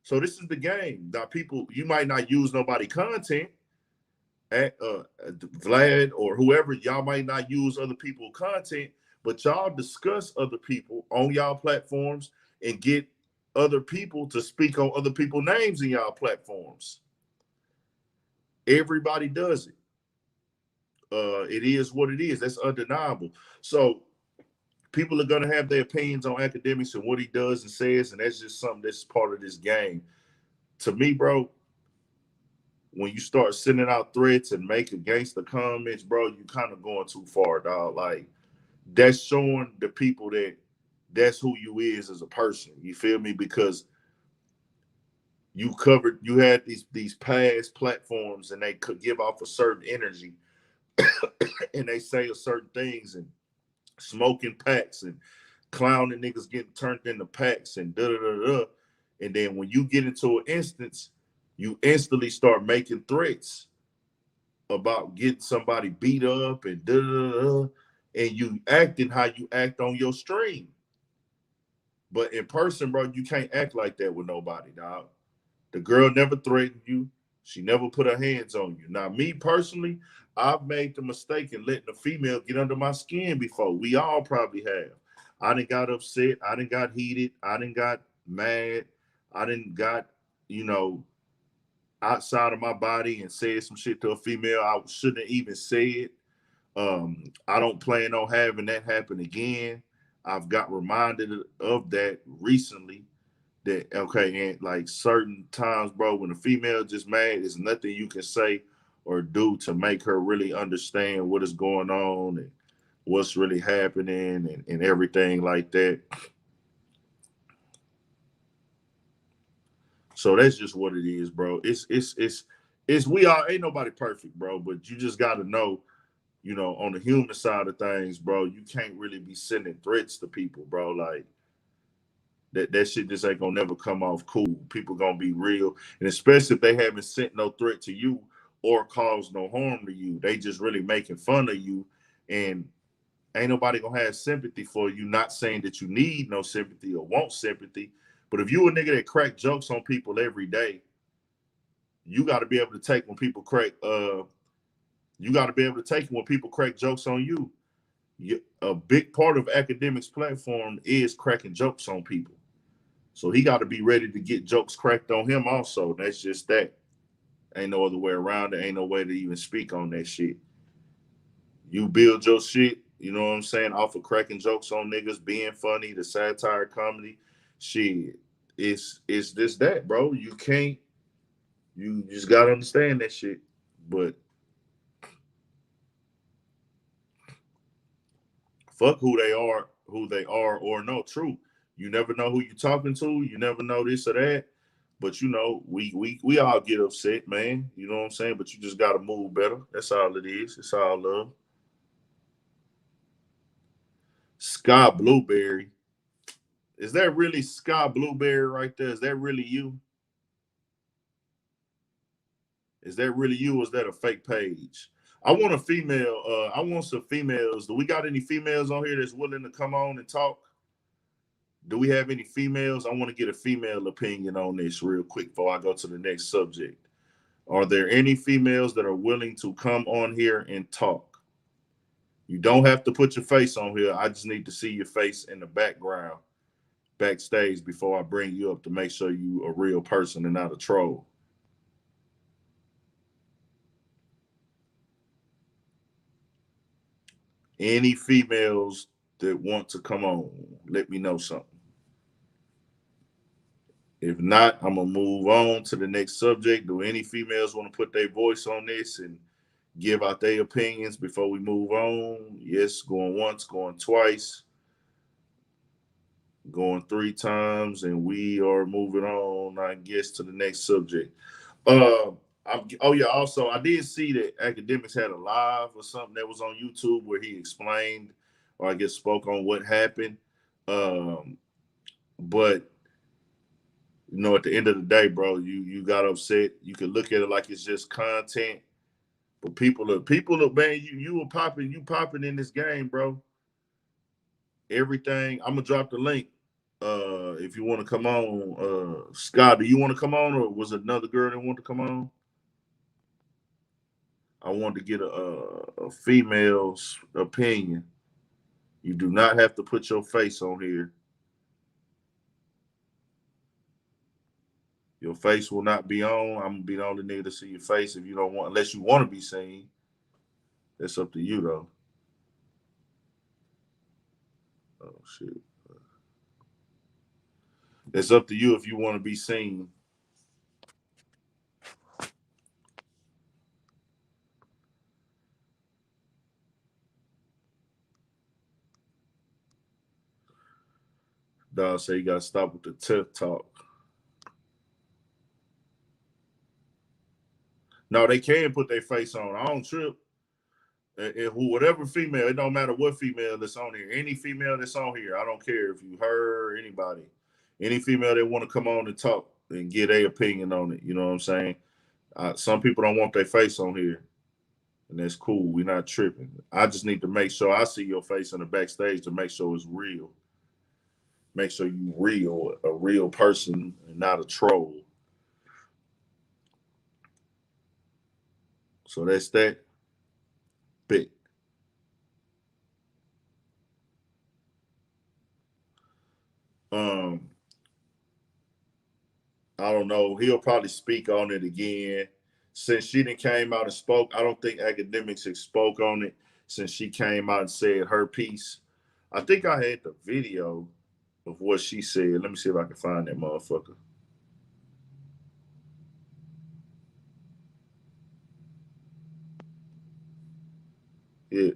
So this is the game. Now, people, you might not use nobody content, Vlad or whoever, y'all might not use other people's content, but y'all discuss other people on y'all platforms and get other people to speak on other people's names in y'all platforms. Everybody does it. It is what it is. That's undeniable. So people are going to have their opinions on academics and what he does and says, and that's just something that's part of this game. To me, bro, when you start sending out threats and making gangster comments, bro, you kind of going too far, dog. Like, that's showing the people that that's who you is as a person. You feel me? Because you had these past platforms and they could give off a certain energy and they say a certain things and smoking packs and clowning niggas getting turned into packs and da da da da. And then when you get into an instance, you instantly start making threats about getting somebody beat up and da da da, and you acting how you act on your stream. But in person, bro, you can't act like that with nobody, dog. The girl never threatened you. She never put her hands on you. Now, me personally, I've made the mistake in letting a female get under my skin before. We all probably have. I didn't got upset. I didn't got heated. I didn't got mad. I didn't got, you know, outside of my body and said some shit to a female I shouldn't have even said. I don't plan on having that happen again. I've got reminded of that recently. That okay, and like certain times, bro, when a female just mad, there's nothing you can say or do to make her really understand what is going on and what's really happening and everything like that. So that's just what it is, bro. It's we all ain't nobody perfect, bro, but you just gotta know, you know, on the human side of things, bro, you can't really be sending threats to people, bro. Like that shit just ain't gonna never come off cool. People gonna be real, and especially if they haven't sent no threat to you or caused no harm to you, they just really making fun of you, and ain't nobody gonna have sympathy for you. Not saying that you need no sympathy or want sympathy, but if you a nigga that crack jokes on people every day, you got to be able to take when people crack. You got to be able to take when people crack jokes on you. A big part of academics platform is cracking jokes on people. So he got to be ready to get jokes cracked on him also. That's just that. Ain't no other way around it. Ain't no way to even speak on that shit. You build your shit, you know what I'm saying, off of cracking jokes on niggas, being funny, the satire comedy. Shit. It's this that, bro. You can't, you just gotta understand that shit. But fuck who they are or no, true. You never know who you're talking to. You never know this or that. But you know, we all get upset, man. You know what I'm saying? But you just gotta move better. That's all it is. It's all love. Sky Blueberry. Is that really Sky Blueberry right there? Is that really you? Is that really you or is that a fake page? I want a female, I want some females. Do we got any females on here that's willing to come on and talk? Do we have any females? I want to get a female opinion on this real quick before I go to the next subject. Are there any females that are willing to come on here and talk? You don't have to put your face on here. I just need to see your face in the background, backstage, before I bring you up to make sure you a real person and not a troll. Any females that want to come on, let me know something. If not, I'm gonna move on to the next subject. Do any females want to put their voice on this and give out their opinions before we move on? Yes, going once, going twice, going three times, and we are moving on, I guess, to the next subject. Uh, oh yeah. Also, I did see that academics had a live or something that was on YouTube where he explained, or I guess spoke on what happened. Um, but you know, at the end of the day, bro, you got upset. You can look at it like it's just content, but people are man. You were popping, you popping in this game, bro. Everything. I'm gonna drop the link. If you want to come on, Scott, do you want to come on, or was it another girl that wanted to come on? I wanted to get a female's opinion. You do not have to put your face on here. Your face will not be on. I'm gonna be the only nigga to see your face if you don't want, unless you want to be seen. That's up to you though. Oh shit. It's up to you if you want to be seen. Dog say you gotta stop with the tip talk. No, they can put their face on. I don't trip. Whatever female, it don't matter what female that's on here. Any female that's on here, I don't care if you her or anybody. Any female that want to come on and talk and get their opinion on it. You know what I'm saying? Some people don't want their face on here, and that's cool. We're not tripping. I just need to make sure I see your face in the backstage to make sure it's real. Make sure you real, a real person, and not a troll. So that's that bit. Um, I don't know. He'll probably speak on it again. Since she didn't came out and spoke, I don't think academics have spoke on it since she came out and said her piece. I think I had the video of what she said. Let me see if I can find that motherfucker. Yeah.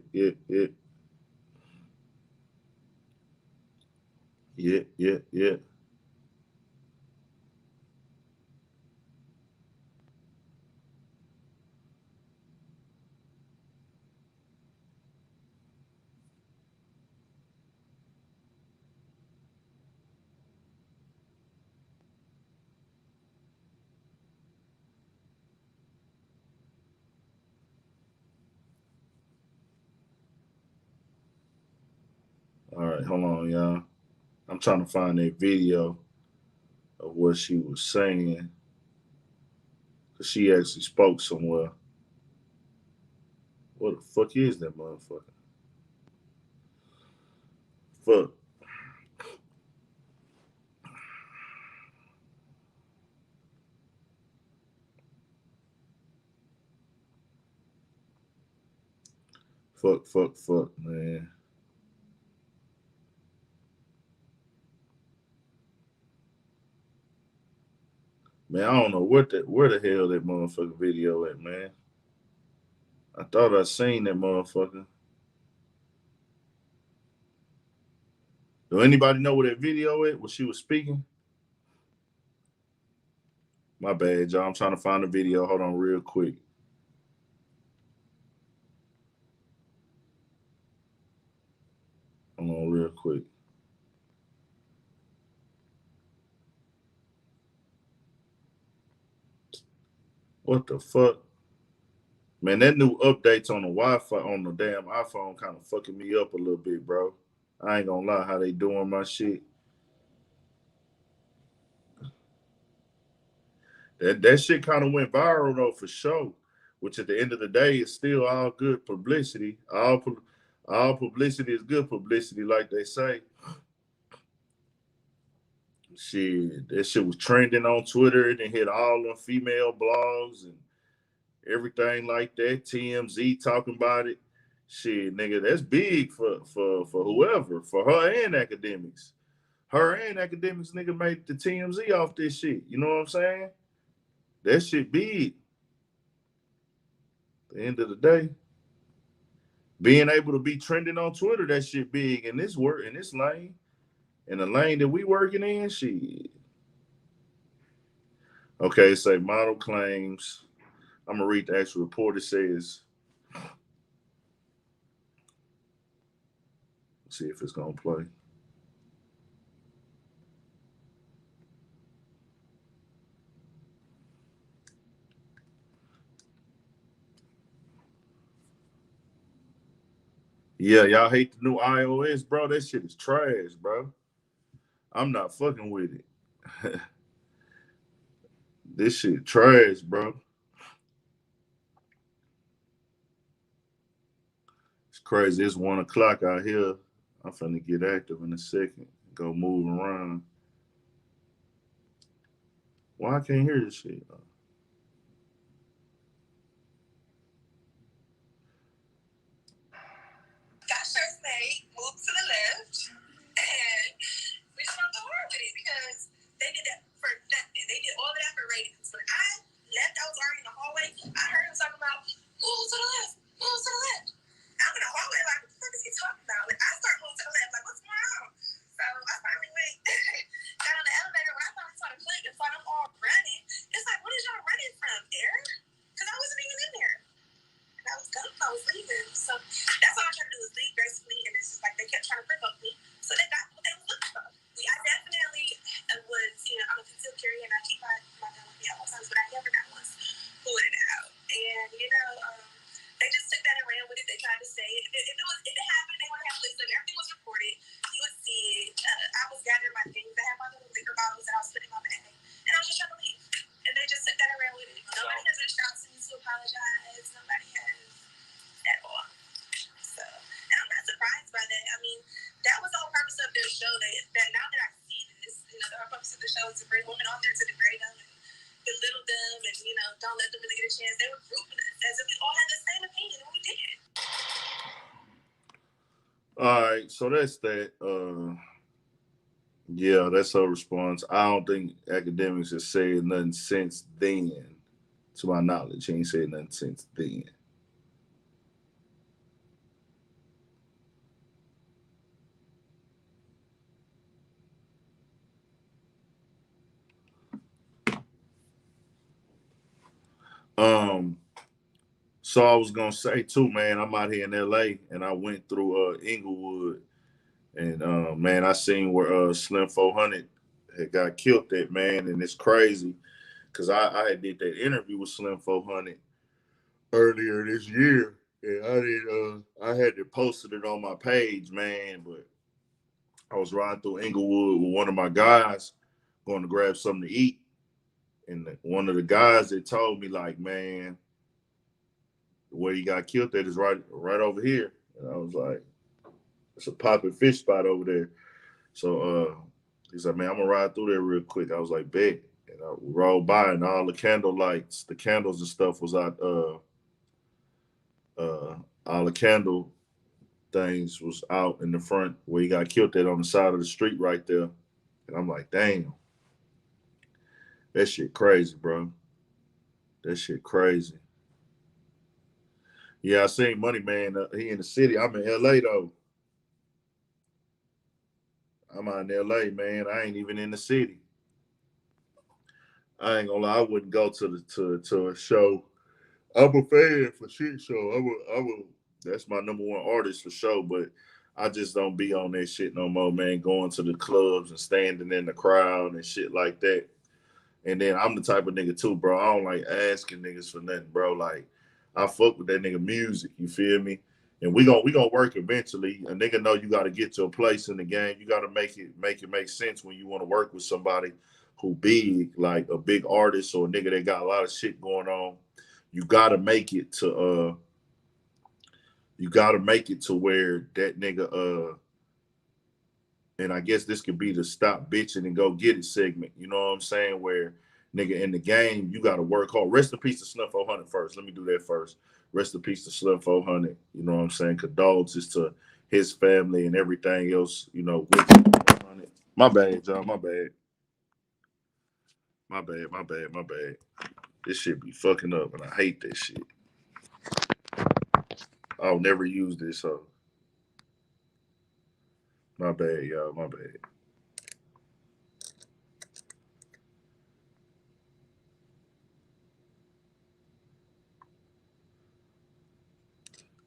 All right, hold on, y'all. I'm trying to find that video of what she was saying. Cause she actually spoke somewhere. What the fuck is that motherfucker? Fuck. Fuck, man. Man, I don't know where the hell that motherfucker video at, man. I thought I seen that motherfucker. Do anybody know where that video at? When she was speaking? My bad, y'all. I'm trying to find the video. Hold on real quick. Hold on real quick. What the fuck? Man, that new updates on the Wi-Fi on the damn iPhone kind of fucking me up a little bit, bro. I ain't gonna lie how they doing my shit. That shit kind of went viral though for sure. Which at the end of the day is still all good publicity. All publicity is good publicity, like they say. Shit, that shit was trending on Twitter and it hit all the female blogs and everything like that. TMZ talking about it. Shit, nigga, that's big for whoever, for her and academics. Her and academics, nigga, made the TMZ off this shit. You know what I'm saying? That shit big. At the end of the day, being able to be trending on Twitter, that shit big in this work in this lane, in the lane that we working in, shit. Okay, say model claims. I'm gonna read the actual report. It says, let's see if it's gonna play. Yeah, y'all hate the new iOS, bro. That shit is trash, bro. I'm not fucking with it. This shit trash, bro. It's crazy. It's 1 o'clock out here. I'm finna get active in a second. Go move around. Why I can't hear this shit? Got shirts made, moved to the left, and we just don't go hard with it because they did that for nothing. They did all of that for ratings. When I left, I was already in the hallway. I heard him talking about move to the left, move to the left. I'm in the hallway like, what the fuck is he talking about? Like I start moving to the left, like what's going on? So I finally went bring women on there to degrade them and belittle them and, you know, don't let them really get a chance. They were grouping us as if we all had the same opinion and we didn't. All right, so that's that. Yeah, that's her response. I don't think academics has said nothing since then, to my knowledge. He ain't said nothing since then. Um, so I was gonna say too, man. I'm out here in L.A. and I went through Inglewood, and man, I seen where Slim 400 had got killed. That man, and it's crazy because I had did that interview with Slim 400 earlier this year, and I had to posted it on my page, man. But I was riding through Inglewood with one of my guys, going to grab something to eat, and one of the guys that told me like, man, where he got killed at is right over here. And I was like, it's a popping fish spot over there. So he's like, man, I'm gonna ride through there real quick. I was like, bet. And I rolled by and all the candle lights, the candles and stuff was out all the candle things was out in the front where he got killed at on the side of the street right there. And I'm like, damn. That shit crazy, bro. That shit crazy. Yeah, I seen Money Man. He in the city. I'm in LA though. I'm out in LA, man. I ain't even in the city. I ain't gonna lie. I wouldn't go to a show. I'm a fan for shit show. I'm a that's my number one artist for sure. But I just don't be on that shit no more, man. Going to the clubs and standing in the crowd and shit like that. And then I'm the type of nigga too, bro. I don't like asking niggas for nothing, bro. Like I fuck with that nigga music. You feel me? And we gonna work eventually. A nigga know you gotta get to a place in the game. You gotta make it make sense when you want to work with somebody who big, like a big artist or a nigga that got a lot of shit going on. You gotta make it to where that nigga and I guess this could be the stop bitching and go get it segment. You know what I'm saying? Where nigga in the game, you got to work hard. Rest in peace to Slim 400 first. Let me do that first. Rest in peace to Slim 400. You know what I'm saying? Condolences to his family and everything else. You know, with 400. My bad, y'all. My bad. My bad. My bad. My bad. This shit be fucking up, and I hate that shit. I'll never use this. So my bad, y'all. My bad.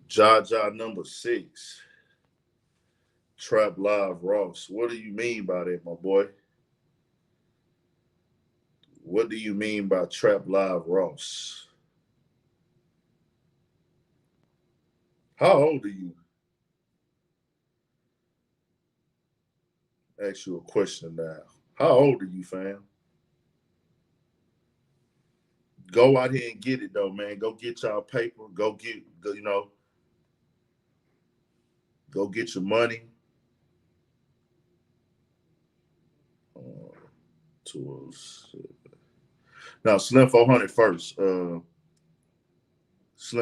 Jaja number 6. Trap Live Ross. What do you mean by that, my boy? What do you mean by Trap Live Ross? How old are you? Ask you a question now. How old are you, fam? Go out here and get it though, man. Go get y'all paper. Go get your money. Uh, to us. Now, Slim 400 first. Slim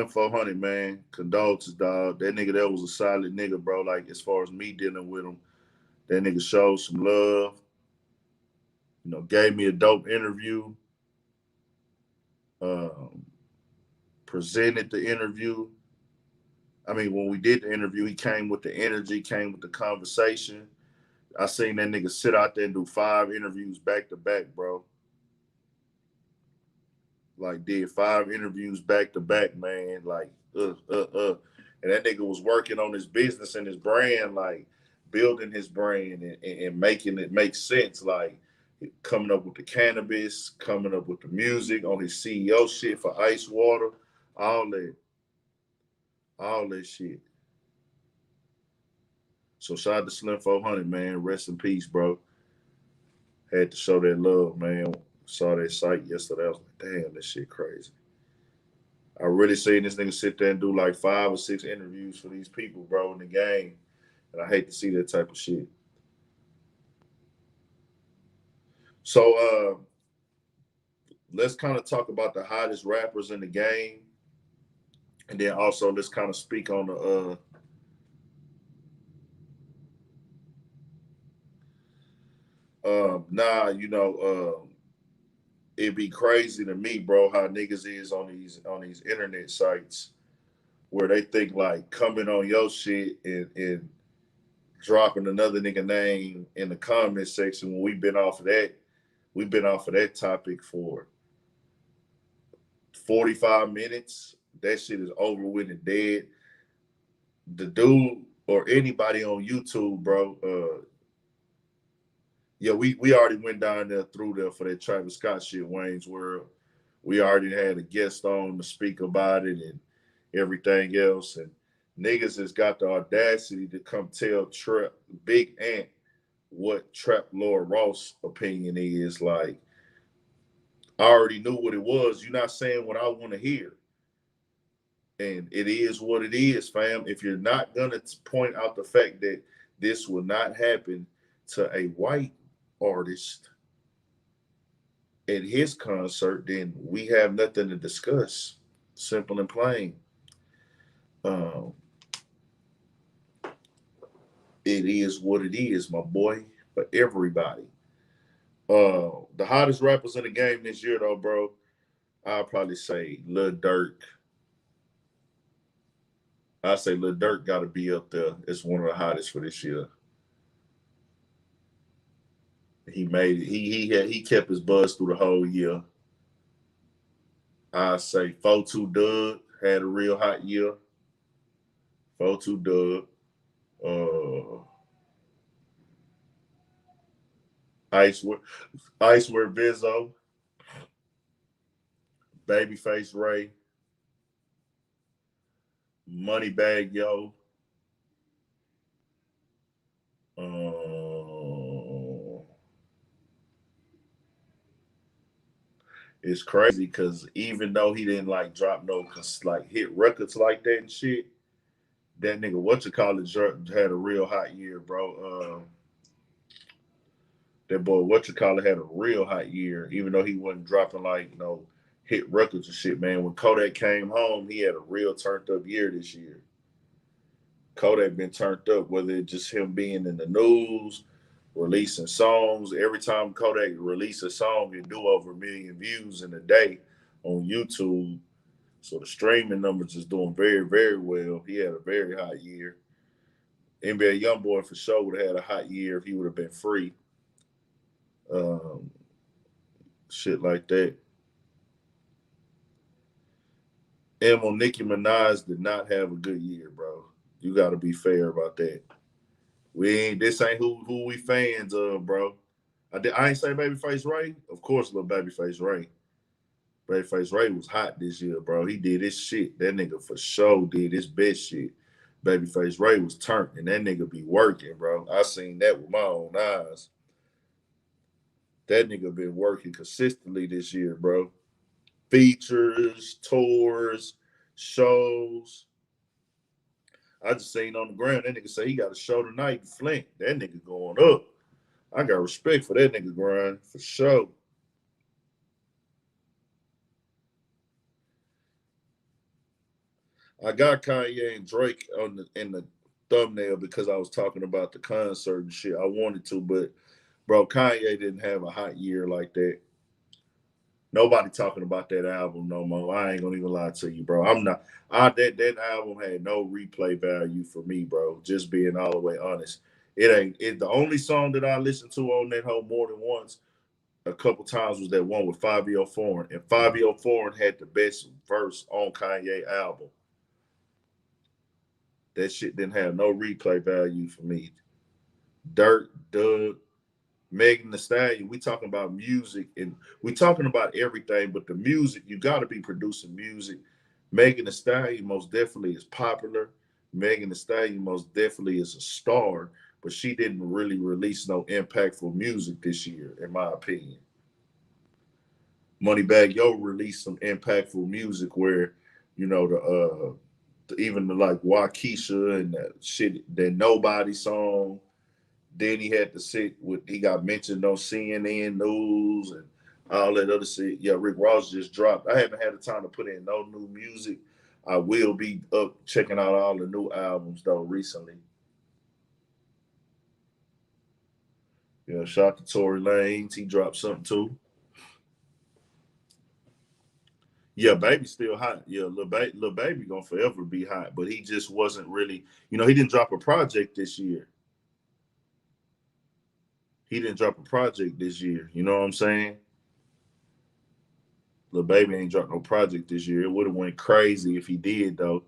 400, man. Condolences, dog. That nigga, that was a solid nigga, bro. Like, as far as me dealing with him, that nigga showed some love. You know, gave me a dope interview. Um, presented the interview. I mean, when we did the interview, he came with the energy, came with the conversation. I seen that nigga sit out there and do 5 interviews back to back, bro. Like, did 5 interviews back to back, man. Like, And that nigga was working on his business and his brand, like building his brand and making it make sense. Like, coming up with the cannabis, coming up with the music on his CEO shit for Ice Water, all that, all that shit. So shout out to Slim 400, man. Rest in peace, bro. Had to show that love, man. Saw that site yesterday. I was like, damn, this shit crazy. I really seen this nigga sit there and do like 5 or 6 interviews for these people, bro, in the game. And I hate to see that type of shit. So let's kind of talk about the hottest rappers in the game, and then also let's kind of speak on the it'd be crazy to me, bro, how niggas is on these internet sites where they think like coming on your shit and dropping another nigga name in the comment section when we've been off of that topic for 45 minutes. That shit is over with and dead. The dude or anybody on YouTube, bro, yeah, we already went down there through there for that Travis Scott shit, Wayne's World. We already had a guest on to speak about it and everything else. And niggas has got the audacity to come tell Big Ant what Trap Lord Ross' opinion is. Like, I already knew what it was. You're not saying what I want to hear. And it is what it is, fam. If you're not gonna point out the fact that this will not happen to a white artist at his concert, then we have nothing to discuss. Simple and plain. Um, it is what it is, my boy, for everybody. The hottest rappers in the game this year, though, bro, I'll probably say Lil Durk. I say Lil Durk got to be up there as one of the hottest for this year. He made it. He kept his buzz through the whole year. I say 4-2 Doug had a real hot year. 4-2 Doug. Icewear Vizzo. Babyface Ray. Moneybag Yo. It's crazy because even though he didn't like drop no like hit records like that and shit, that nigga had a real hot year, bro. That boy had a real hot year, even though he wasn't dropping like hit records and shit, man. When Kodak came home, he had a real turned up year this year. Kodak been turned up, whether it's just him being in the news, releasing songs. Every time Kodak release a song, it do over 1 million views in a day on YouTube. So the streaming numbers is doing very, very well. He had a very hot year. NBA YoungBoy for sure would have had a hot year if he would have been free. Shit like that. Nicki Minaj did not have a good year, bro. You got to be fair about that. This ain't who we fans of, bro. I ain't say Babyface Ray. Of course, little Babyface Ray. Babyface Ray was hot this year, bro. He did his shit. That nigga for sure did his best shit. Babyface Ray was turned, and that nigga be working, bro. I seen that with my own eyes. That nigga been working consistently this year, bro. Features, tours, shows. I just seen on the ground that nigga say he got a show tonight in Flint. That nigga going up. I got respect for that nigga grind for sure. I got Kanye and Drake in the thumbnail because I was talking about the concert and shit. I wanted to, but bro, Kanye didn't have a hot year like that. Nobody talking about that album no more. I ain't gonna even lie to you, bro. I'm not. That album had no replay value for me, bro. Just being all the way honest, it ain't. The only song that I listened to on that whole more than once, a couple times, was that one with Fabio Foreign, and Fabio Foreign had the best verse on Kanye album. That shit didn't have no replay value for me. Dirt, Doug, Megan Thee Stallion, we talking about music and we talking about everything, but the music, you got to be producing music. Megan Thee Stallion most definitely is popular. Megan Thee Stallion most definitely is a star, but she didn't really release no impactful music this year, in my opinion. Moneybagg Yo released some impactful music where, even the like Waukesha and that shit, that Nobody song, Then he had to sit with. He got mentioned on CNN News and all that other shit. Yeah, Rick Ross just dropped. I haven't had the time to put in no new music. I will be up checking out all the new albums though recently. Yeah, shout out to Tory Lanez. He dropped something too. Yeah, baby's still hot. Yeah, little baby gonna forever be hot, but he just wasn't really. He didn't drop a project this year. He didn't drop a project this year. You know what I'm saying? Little baby ain't dropped no project this year. It would have went crazy if he did though.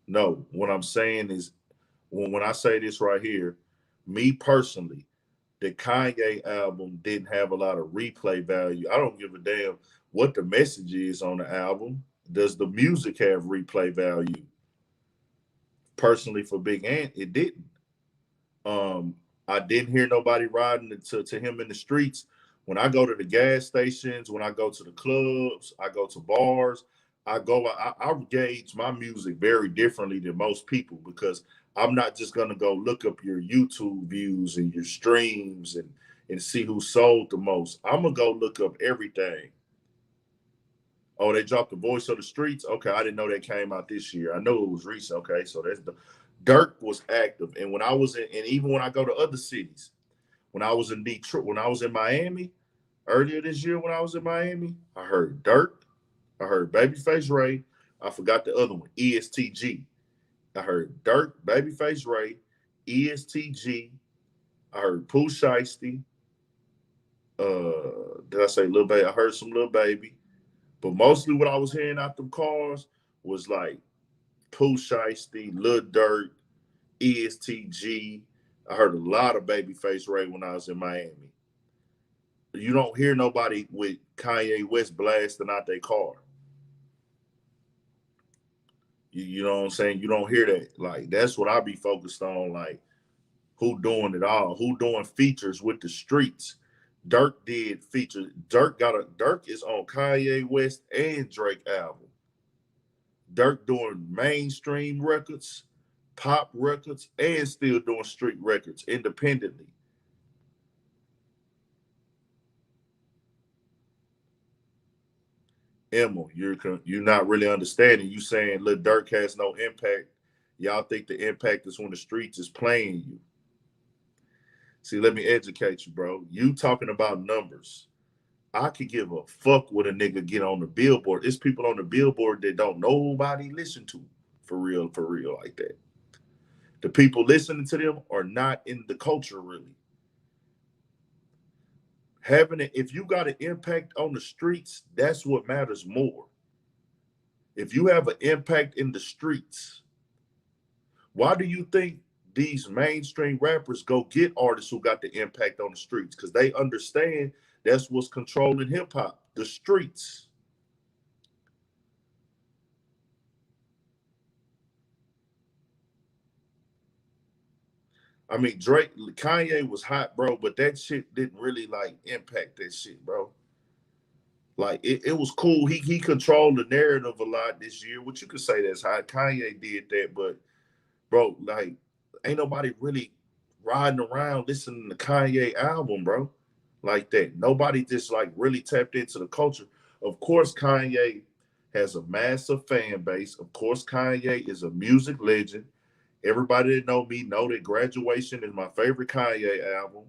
No, what I'm saying is when I say this right here, me personally, the Kanye album didn't have a lot of replay value. I don't give a damn what the message is on the album. Does the music have replay value? Personally, for Big Ant, it didn't. Um, I didn't hear nobody riding to him in the streets. When I go to the gas stations, when I go to the clubs, I go to bars, I gauge my music very differently than most people because I'm not just gonna go look up your YouTube views and your streams and see who sold the most. I'm gonna go look up everything. Oh, they dropped the Voice of the Streets. Okay, I didn't know that came out this year. I know it was recent. Okay, so that's the Dirk was active, and when I was in, and even when I go to other cities, when I was in Detroit, when I was in Miami earlier this year, when I was in Miami, I heard Dirk, I heard Babyface Ray, I forgot the other one, ESTG. I heard Dirk, Babyface Ray, ESTG. I heard Pooh Shiesty. Did I say Lil Baby? I heard some Lil Baby. But mostly what I was hearing out them cars was like Pooh Shiesty, Lil Durk, ESTG. I heard a lot of Babyface Ray when I was in Miami. You don't hear nobody with Kanye West blasting out their car. You know what I'm saying? You don't hear that. Like, that's what I be focused on. Like, who doing it all? Who doing features with the streets? Dirk did features. Dirk is on Kanye West and Drake album. Dirk doing mainstream records, pop records, and still doing street records independently. Emma, you're not really understanding. You saying Lil Durk has no impact. Y'all think the impact is when the streets is playing you. See, let me educate you, bro. You talking about numbers. I could give a fuck what a nigga get on the billboard. It's people on the billboard that don't nobody listen to for real, like that. The people listening to them are not in the culture really. Having it, if you got an impact on the streets, that's what matters more. If you have an impact in the streets, why do you think these mainstream rappers go get artists who got the impact on the streets? Because they understand that's what's controlling hip hop, the streets. I mean, Kanye was hot, bro, but that shit didn't really like impact that shit, bro. Like it was cool. He controlled the narrative a lot this year, which you could say that's hot. Kanye did that, but bro, like ain't nobody really riding around listening to Kanye album, bro, like that. Nobody just like really tapped into the culture. Of course, Kanye has a massive fan base. Of course, Kanye is a music legend. Everybody that know me know that Graduation is my favorite Kanye album.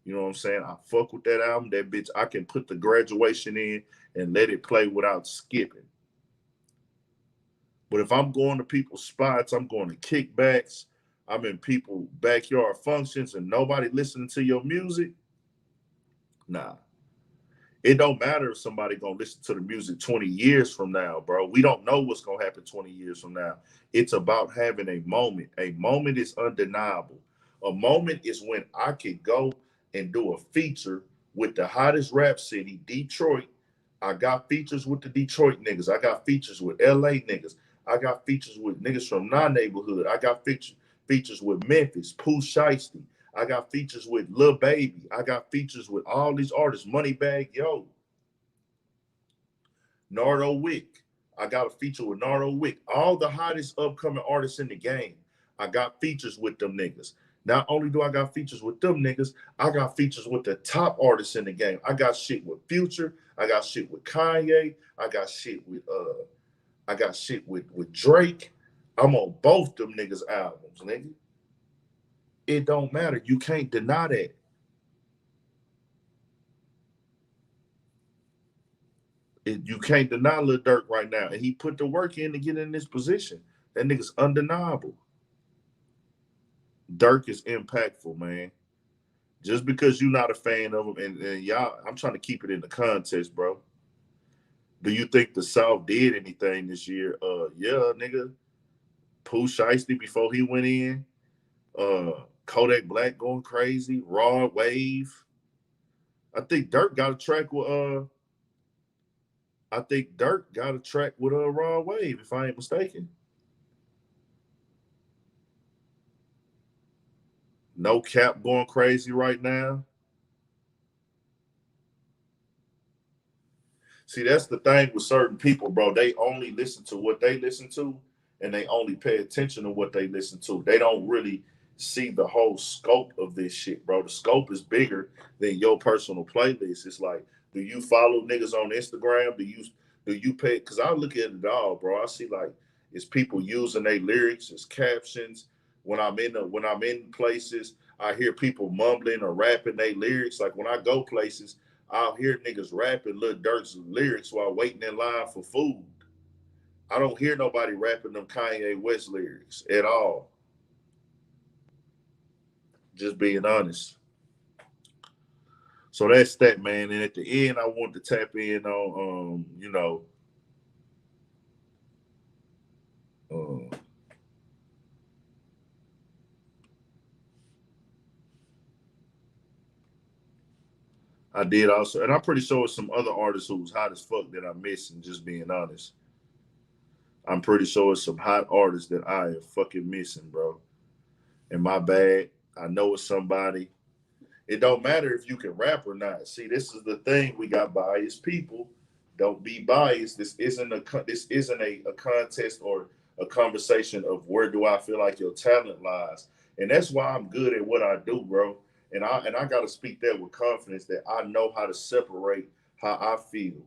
You know what I'm saying? I fuck with that album. That bitch, I can put the Graduation in and let it play without skipping. But if I'm going to people's spots, I'm going to kickbacks, I'm in people backyard functions and nobody listening to your music, nah. It don't matter if somebody gonna listen to the music 20 years from now, bro. We don't know what's gonna happen 20 years from now. It's about having a moment. A moment is undeniable. A moment is when I could go and do a feature with the hottest rap city, Detroit. I got features with the Detroit niggas. I got features with LA niggas. I got features with niggas from my neighborhood. I got features with Memphis, Pooh Shiesty. I got features with Lil Baby. I got features with all these artists. Moneybag Yo, Nardo Wick. I got a feature with Nardo Wick. All the hottest upcoming artists in the game. I got features with them niggas. Not only do I got features with them niggas, I got features with the top artists in the game. I got shit with Future. I got shit with Kanye. I got shit with Drake. I'm on both them niggas' albums, nigga. It don't matter. You can't deny that. You can't deny Lil Durk right now. And he put the work in to get in this position. That nigga's undeniable. Durk is impactful, man. Just because you're not a fan of him, and y'all, I'm trying to keep it in the context, bro. Do you think the South did anything this year? Yeah, nigga. Pooh Shiesty before he went in. Kodak Black going crazy. Raw Wave. I think Durk got a track with Raw Wave, if I ain't mistaken. No Cap going crazy right now. See, that's the thing with certain people, bro. They only listen to what they listen to, and they only pay attention to what they listen to. They don't really see the whole scope of this shit, bro. The scope is bigger than your personal playlist. It's like, do you follow niggas on Instagram? Do you pay? Because I look at it all, bro. I see like it's people using their lyrics as captions. When I'm in places, I hear people mumbling or rapping their lyrics. Like when I go places, I'll hear niggas rapping Lil Durk's lyrics while waiting in line for food. I don't hear nobody rapping them Kanye West lyrics at all. Just being honest. So that's that, man. And at the end, I want to tap in on, uh, I did also, and I'm pretty sure it's some other artists who was hot as fuck that I missed. And just being honest, I'm pretty sure it's some hot artists that I am fucking missing, bro. And my bad. I know it's somebody. It don't matter if you can rap or not. See, this is the thing. We got biased people. Don't be biased. This isn't a contest or a conversation of where do I feel like your talent lies. And that's why I'm good at what I do, bro. And I gotta speak that with confidence that I know how to separate how I feel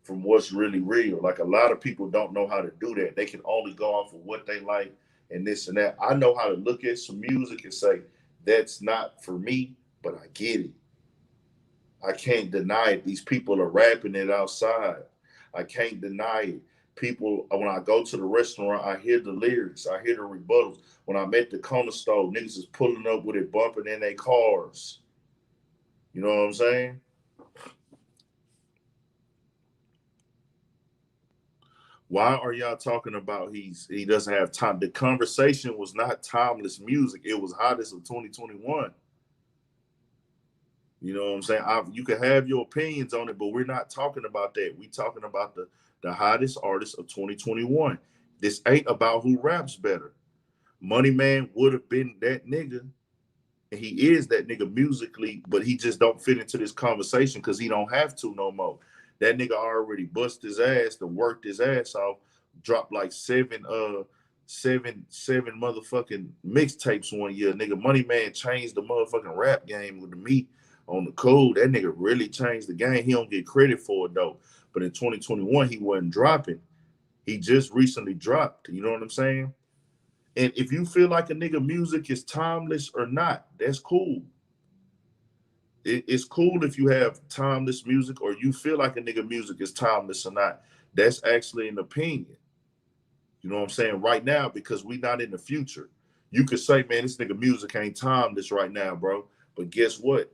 from what's really real. Like a lot of people don't know how to do that. They can only go off of what they like and this and that. I know how to look at some music and say, that's not for me, but I get it. I can't deny it. These people are rapping it outside. I can't deny it. People, when I go to the restaurant, I hear the lyrics. I hear the rebuttals. When I'm at the corner store, niggas is pulling up with it, bumping in their cars. You know what I'm saying? Why are y'all talking about he doesn't have time? The conversation was not timeless music. It was hottest of 2021. You know what I'm saying? You can have your opinions on it, but we're not talking about that. We talking about the hottest artist of 2021. This ain't about who raps better. Money Man would have been that nigga, and he is that nigga musically, but he just don't fit into this conversation because he don't have to no more. That nigga already bust his ass to worked his ass off, dropped like seven motherfucking mixtapes one year. Nigga, Money Man changed the motherfucking rap game with the meat on the code. That nigga really changed the game. He don't get credit for it though. But in 2021, he wasn't dropping. He just recently dropped. You know what I'm saying? And if you feel like a nigga music is timeless or not, that's cool. It's cool if you have timeless music or you feel like a nigga music is timeless or not. That's actually an opinion. You know what I'm saying? Right now, because we not in the future. You could say, man, this nigga music ain't timeless right now, bro. But guess what?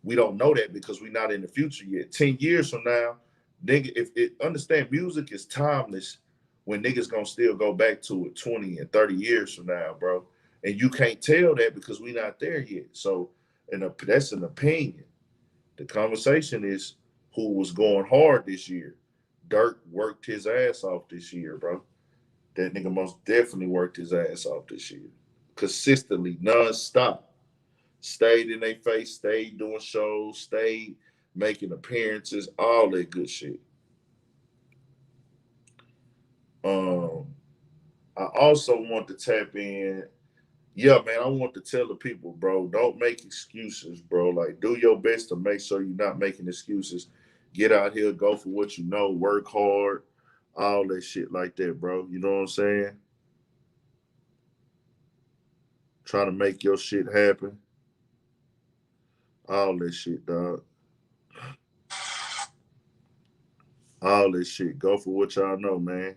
We don't know that because we not in the future yet. 10 years from now, nigga, if it understand music is timeless when niggas gonna still go back to it 20 and 30 years from now, bro. And you can't tell that because we not there yet. So, and that's an opinion. The conversation is who was going hard this year. Dirk worked his ass off this year, bro. That nigga most definitely worked his ass off this year. Consistently, non-stop. Stayed in their face, stayed doing shows, stayed making appearances, all that good shit. I also want to tap in. Yeah, man, I want to tell the people, bro, don't make excuses, bro. Like, do your best to make sure you're not making excuses. Get out here, go for what you know, work hard, all that shit like that, bro. You know what I'm saying? Try to make your shit happen. All that shit, dog. All that shit. Go for what y'all know, man.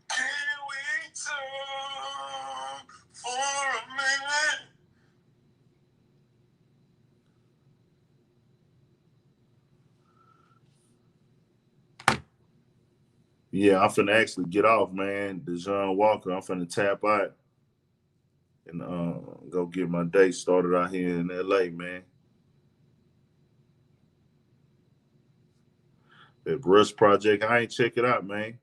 Can we talk for a minute? Yeah, I'm finna actually get off, man. Deshaun Walker, I'm finna tap out and go get my day started out here in LA, man. That Rush Project, I ain't check it out, man.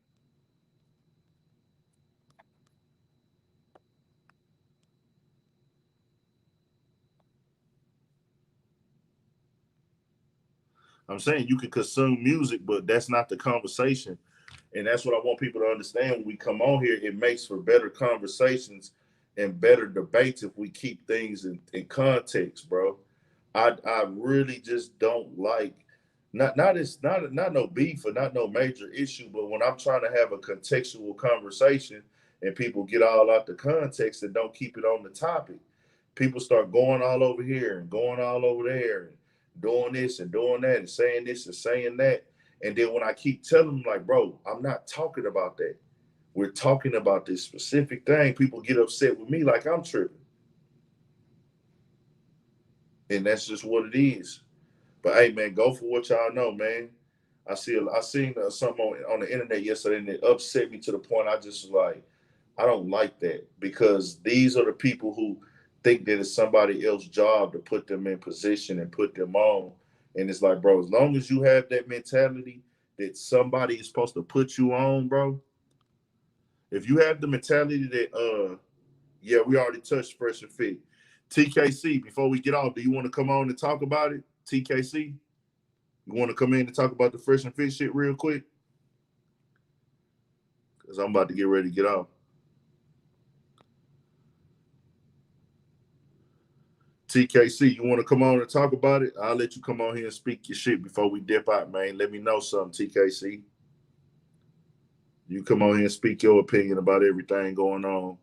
I'm saying you can consume music, but that's not the conversation. And that's what I want people to understand when we come on here. It makes for better conversations and better debates if we keep things in context, bro. I really just don't like not no beef or not no major issue, but when I'm trying to have a contextual conversation and people get all out the context and don't keep it on the topic, people start going all over here and going all over there and doing this and doing that and saying this and saying that. And then when I keep telling them, like, bro, I'm not talking about that. We're talking about this specific thing. People get upset with me like I'm tripping. And that's just what it is. But hey, man, go for what y'all know, man. I seen something on the internet yesterday, and it upset me to the point I just was like, I don't like that because these are the people who think that it's somebody else's job to put them in position and put them on. And it's like, bro, as long as you have that mentality that somebody is supposed to put you on, bro. If you have the mentality that, yeah, we already touched Fresh and Fit. TKC, before we get off, do you want to come on and talk about it? TKC, you want to come in and talk about the Fresh and Fit shit real quick? Because I'm about to get ready to get off. TKC, you want to come on and talk about it? I'll let you come on here and speak your shit before we dip out, man. Let me know something, TKC. You come on here and speak your opinion about everything going on.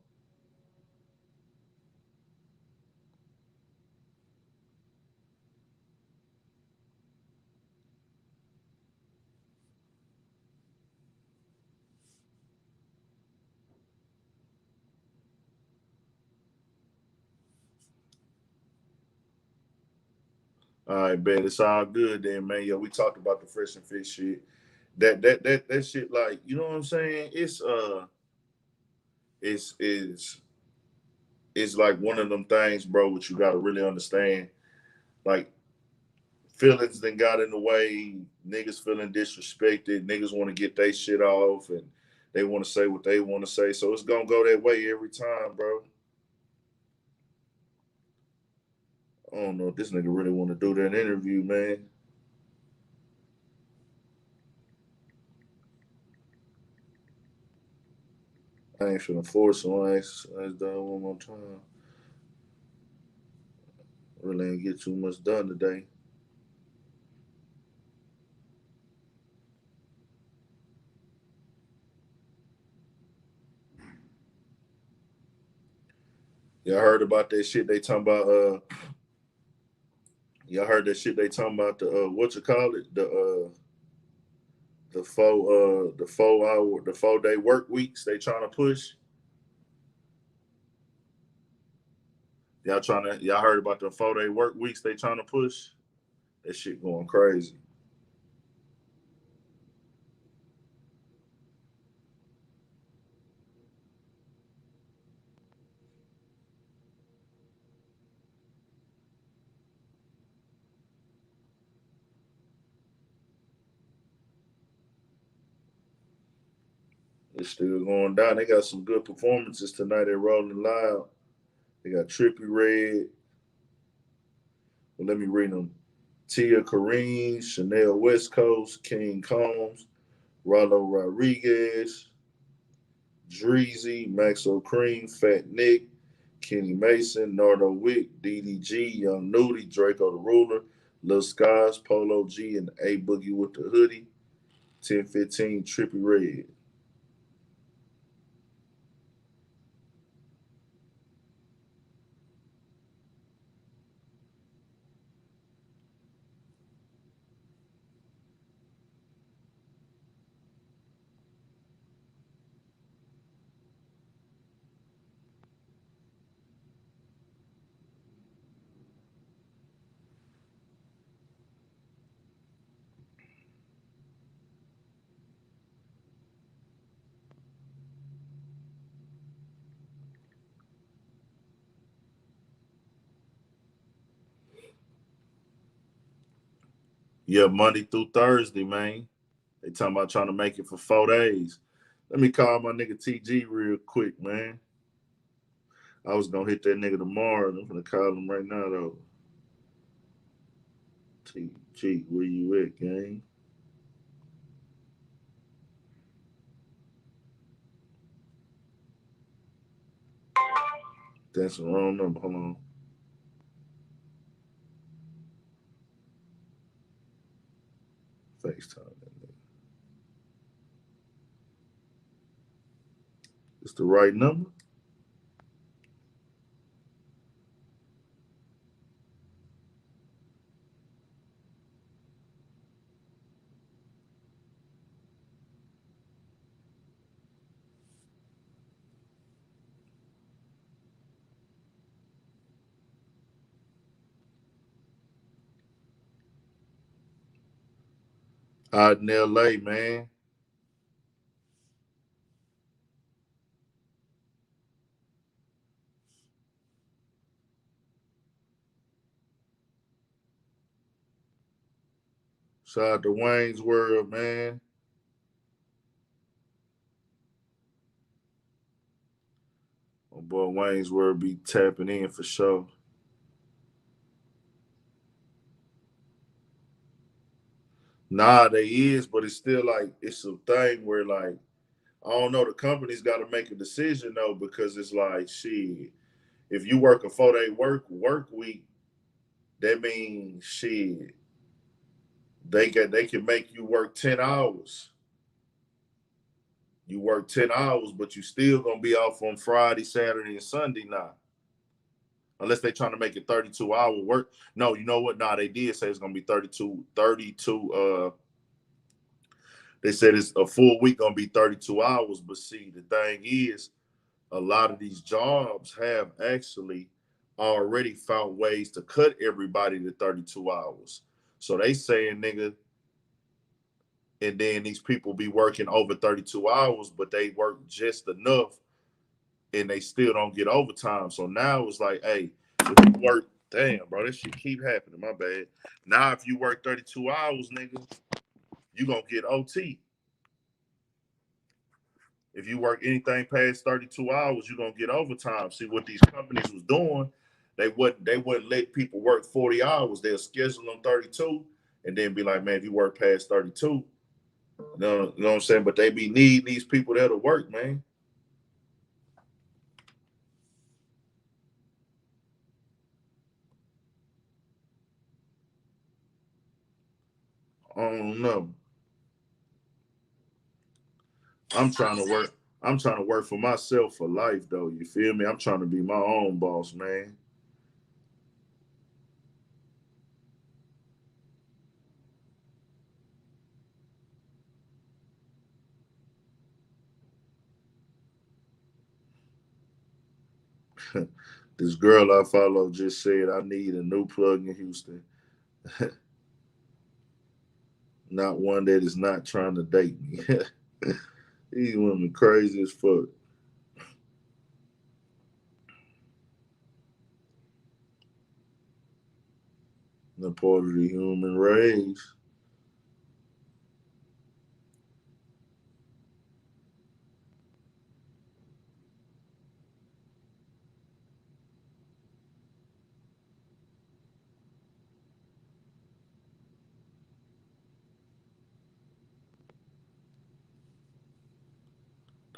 All right, bet it's all good then, man. Yo, we talked about the Fresh and Fit shit. That shit, like, you know what I'm saying? It's is it's like one of them things, bro, which you gotta really understand. Like feelings then got in the way, niggas feeling disrespected, niggas want to get their shit off and they want to say what they want to say. So it's gonna go that way every time, bro. I don't know if this nigga really want to do that interview, man. I ain't finna force him. I ask done one more time. Really ain't get too much done today. Y'all heard about that shit they talking about? Y'all heard that shit they talking about the what you call it? The 4 hour, the 4 day work weeks they trying to push. Y'all heard about the 4 day work weeks they trying to push? That shit going crazy. It's still going down. They got some good performances tonight at Rolling Loud. They got Trippy Red. Well, let me read them. Tia Kareem, Chanel West Coast, King Combs, Rollo Rodriguez, Dreezy, Maxo Cream, Fat Nick, Kenny Mason, Nardo Wick, DDG, Young Nudie, Draco the Ruler, Lil Skies, Polo G, and A Boogie with the hoodie. 1015 Trippy Red. Yeah, Monday through Thursday, man. They talking about trying to make it for 4 days. Let me call my nigga TG real quick, man. I was gonna hit that nigga tomorrow. I'm gonna call him right now though. TG, where you at, gang? That's the wrong number. Hold on. FaceTime that nigga. It's the right number. Out in LA, man. Shout out to Wayne's World, man. My boy Wayne's World be tapping in for sure. Nah, they is, but it's still like it's a thing where like I don't know. The company's got to make a decision though because it's like shit. If you work a 4 day work week, that means shit. They can make you work 10 hours. You work 10 hours, but you still gonna be off on Friday, Saturday, and Sunday now. Unless they trying to make it 32-hour work. No, you know what? Nah, they did say it's gonna be 32, 32. They said it's a full week gonna be 32 hours. But see, the thing is, a lot of these jobs have actually already found ways to cut everybody to 32 hours. So they saying, nigga, and then these people be working over 32 hours, but they work just enough and they still don't get overtime. So now it's like, hey, if you work, damn, bro, this shit keep happening. My bad. Now, if you work 32 hours, nigga, you gonna get OT. If you work anything past 32 hours, you're gonna get overtime. See what these companies was doing, they wouldn't let people work 40 hours. They'll schedule them 32 and then be like, man, if you work past 32, you know what I'm saying? But they be need these people there to work, man. I don't know. I'm trying to work. I'm trying to work for myself for life, though. You feel me? I'm trying to be my own boss, man. This girl I follow just said I need a new plug in Houston, not one that is not trying to date me. These women crazy as fuck. They're part of the human race.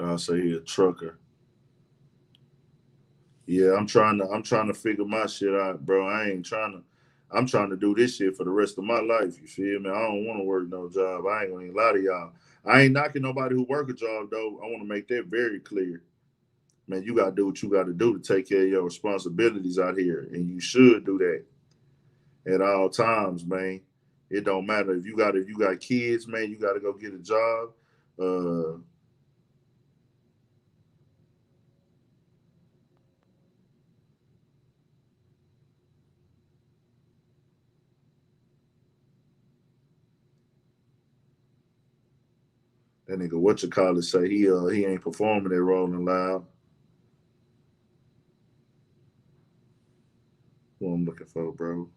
I'll say he a trucker. Yeah, I'm trying to figure my shit out, bro. I ain't trying to. I'm trying to do this shit for the rest of my life. You feel me? I don't want to work no job. I ain't gonna even lie to y'all. I ain't knocking nobody who work a job though. I want to make that very clear. Man, you gotta do what you gotta do to take care of your responsibilities out here, and you should do that at all times, man. It don't matter if you got kids, man. You gotta go get a job. Uh, that nigga, what you call it, say he ain't performing at Rolling Loud. Who I'm looking for, bro?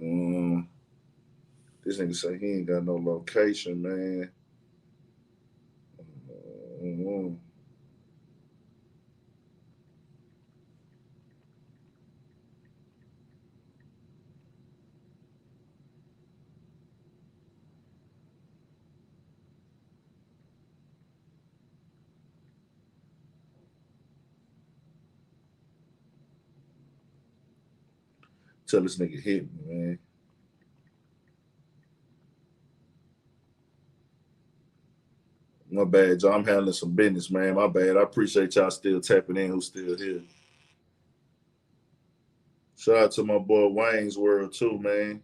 Um, this nigga say he ain't got no location, man. Um, tell this nigga hit me, man. My bad, y'all. I'm handling some business, man. My bad. I appreciate y'all still tapping in. Who's still here? Shout out to my boy Wayne's World too, man.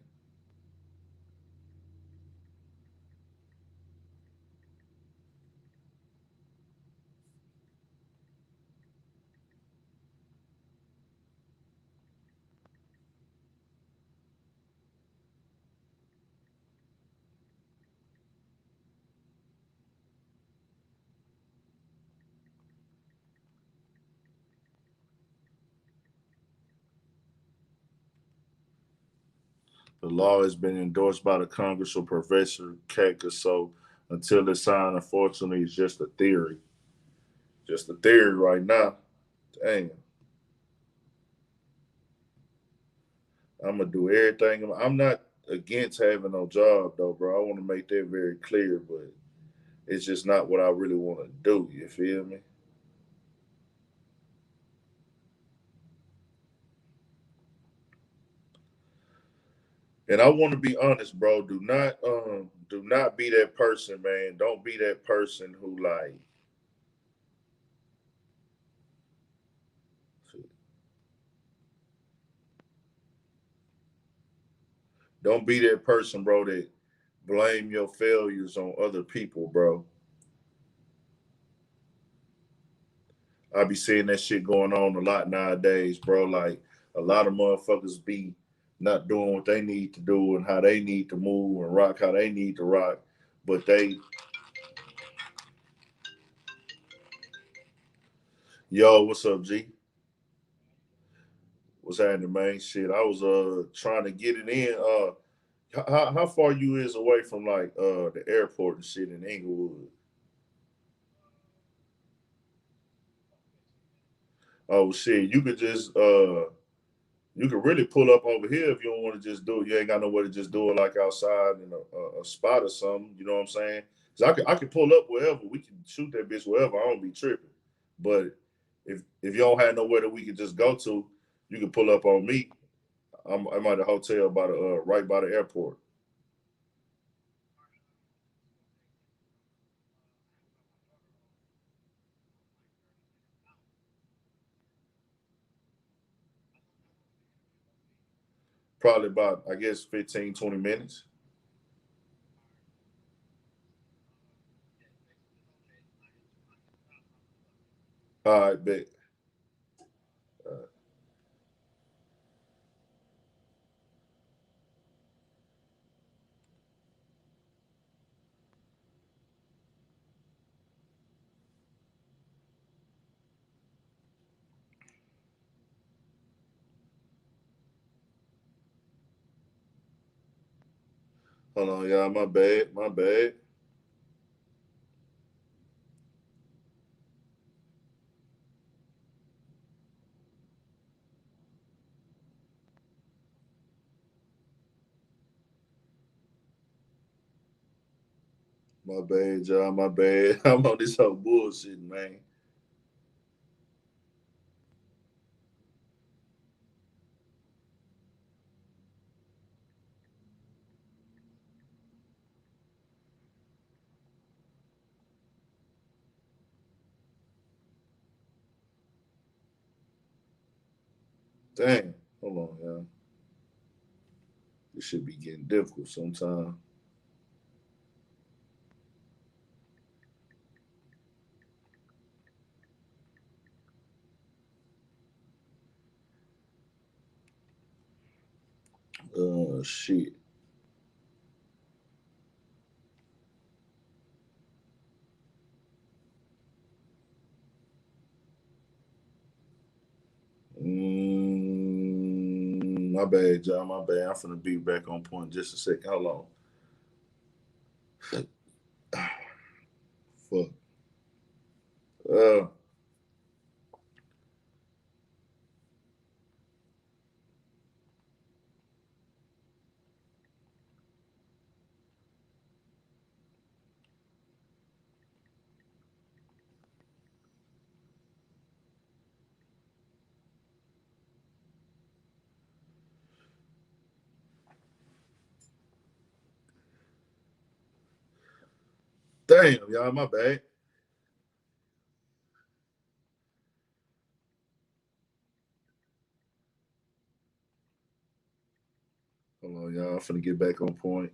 The law has been endorsed by the Congress of Professor Keka, so until it's signed, unfortunately, it's just a theory. Just a theory right now. Dang, I'm gonna do everything. I'm not against having no job though, bro. I want to make that very clear, but it's just not what I really want to do. You feel me? And I want to be honest, bro. Do not be that person, man. Don't be that person who like don't be that person, bro, that blame your failures on other people, bro. I be seeing that shit going on a lot nowadays, bro. Like a lot of motherfuckers be not doing what they need to do and how they need to move and rock how they need to rock. But they, yo, what's up, G? What's happening, man? Shit, I was trying to get it in. How far you is away from like the airport and shit in Inglewood? Oh shit, you could really pull up over here if you don't want to just do it. You ain't got nowhere to just do it like outside in a spot or something. You know what I'm saying? Cause I could pull up wherever. We can shoot that bitch wherever. I don't be tripping. But if you don't have nowhere that we could just go to, you can pull up on me. I'm at a hotel by the right by the airport. Probably about I guess 15, 20 minutes. All right, bet. Uh, Hold on, y'all. My bad. My bad. My bad, y'all. My bad. I'm on this whole bullshit, man. Dang. Hold on, y'all. This should be getting difficult sometime. Shit. My bad, y'all. My bad. I'm finna be back on point just a second. Hold on. Fuck. Uh, damn, y'all. My bad. Hold on, y'all. I'm finna get back on point.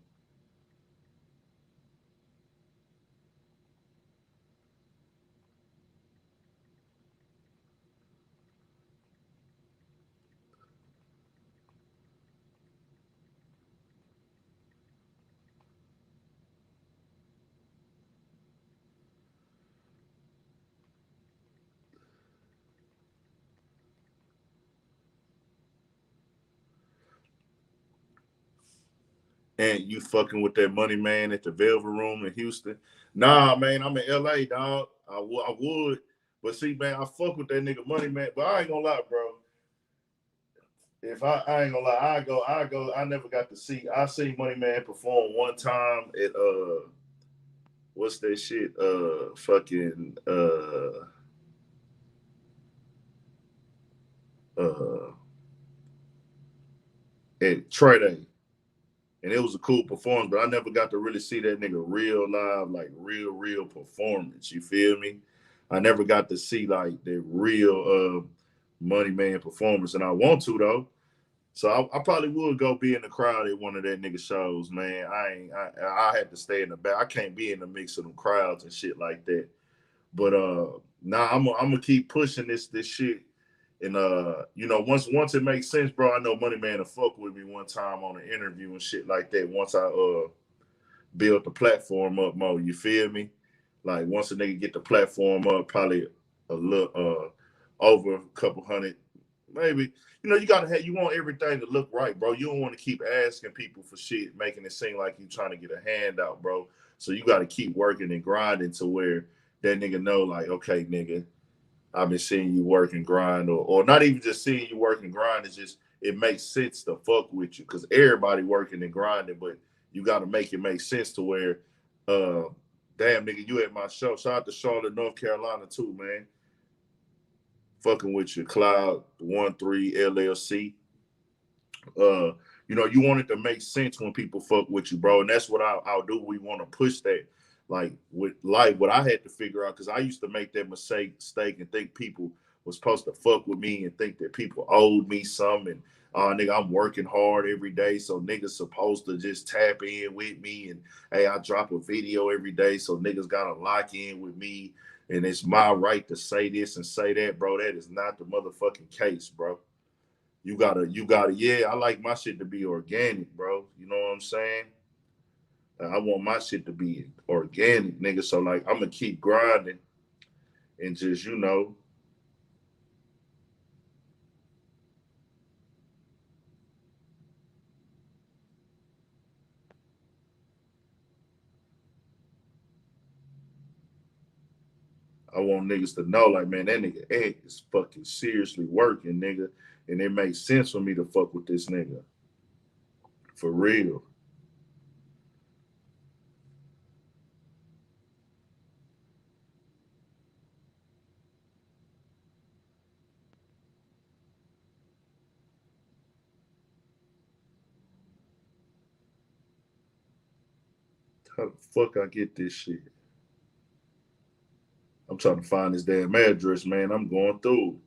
And you fucking with that money man at the Velvet Room in Houston. Nah, man, I'm in LA, dog. I would. But see, man, I fuck with that nigga money man. But I ain't gonna lie, bro. If I ain't gonna lie, I go. I never got to see. I seen Money Man perform one time at what's that shit? Fucking uh at Trey Day. And it was a cool performance, but I never got to really see that nigga real live, like real performance. You feel me? I never got to see like the real Money Man performance, and I want to though. So I probably would go be in the crowd at one of that nigga shows, man. I had to stay in the back. I can't be in the mix of them crowds and shit like that. But nah, I'm gonna keep pushing this shit. And once it makes sense, bro, I know Money Man to fuck with me one time on an interview and shit like that. Once I build the platform up more, you feel me? Like once a nigga get the platform up, probably a little over a couple hundred, maybe. You want everything to look right, bro. You don't want to keep asking people for shit, making it seem like you trying to get a handout, bro. So you got to keep working and grinding to where that nigga know, like, okay, nigga, I've been seeing you work and grind, or not even just seeing you work and grind. It's just it makes sense to fuck with you because everybody working and grinding, but you got to make it make sense to where, uh, damn nigga, you at my show. Shout out to Charlotte, North Carolina too, man. Fucking with you, Cloud 13 LLC. uh you want it to make sense when people fuck with you, bro, and that's what I'll do. We want to push that, like with life. What I had to figure out, because I used to make that mistake and think people was supposed to fuck with me and think that people owed me something. And nigga, I'm working hard every day, so niggas supposed to just tap in with me. And hey, I drop a video every day, so niggas gotta lock in with me, and it's my right to say this and say that, bro. That is not the motherfucking case, bro. You gotta, yeah, I like my shit to be organic, bro. You know what I'm saying? I want my shit to be organic, nigga. So like I'm gonna keep grinding and just, I want niggas to know, like, man, that nigga Egg is fucking seriously working, nigga. And it makes sense for me to fuck with this nigga. For real. How the fuck I get this shit? I'm trying to find this damn address, man. I'm going through.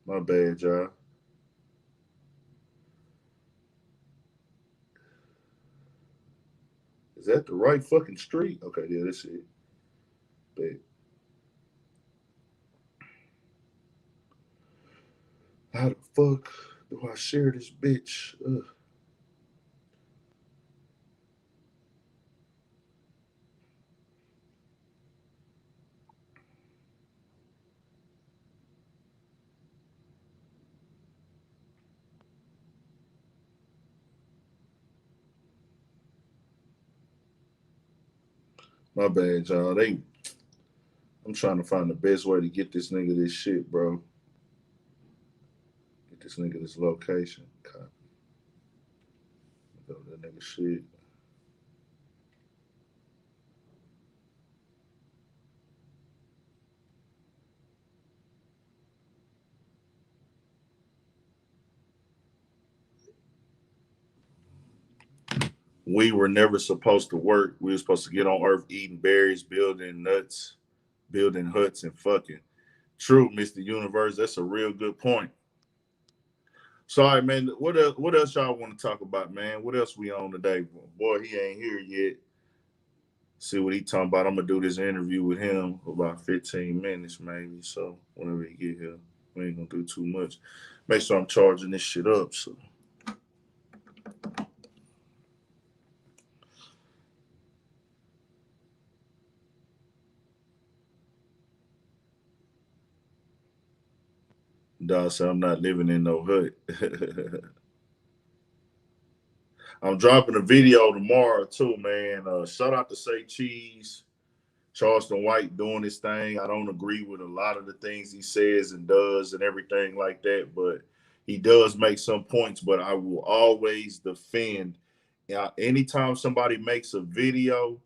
My bad, y'all. Is that the right fucking street? Okay, yeah, that's it. Bet. How the fuck do I share this bitch? Ugh. My bad, y'all. I'm trying to find the best way to get this nigga this shit, bro. Get this nigga this location. Copy. Go to that nigga shit. We were never supposed to work. We were supposed to get on Earth eating berries, building nuts, building huts, and fucking. True, Mr. Universe. That's a real good point. Sorry, man. What else y'all want to talk about, man? What else we on today? Boy, he ain't here yet. See what he talking about. I'm gonna do this interview with him for about 15 minutes, maybe. So whenever he get here, we ain't gonna do too much. Make sure I'm charging this shit up. So dog said I'm not living in no hut. I'm dropping a video tomorrow too, man. Shout out to Say Cheese. Charleston White doing his thing. I don't agree with a lot of the things he says and does and everything like that, but he does make some points. But I will always defend. Anytime somebody makes a video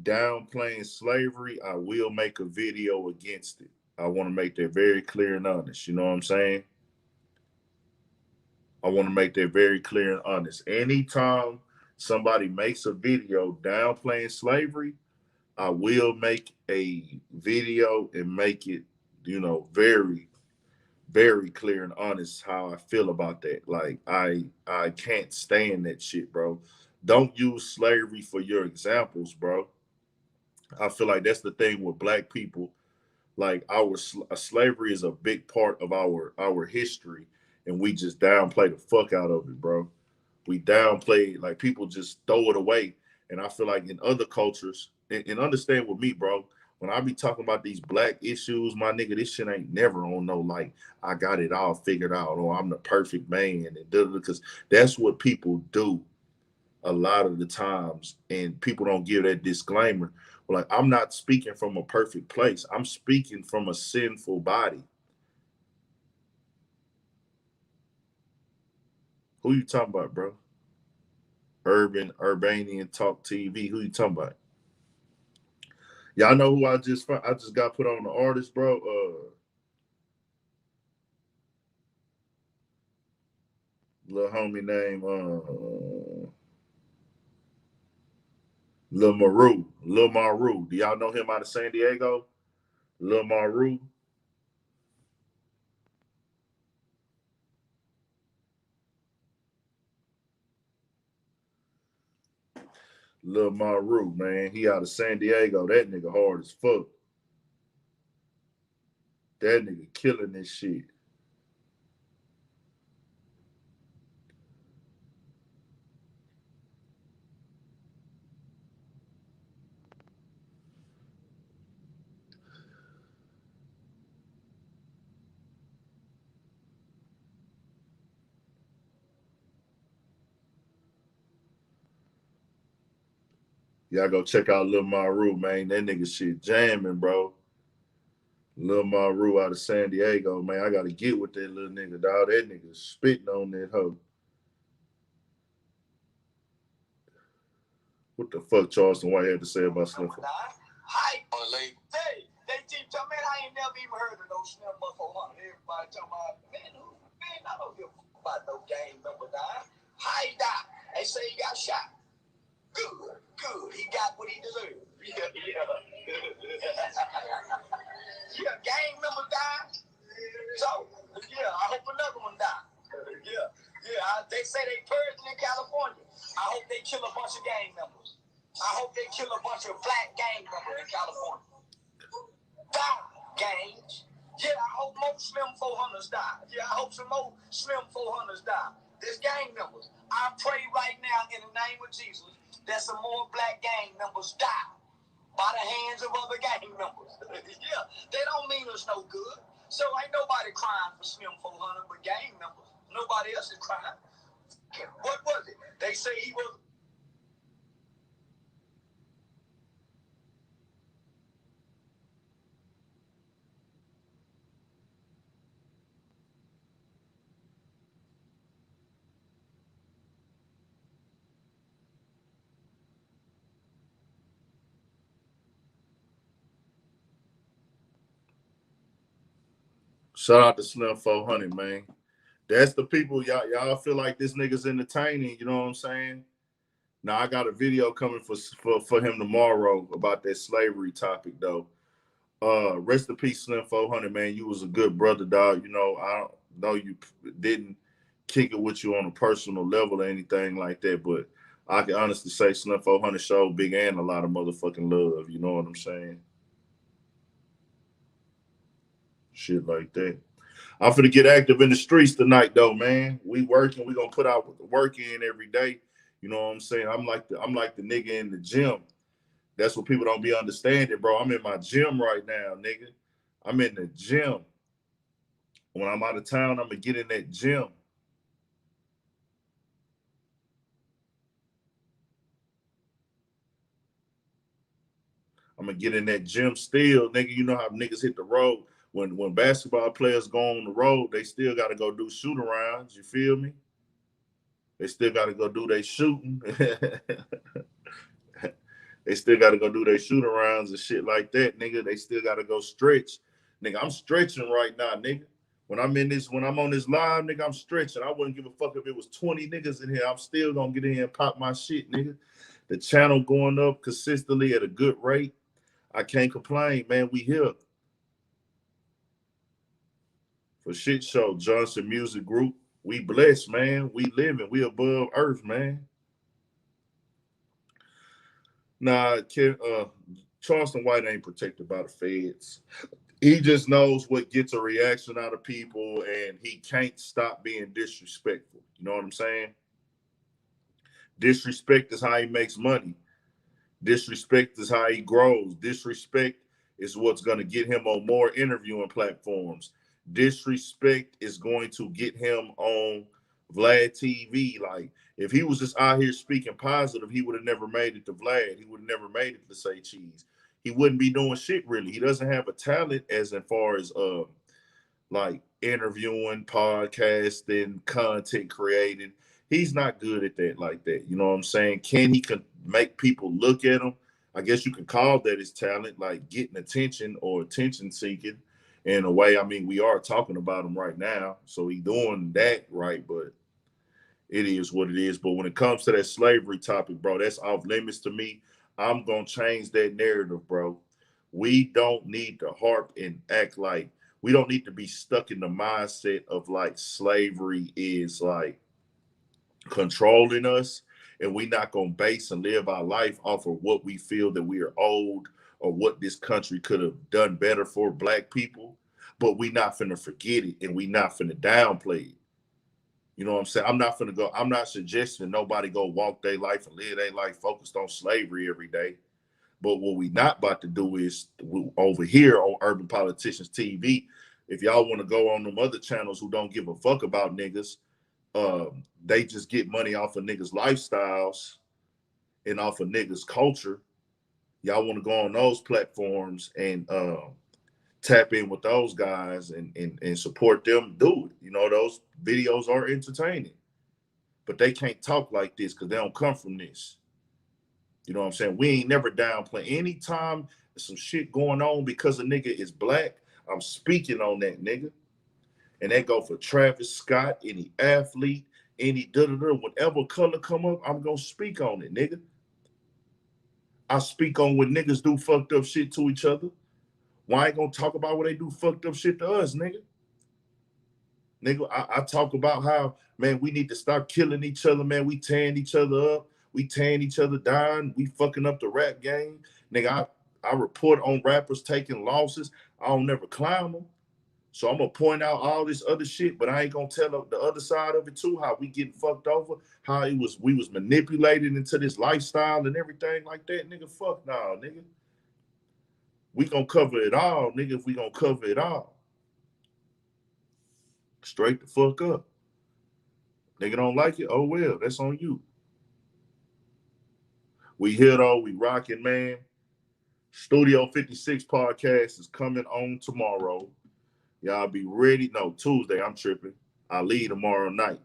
downplaying slavery, I will make a video against it. I want to make that very clear and honest. You know what I'm saying? I want to make that very clear and honest. Anytime somebody makes a video downplaying slavery, I will make a video and make it, very, very clear and honest how I feel about that. Like I can't stand that shit, bro. Don't use slavery for your examples, bro. I feel like that's the thing with black people. Like slavery is a big part of our history, and we just downplay the fuck out of it, bro. We downplay it, like people just throw it away. And I feel like in other cultures, and understand with me, bro, when I be talking about these black issues, my nigga, this shit ain't never on no like I got it all figured out or I'm the perfect man, and because that's what people do a lot of the times, and people don't give that disclaimer. Like, I'm not speaking from a perfect place. I'm speaking from a sinful body. Who you talking about, bro? Urbanian Talk TV. Who you talking about? Y'all know who I just got put on the artist, bro. Little homie named Lil Maru. Lil Maru. Do y'all know him out of San Diego? Lil Maru. Lil Maru, man. He out of San Diego. That nigga hard as fuck. That nigga killing this shit. Y'all go check out Lil Maru, man. That nigga shit jamming, bro. Lil Maru out of San Diego, man. I gotta get with that little nigga, dog. That nigga spitting on that hoe. What the fuck Charleston White had to say about Sniffer? Hey, they keep telling me I ain't never even heard of no Sniffer 400. Everybody talking about, man, I don't give a fuck about no game number 9. How he died? They say he got shot. Good. He got what he deserved. Yeah. Yeah, game number 9. So, yeah, I hope another one die. Yeah. They say they purging in California. I hope they kill a bunch of gang members. I hope they kill a bunch of black gang members in California. Die, gangs. Yeah, I hope more Slim 400s die. Yeah, I hope some more Slim 400s die. There's gang members. I pray right now in the name of Jesus that some more black gang members die by the hands of other gang members. Yeah, they don't mean us no good. So ain't nobody crying for Slim 400 but gang members. Nobody else is crying. What was it? They say he was. Shout out to Slim 400, man. That's the people y'all feel like this nigga's entertaining. You know what I'm saying? Now I got a video coming for him tomorrow about that slavery topic though. Rest in peace, Slim 400, man. You was a good brother, dog. You know, I don't know you didn't kick it with you on a personal level or anything like that, but I can honestly say Slim 400 showed Big Ann a lot of motherfucking love. You know what I'm saying? Shit like that. I'm finna get active in the streets tonight, though, man. We working. We gonna put out the work in every day. You know what I'm saying? I'm like the nigga in the gym. That's what people don't be understanding, bro. I'm in my gym right now, nigga. I'm in the gym. When I'm out of town, I'm gonna get in that gym. I'm gonna get in that gym still, nigga. You know how niggas hit the road. When basketball players go on the road, they still gotta go do shoot arounds. You feel me? They still gotta go do their shooting. They still got to go do their shoot arounds and shit like that, nigga. They still got to go stretch. Nigga, I'm stretching right now, nigga. When I'm on this live, nigga, I'm stretching. I wouldn't give a fuck if it was 20 niggas in here. I'm still gonna get in here and pop my shit, nigga. The channel going up consistently at a good rate. I can't complain, man. We here. For shit show, Johnson Music Group. We blessed, man. We living. We above earth, man. Nah, Charleston White ain't protected by the feds. He just knows what gets a reaction out of people, and he can't stop being disrespectful. You know what I'm saying? Disrespect is how he makes money. Disrespect is how he grows. Disrespect is what's going to get him on more interviewing platforms. Disrespect is going to get him on Vlad TV. Like, if he was just out here speaking positive, he would have never made it to Vlad. He would have never made it to Say Cheese. He wouldn't be doing shit really. He doesn't have a talent as far as like interviewing, podcasting, content creating. He's not good at that like that. You know what I'm saying? He can make people look at him. I guess you can call that his talent, like getting attention or attention seeking. In a way, I mean, we are talking about him right now, so he's doing that right, but it is what it is. But when it comes to that slavery topic, bro, that's off limits to me. I'm going to change that narrative, bro. We don't need to harp and act like, we don't need to be stuck in the mindset of like slavery is like controlling us, and we not going to base and live our life off of what we feel that we are owed or what this country could have done better for black people. But we not finna forget it, and we not finna downplay it. You know what I'm saying? I'm not suggesting nobody go walk their life and live their life focused on slavery every day. But what we not about to do is over here on Urban Politicians TV, if y'all want to go on them other channels who don't give a fuck about niggas, they just get money off of niggas' lifestyles and off of niggas' culture. Y'all want to go on those platforms and tap in with those guys and support them. Do it. You know, those videos are entertaining, but they can't talk like this because they don't come from this. You know what I'm saying? We ain't never downplay. Anytime there's some shit going on because a nigga is black, I'm speaking on that nigga. And that go for Travis Scott, any athlete, any da-da-da, whatever color come up, I'm gonna speak on it, nigga. I speak on when niggas do fucked up shit to each other. Why I ain't gonna talk about when they do fucked up shit to us, nigga? Nigga, I talk about how, man, we need to stop killing each other, man. We tearing each other up. We tearing each other down. We fucking up the rap game. Nigga, I report on rappers taking losses. I don't never clown them. So I'm gonna point out all this other shit, but I ain't gonna tell the other side of it too, how we getting fucked over, how we was manipulated into this lifestyle and everything like that. Nigga, fuck nah, nigga. We gonna cover it all, nigga, if we gonna cover it all. Straight the fuck up. Nigga don't like it? Oh well, that's on you. We here though, we rocking, man. Studio 56 podcast is coming on tomorrow. Y'all be ready. No, Tuesday, I'm tripping. I leave tomorrow night.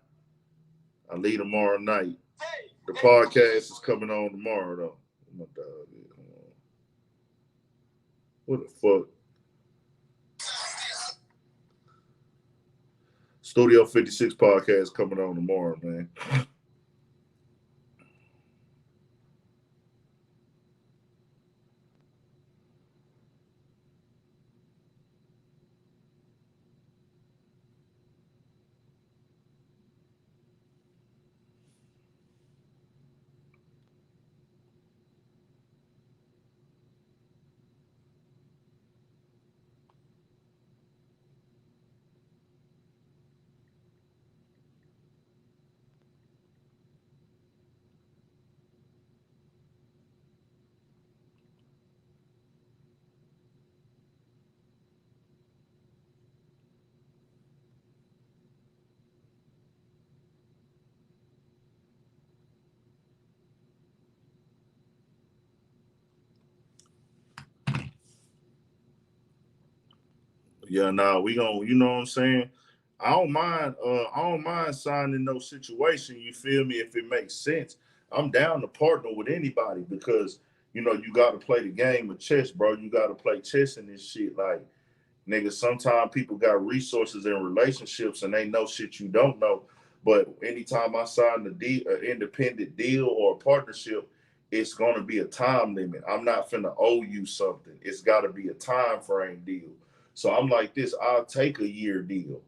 The podcast is coming on tomorrow though. My dog. What the fuck? Studio 56 podcast coming on tomorrow, man. Yeah, nah, we gonna, you know what I'm saying? I don't mind signing no situation, you feel me, if it makes sense. I'm down to partner with anybody because, you know, you gotta play the game of chess, bro. You gotta play chess in this shit. Like, nigga, sometimes people got resources and relationships and they know shit you don't know. But anytime I sign a deal, an independent deal or a partnership, it's gonna be a time limit. I'm not finna owe you something. It's gotta be a time frame deal. So I'm like this, I'll take a year deal.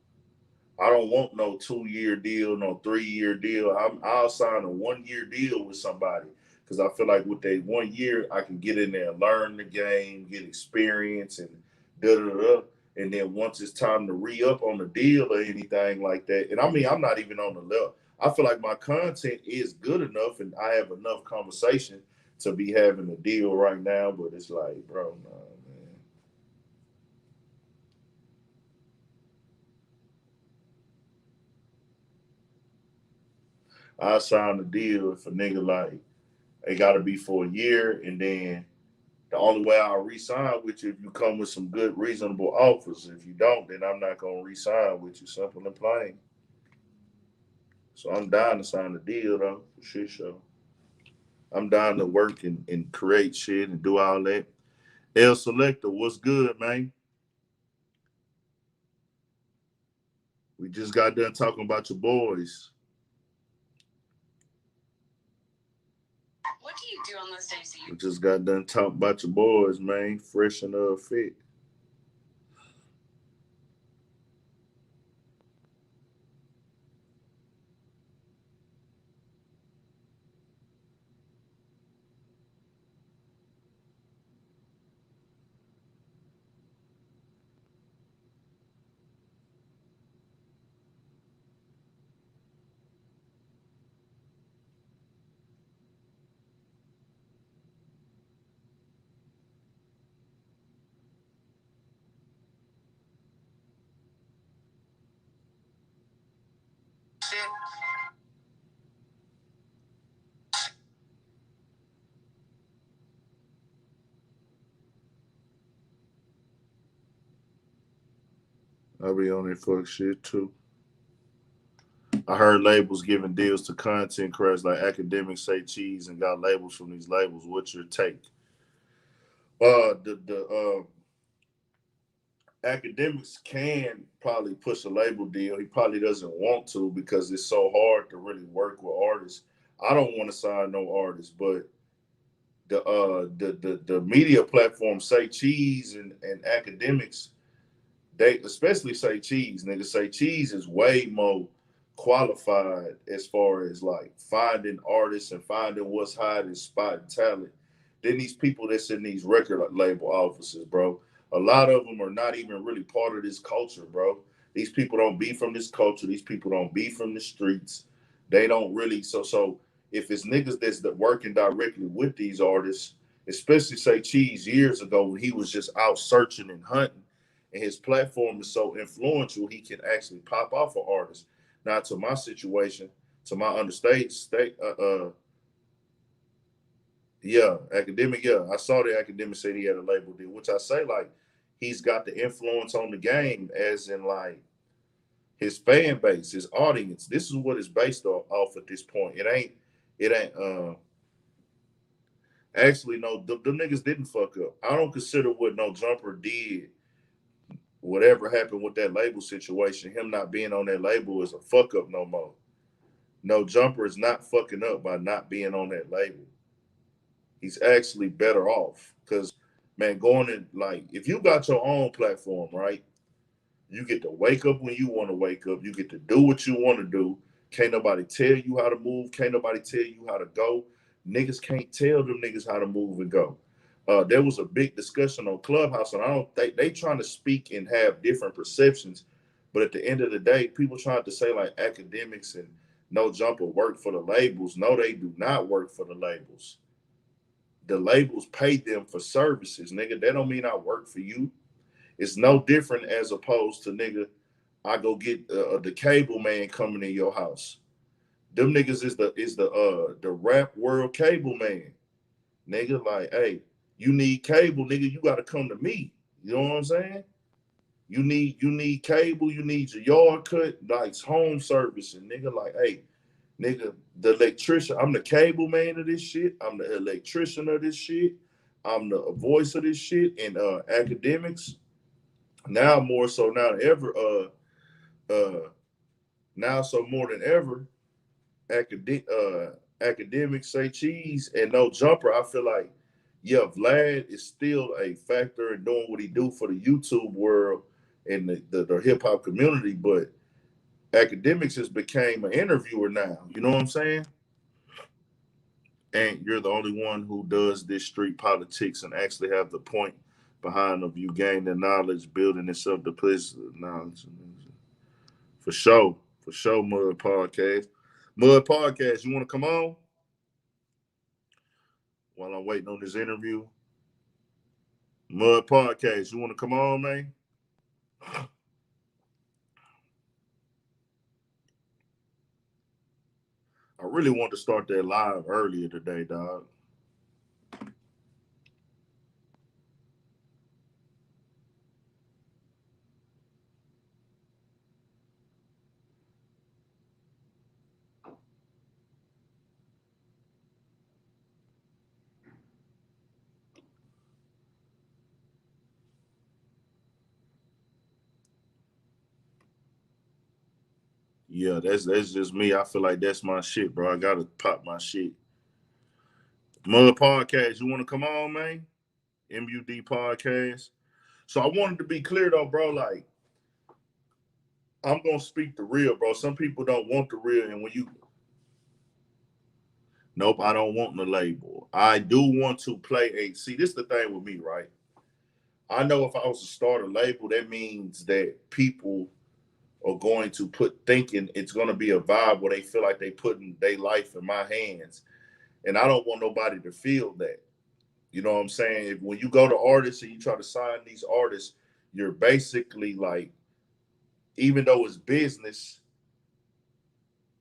I don't want no 2-year deal, no 3-year deal. I'll sign a 1-year deal with somebody because I feel like with that 1 year, I can get in there and learn the game, get experience, and da da da. And then once it's time to re up on the deal or anything like that, and I mean, I'm not even on the level. I feel like my content is good enough, and I have enough conversation to be having a deal right now. But it's like, bro, nah, man. I signed a deal if a nigga like it got to be for a year, and then the only way I'll re-sign with you if you come with some good, reasonable offers. If you don't, then I'm not gonna re-sign with you. Simple and plain. So I'm down to sign the deal though, for shit show. I'm down to work and create shit and do all that. L Selector, what's good, man? We just got done talking about your boys. What do you do on those days? We just got done talking about your boys, man. Fresh and fit. I be on that fuck shit too. I heard labels giving deals to content creators like academics say cheese and got labels from these labels. What's your take? The academics can probably push a label deal. He probably doesn't want to because it's so hard to really work with artists. I don't want to sign no artists, but the media platforms say cheese and academics, they especially say cheese. Niggas say cheese is way more qualified as far as like finding artists and finding what's hiding, spotting talent than these people that's in these record label offices, bro. A lot of them are not even really part of this culture, bro. These people don't be from this culture. These people don't be from the streets. They don't really so if it's niggas that's working directly with these artists, especially say Cheese years ago when he was just out searching and hunting, and his platform is so influential, he can actually pop off an artist. Now, to my situation, to my understate state, yeah, academic, yeah, I saw the academic said he had a label deal, which I say like he's got the influence on the game, as in like his fan base, his audience. This is what it's based off at this point. It ain't. Actually, no, them niggas didn't fuck up. I don't consider what No Jumper did, whatever happened with that label situation, him not being on that label is a fuck up no more. No Jumper is not fucking up by not being on that label. He's actually better off because, man, going in, like, if you got your own platform, right? You get to wake up when you want to wake up. You get to do what you want to do. Can't nobody tell you how to move. Can't nobody tell you how to go. Niggas can't tell them niggas how to move and go. There was a big discussion on Clubhouse, and I don't think they trying to speak and have different perceptions. But at the end of the day, people trying to say like academics and No Jumper work for the labels. No, they do not work for the labels. The labels pay them for services, nigga. That don't mean I work for you. It's no different as opposed to nigga, I go get the cable man coming in your house. Them niggas is the rap world cable man. Nigga, like, hey, you need cable, nigga, you gotta come to me. You know what I'm saying? You need cable, you need your yard cut, like home service, and nigga, like, hey, nigga, the electrician, I'm the cable man of this shit. I'm the electrician of this shit. I'm the voice of this shit. And academics, now more so now than ever, now so more than ever, academics say cheese and No Jumper. I feel like, yeah, Vlad is still a factor in doing what he do for the YouTube world and the hip hop community, but academics has became an interviewer now. You know what I'm saying? And you're the only one who does this street politics and actually have the point behind of you gain the knowledge, building this up, the place knowledge. For sure, Mud Podcast. Mud Podcast, you want to come on while I'm waiting on this interview? Mud Podcast, you want to come on, man? I really want to start that live earlier today, dog. Yeah, that's just me. I feel like that's my shit, bro. I gotta pop my shit. Mud Podcast, you want to come on, man? MUD Podcast. So I wanted to be clear though, bro. Like, I'm gonna speak the real, bro. Some people don't want the real, and when you, nope, I don't want the label. I do want to play a. See, this is the thing with me, right? I know if I was to start a label, that means that people are going to put thinking it's going to be a vibe where they feel like they putting their life in my hands, and I don't want nobody to feel that. You know what I'm saying? When you go to artists and you try to sign these artists, you're basically like, even though it's business,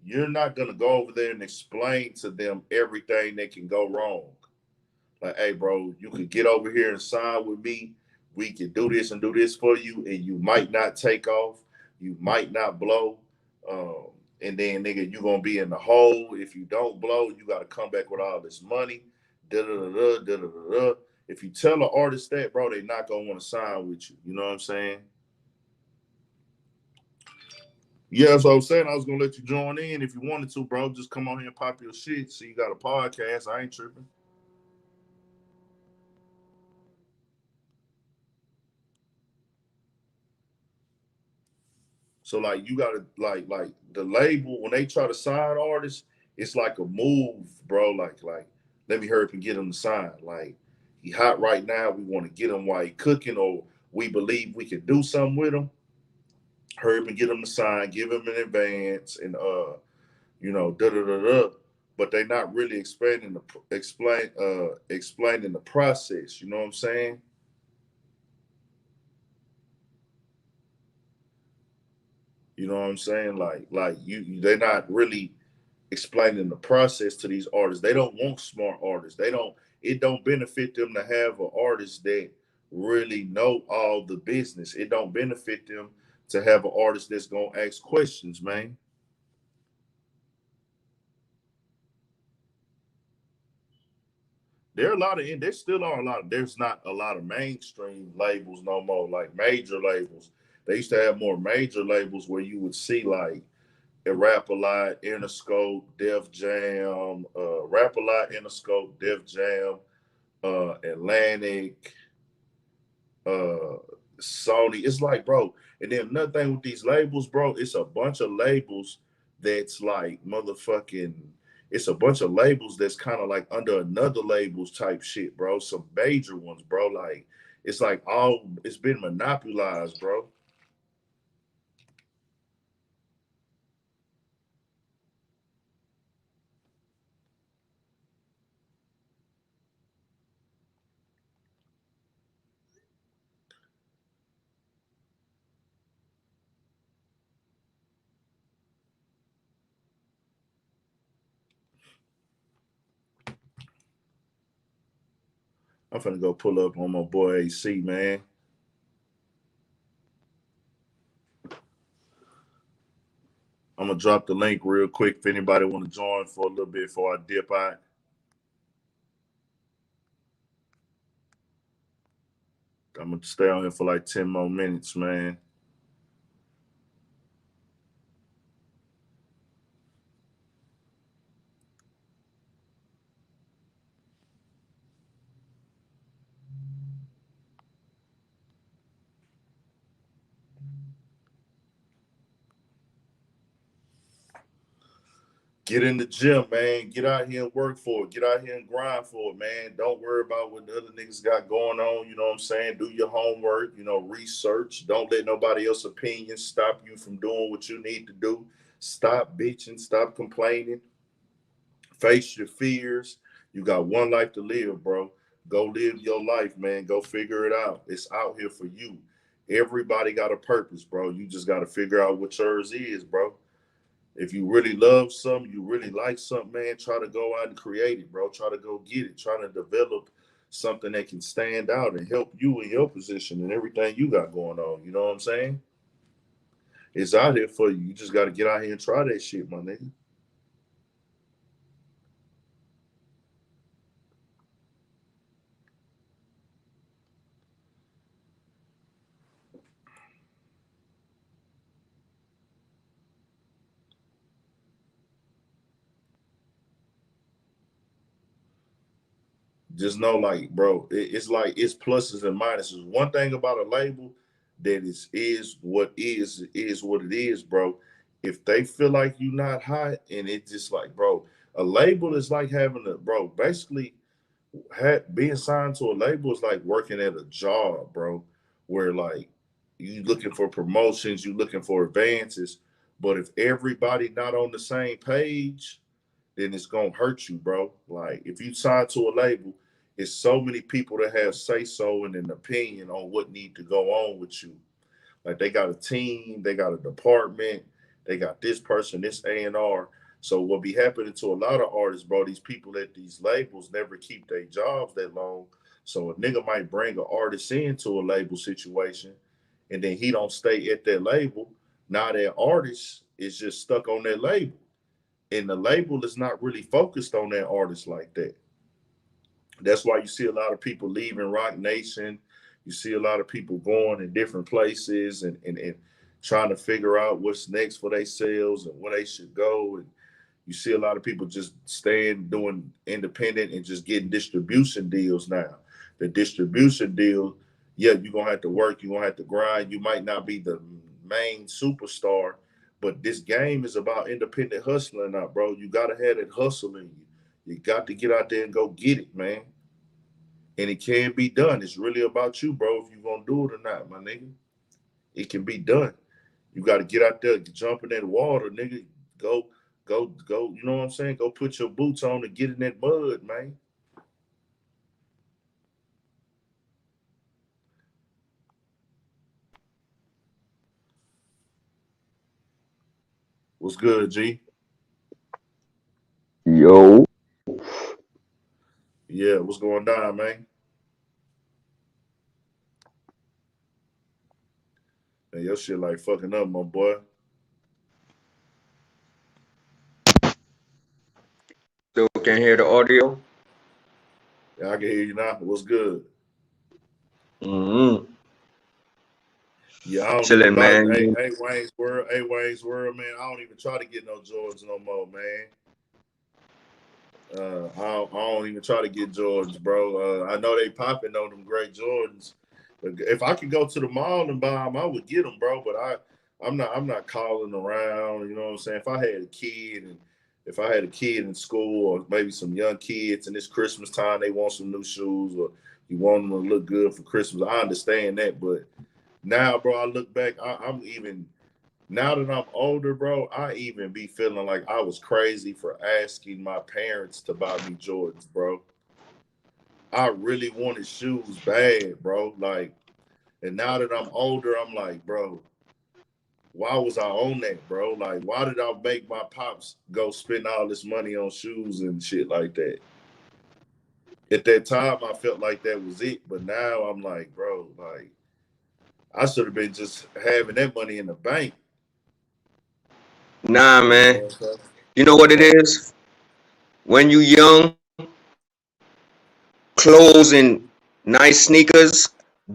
you're not gonna go over there and explain to them everything that can go wrong. Like, hey, bro, you could get over here and sign with me, we can do this and do this for you, and you might not take off, you might not blow, um, and then nigga, you gonna be in the hole if you don't blow. You got to come back with all this money. Da da da da da da da. If you tell an artist that, bro, they not gonna want to sign with you. You know what I'm saying? Yeah, so I was saying I was gonna let you join in if you wanted to, bro. Just come on here and pop your shit. See, you got a podcast. I ain't tripping. So like you gotta like the label when they try to sign artists, it's like a move, bro. Like let me hurry up and get him to sign. Like he hot right now. We want to get him while he cooking, or we believe we can do something with him. Hurry up and get him to sign. Give him an advance, and da da da da. But they not really explaining the process. You know what I'm saying? You know what I'm saying? Like they're not really explaining the process to these artists. They don't want smart artists. They don't. It don't benefit them to have an artist that really know all the business. It don't benefit them to have an artist that's gonna ask questions, man. There are a lot of, there still are a lot. There's not a lot of mainstream labels no more, like major labels. They used to have more major labels where you would see like a Rap a Lot, Interscope, Def Jam, Rap a Lot, Interscope, Def Jam, Atlantic, uh, Sony. It's like, bro, and then another thing with these labels, bro, it's a bunch of labels that's like motherfucking. It's a bunch of labels that's kind of like under another labels type shit, bro. Some major ones, bro. Like it's like all it's been monopolized, bro. I'm finna go pull up on my boy AC, man. I'm gonna drop the link real quick if anybody want to join for a little bit before I dip out. I'm gonna stay on here for like 10 more minutes, man. Get in the gym, man. Get out here and work for it. Get out here and grind for it, man. Don't worry about what the other niggas got going on. You know what I'm saying? Do your homework, research. Don't let nobody else's opinion stop you from doing what you need to do. Stop bitching. Stop complaining. Face your fears. You got one life to live, bro. Go live your life, man. Go figure it out. It's out here for you. Everybody got a purpose, bro. You just got to figure out what yours is, bro. If you really love something, you really like something, man, try to go out and create it, bro. Try to go get it. Try to develop something that can stand out and help you in your position and everything you got going on. You know what I'm saying? It's out here for you. You just got to get out here and try that shit, my nigga. Just know, like, bro, it's like it's pluses and minuses. One thing about a label that is what it is, bro. If they feel like you not hot, and it just like, bro, a label is like having a bro. Basically, being signed to a label is like working at a job, bro. Where like you looking for promotions, you looking for advances, but if everybody not on the same page, then it's gonna hurt you, bro. Like if you sign to a label, it's so many people that have say so and an opinion on what need to go on with you. Like they got a team, they got a department, they got this person, this A&R. So what be happening to a lot of artists, bro? These people at these labels never keep their jobs that long So a nigga might bring an artist into a label situation, and then he don't stay at that label. Now that artist is just stuck on that label, and the label is not really focused on that artist like that. That's why you see a lot of people leaving Rock Nation. You see a lot of people going in different places and trying to figure out what's next for themselves and where they should go. And you see a lot of people just staying doing independent and just getting distribution deals now. The distribution deal, yeah, you're gonna have to work, you're gonna have to grind. You might not be the main superstar, but this game is about independent hustling now, bro. You gotta have that hustle in you. You got to get out there and go get it, man. And it can be done. It's really about you, bro, if you're gonna do it or not, my nigga. It can be done. You got to get out there, jump in that water, nigga. Go, you know what I'm saying? Go put your boots on and get in that mud, man. What's good, G? Yo. Yeah, what's going down, man? Man, your shit like fucking up, my boy. Still can't hear the audio. Yeah, I can hear you now. What's good? Mm-hmm. Yeah, I don't Chilling, man. Hey, Wayne's World, man. I don't even try to get no Jordans no more, man. I don't even try to get Jordans, bro. I know they popping on them great Jordans. But if I could go to the mall and buy them, I would get them, bro. But I'm not calling around. You know what I'm saying? If I had a kid in school, or maybe some young kids, and it's Christmas time, they want some new shoes, or you want them to look good for Christmas. I understand that, but now, bro, I look back. I'm even now that I'm older, bro. I even be feeling like I was crazy for asking my parents to buy me Jordans, bro. I really wanted shoes bad, bro. Like, and now that I'm older, I'm like, bro, why was I on that, bro? Like, why did I make my pops go spend all this money on shoes and shit like that? At that time, I felt like that was it, but now I'm like, bro, like, I should have been just having that money in the bank. Nah, man. You know what it is? When you young, clothes and nice sneakers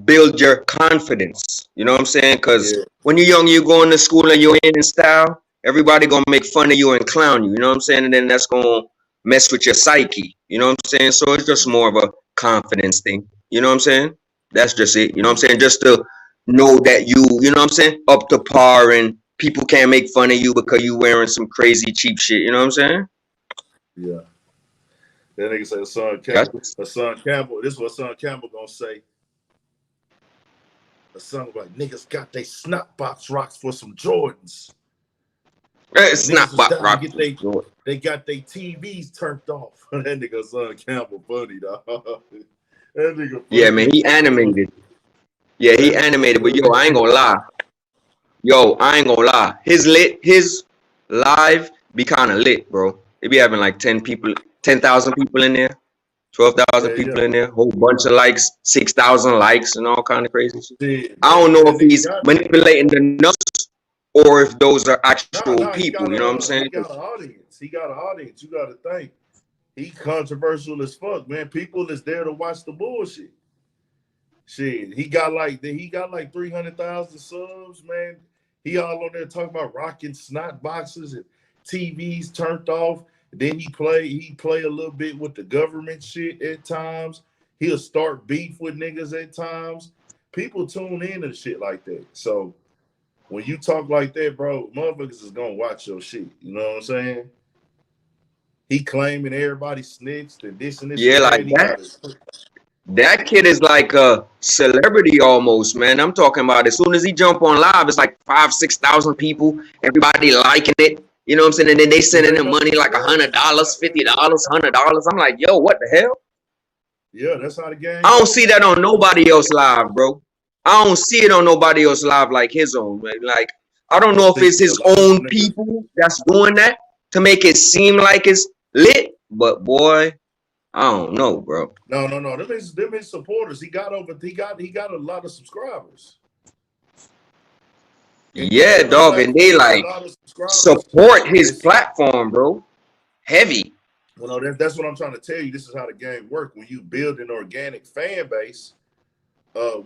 build your confidence. You know what I'm saying? Because when you're young, you're going to school and you're in style. Everybody gonna make fun of you and clown you. You know what I'm saying? And then that's gonna mess with your psyche. You know what I'm saying? So it's just more of a confidence thing. You know what I'm saying? That's just it. You know what I'm saying? Just to know that you know what I'm saying, up to par, and people can't make fun of you because you wearing some crazy cheap shit. You know what I'm saying? Yeah. That nigga said Son Campbell. This is what Son Campbell gonna say. The son like, niggas got they snapbox rocks for some Jordans. Snapbox rock. They got their TVs turned off. That nigga Son Campbell funny, dog. That nigga funny. Yeah, man, he animated. Yeah, he animated, but yo, I ain't gonna lie. His live be kind of lit, bro. They be having like 10,000 people in there, 12,000 people in there, whole bunch of likes, 6,000 likes, and all kind of crazy shit. I don't know if he's manipulating the numbers or if those are actual people. You know what I'm saying? He got an audience. You got to think. He controversial as fuck, man. People is there to watch the bullshit. Shit, he got like 300,000 subs, man. He all on there talking about rocking snot boxes and TVs turned off. Then he play a little bit with the government shit at times. He'll start beef with niggas at times. People tune in to shit like that. So when you talk like that, bro, motherfuckers is gonna watch your shit. You know what I'm saying? He claiming everybody snitched and this and this. Yeah, like that. That kid is like a celebrity almost, man. I'm talking about as soon as he jump on live, it's like 5,000-6,000 people, everybody liking it. You know what I'm saying? And then they sending him money like $100, $50, $100. I'm like, yo, what the hell? Yeah, that's how the game. I don't see that on nobody else live, bro. I don't see it on nobody else live like his own, man. Like, I don't know if it's his own people that's doing that to make it seem like it's lit, but boy, I don't know, bro. No. Them his supporters. He got a lot of subscribers. And Yeah, even the dog, and they platform with a like lot of subscribers. support his platform, bro. Heavy. Well, no, that's what I'm trying to tell you. This is how the game works. When you build an organic fan base, as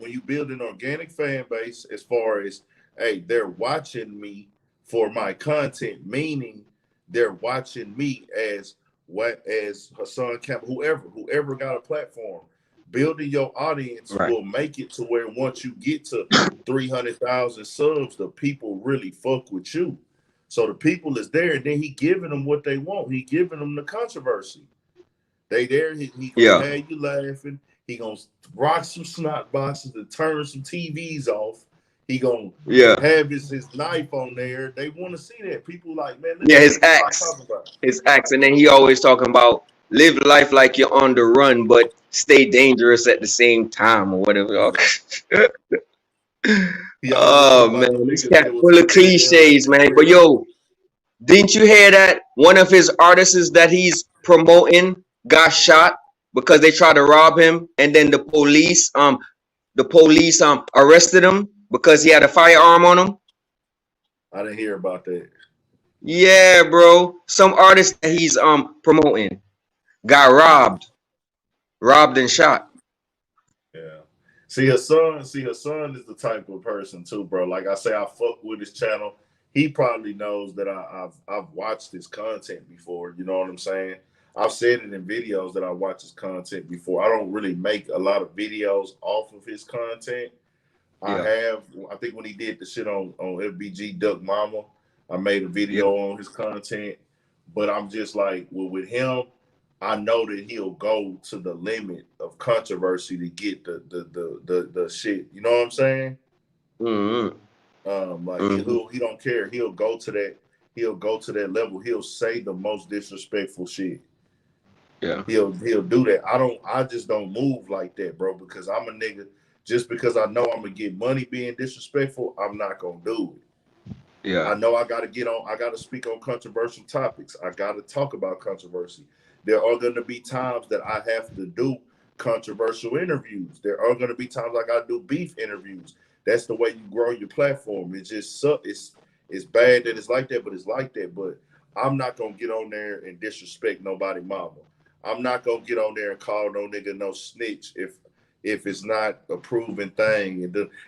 far as, hey, they're watching me for my content, meaning they're watching me as Hassan Campbell, whoever got a platform. Building your audience Right. will make it to where once you get to 300,000 subs, the people really fuck with you. So the people is there, and then he giving them what they want. He giving them the controversy. They there. He gonna have you laughing. He gonna rock some snot boxes and turn some TVs off. He gonna have his knife on there. They want to see that. People like, man, look at his what axe. talking about. His axe. And then he always talking about live life like you're on the run, but stay dangerous at the same time or whatever. Oh man, this cat full of cliches, man. But yo, didn't you hear that one of his artists that he's promoting got shot because they tried to rob him, and then the police arrested him because he had a firearm on him? I didn't hear about that. Yeah, bro. Some artist that he's promoting got robbed and shot. Yeah. See, her son is the type of person too, bro. Like I say, I fuck with his channel. He probably knows that I've watched his content before. You know what I'm saying? I've said it in videos that I watch his content before. I don't really make a lot of videos off of his content. I think when he did the shit on FBG Duck Mama, I made a video on his content. But I'm just like, well, with him, I know that he'll go to the limit of controversy to get the shit. You know what I'm saying? Mm-hmm. He don't care. He'll go to that. He'll go to that level. He'll say the most disrespectful shit. Yeah. He'll do that. I just don't move like that, bro, because I'm a nigga. Just because I know I'm gonna get money being disrespectful, I'm not gonna do it. Yeah. I know I gotta speak on controversial topics. I gotta talk about controversy. There are gonna be times that I have to do controversial interviews. There are gonna be times I gotta do beef interviews. That's the way you grow your platform. It just sucks. It's bad that it's like that, but it's like that. But I'm not gonna get on there and disrespect nobody mama. I'm not gonna get on there and call no nigga no snitch if it's not a proven thing.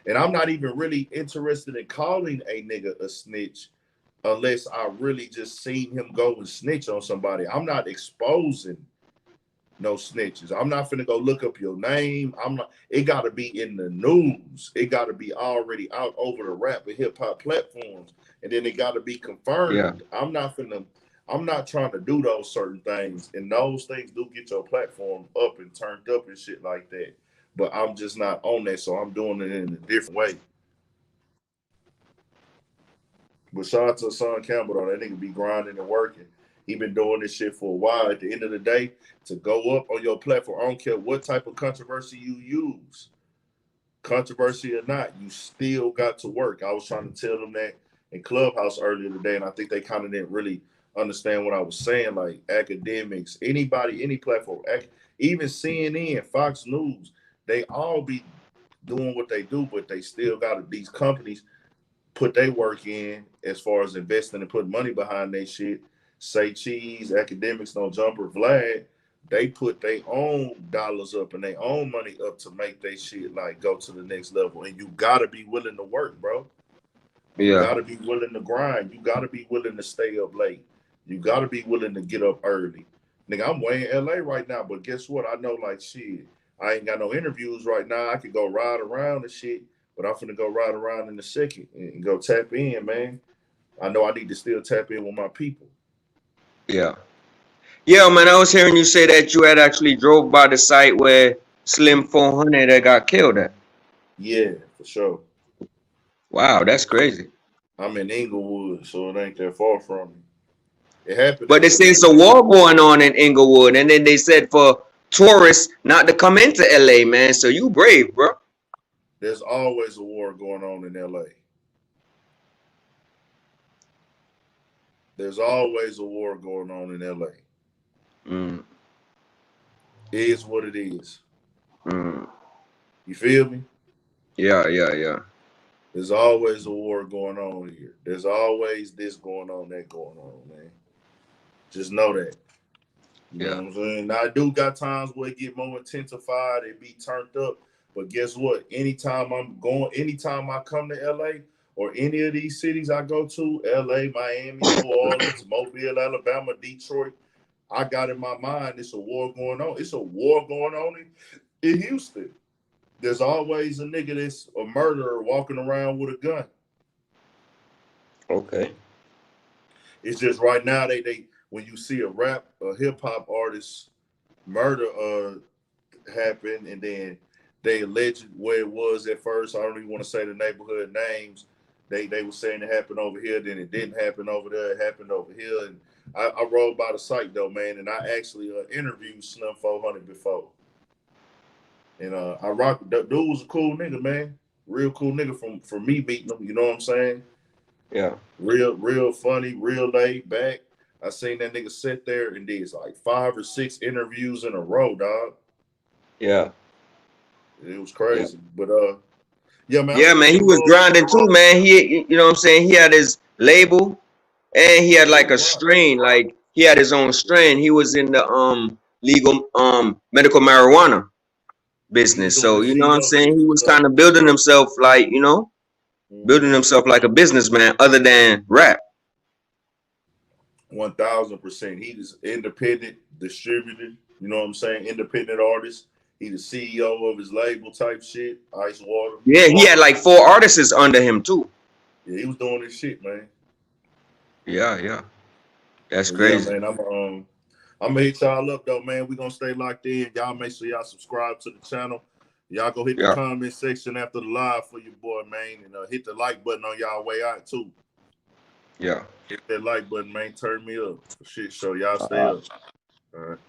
And I'm not even really interested in calling a nigga a snitch unless I really just seen him go and snitch on somebody. I'm not exposing no snitches. I'm not finna go look up your name. It gotta be in the news. It gotta be already out over the rap and hip hop platforms. And then it gotta be confirmed. Yeah. I'm not trying to do those certain things. And those things do get your platform up and turned up and shit like that. But I'm just not on that, so I'm doing it in a different way. But shout out to Son Campbell, though. That nigga be grinding and working. He been doing this shit for a while. At the end of the day, to go up on your platform, I don't care what type of controversy you use, controversy or not, you still got to work. I was trying to tell them that in Clubhouse earlier today, and I think they kind of didn't really understand what I was saying. Like academics, anybody, any platform, even CNN, Fox News, they all be doing what they do, but they still got these companies put their work in as far as investing and putting money behind their shit. Say Cheese, Academics, No Jumper, Vlad, they put their own dollars up and their own money up to make their shit like go to the next level. And you gotta be willing to work, bro. You gotta be willing to grind. You gotta be willing to stay up late. You gotta be willing to get up early. Nigga, I'm way in LA right now, but guess what? I know like shit. I ain't got no interviews right now. I could go ride around and shit, but I'm finna go ride around in a second and go tap in, man. I know I need to still tap in with my people. Yeah. Yeah, man, I was hearing you say that you had actually drove by the site where Slim 400 that got killed at. Yeah, for sure. Wow, that's crazy. I'm in Inglewood, so it ain't that far from me. It happened. But they say it's a war going on in Inglewood, and then they said for tourists not to come into LA, man. So you brave, bro. There's always a war going on in LA. There's always a war going on in LA. It is what it is. Mm. You feel me? Yeah, yeah, yeah. There's always a war going on here. There's always this going on, that going on, man. Just know that. You know Yeah. what I'm saying? Now, I do got times where it get more intensified, it be turned up. But guess what? Anytime I come to LA or any of these cities I go to, LA, Miami, New Orleans, Mobile, Alabama, Detroit, I got in my mind it's a war going on. It's a war going on in Houston. There's always a nigga that's a murderer walking around with a gun. Okay. It's just right now they when you see a hip hop artist murder happen, and then they alleged where it was at first. I don't even want to say the neighborhood names. They were saying it happened over here, then it didn't happen over there. It happened over here, and I rode by the site though, man, and I actually interviewed Slim 400 before, and I rocked. Dude was a cool nigga, man, real cool nigga from me meeting him. You know what I'm saying? Yeah. Real funny, real laid back. I seen that nigga sit there and did like 5 or 6 interviews in a row, dog. Yeah. It was crazy. Yeah. But yeah, man. Yeah, man, he was grinding too, man. He, you know what I'm saying? He had his label and he had like a strain, like he had his own strain. He was in the legal medical marijuana business. So, you know what I'm saying? He was kind of building himself like, you know, building himself like a businessman other than rap. 1000%. He is independent distributor. You know what I'm saying? Independent artist. He the CEO of his label type shit. Ice Water. Yeah, he had like 4 artists under him too. Yeah, he was doing this shit, man. Yeah, yeah. That's But crazy. yeah, man. I'm gonna hit y'all up though, man. We gonna stay locked in. Y'all make sure y'all subscribe to the channel. Y'all go hit the comment section after the live for your boy, man, and hit the like button on y'all way out too. Yeah. Hit that like button, man. Turn me up for shit show. Y'all stay up. All right.